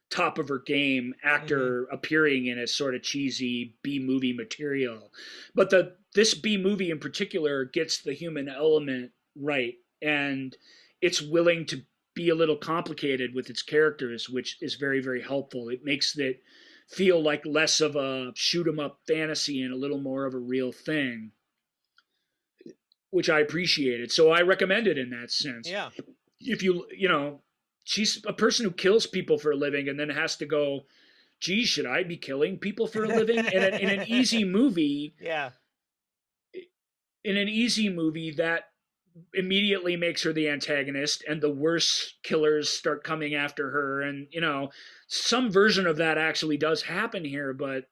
top of her game actor appearing in a sort of cheesy B-movie material. But this B-movie in particular gets the human element right, and it's willing to be a little complicated with its characters, which is very, very helpful. It makes it feel like less of a shoot-'em-up fantasy and a little more of a real thing, which I appreciated. So I recommend it in that sense. Yeah. If she's a person who kills people for a living and then has to go, geez, should I be killing people for a living? in an easy movie. Yeah. In an easy movie, that immediately makes her the antagonist, and the worst killers start coming after her. And, some version of that actually does happen here, but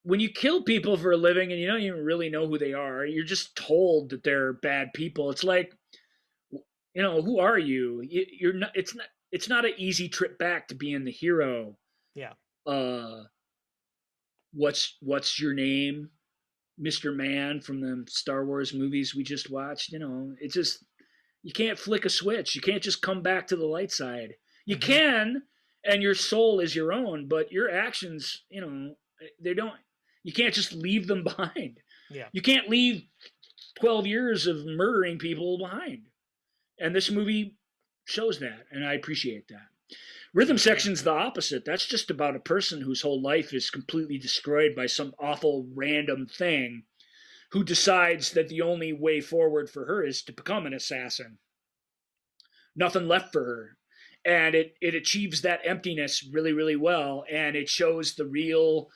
when you kill people for a living and you don't even really know who they are, you're just told that they're bad people. It's like, who are you? You're not. It's not an easy trip back to being the hero. Yeah. What's your name, Mr. Man from the Star Wars movies we just watched? It's just, you can't flick a switch. You can't just come back to the light side. You can, and your soul is your own, but your actions, they don't. You can't just leave them behind. Yeah. You can't leave 12 years of murdering people behind. And this movie shows that, and I appreciate that. Rhythm section's the opposite. That's just about a person whose whole life is completely destroyed by some awful random thing, who decides that the only way forward for her is to become an assassin. Nothing left for her. And it achieves that emptiness really, really well, and it shows the real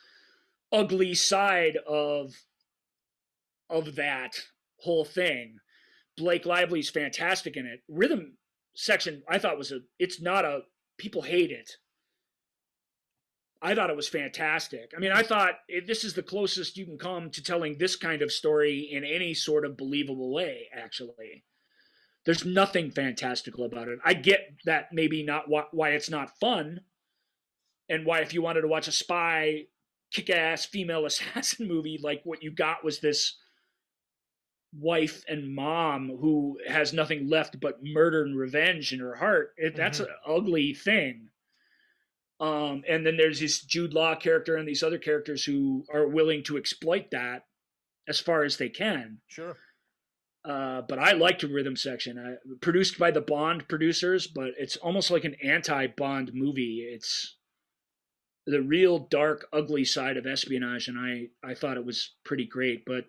ugly side of that whole thing. Blake Lively's fantastic in it. Rhythm section, I thought people hate it. I thought it was fantastic. I mean, I thought this is the closest you can come to telling this kind of story in any sort of believable way, actually. There's nothing fantastical about it. I get that maybe not why it's not fun, and why if you wanted to watch a spy kick-ass female assassin movie. Like what you got was this wife and mom who has nothing left but murder and revenge in her heart. That's an ugly thing. And then there's this Jude Law character and these other characters who are willing to exploit that as far as they can. Sure. But I liked Rhythm Section. Produced by the Bond producers, but it's almost like an anti-Bond movie. It's the real dark, ugly side of espionage, and I thought it was pretty great, but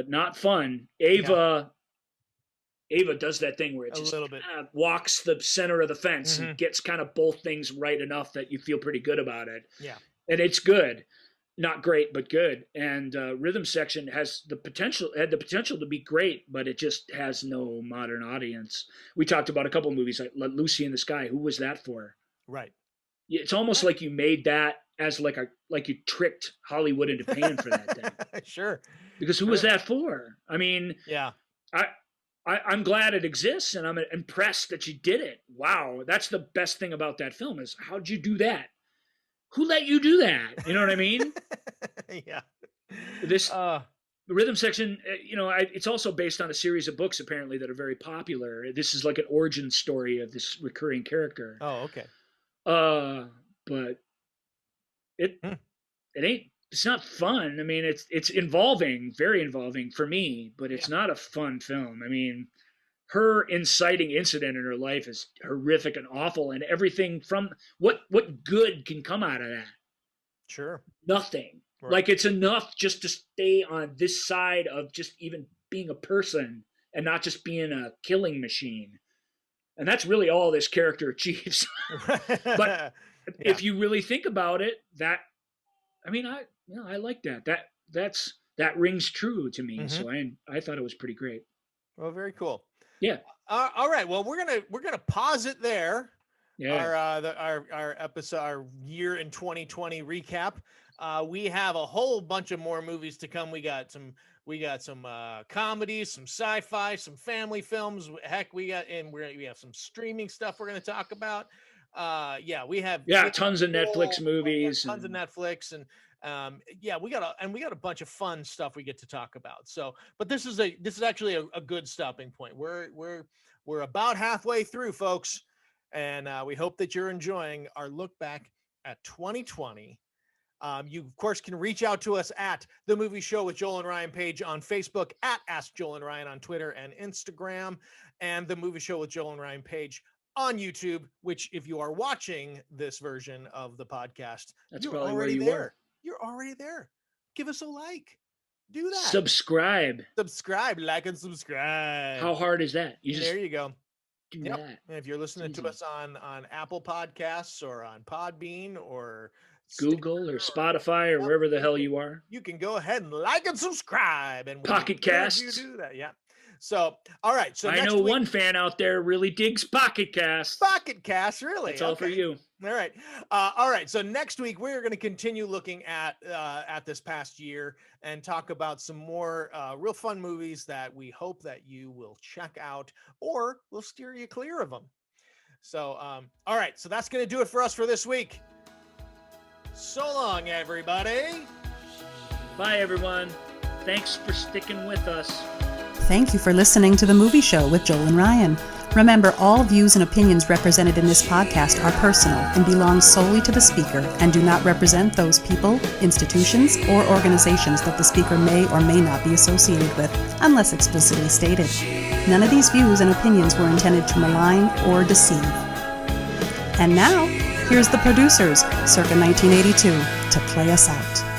not fun. Ava does that thing where it just kind of walks the center of the fence and gets kind of both things right enough that you feel pretty good about it. Yeah. And it's good. Not great, but good. And Rhythm Section had the potential to be great, but it just has no modern audience. We talked about a couple of movies like Lucy in the Sky. Who was that for? Right. It's almost like you made that as like you tricked Hollywood into paying for that thing. Sure. Because who was that for? I mean, yeah. I'm glad it exists, and I'm impressed that you did it. Wow, that's the best thing about that film is how'd you do that? Who let you do that? You know what I mean? Yeah. This Rhythm Section, it's also based on a series of books apparently that are very popular. This is like an origin story of this recurring character. Oh, okay. But it ain't. It's not fun. I mean, it's involving, very involving for me, but it's not a fun film. I mean, her inciting incident in her life is horrific and awful, and everything from what good can come out of that? Sure. Nothing. Right. Like it's enough just to stay on this side of just even being a person and not just being a killing machine. And that's really all this character achieves. But if you really think about it, I like that. That rings true to me. So I thought it was pretty great. Well, very cool. Yeah. All right. Well, we're gonna pause it there. Yeah. Our episode, our year in 2020 recap. We have a whole bunch of more movies to come. We got some comedies, some sci-fi, some family films. Heck, we have some streaming stuff we're going to talk about. We have tons of Netflix movies, tons of Netflix, and we got a bunch of fun stuff we get to talk about. So, but this is actually a good stopping point. We're about halfway through, folks, and we hope that you're enjoying our look back at 2020. You, of course, can reach out to us at The Movie Show with Joel and Ryan page on Facebook, at Ask Joel and Ryan on Twitter and Instagram, and The Movie Show with Joel and Ryan page on YouTube, which if you are watching this version of the podcast, that's probably where you are. You're already there. Give us a like. Do that. Subscribe, like, and subscribe. How hard is that? There you go. Do that. And if you're listening to us on Apple Podcasts or on Podbean or Google or Spotify or wherever the hell you are, you can go ahead and like and subscribe. And Pocket Casts. You do that, yeah. So, all right. So I know one fan out there really digs Pocket Casts. Pocket Casts, really? It's all for you. All right. All right. So next week we're going to continue looking at this past year and talk about some more real fun movies that we hope that you will check out, or we'll steer you clear of them. So, all right. So that's going to do it for us for this week. So long, everybody. Bye, everyone. Thanks for sticking with us. Thank you for listening to The Movie Show with Joel and Ryan. Remember, all views and opinions represented in this podcast are personal and belong solely to the speaker and do not represent those people, institutions, or organizations that the speaker may or may not be associated with, unless explicitly stated. None of these views and opinions were intended to malign or deceive. And now, here's the producers, circa 1982, to play us out.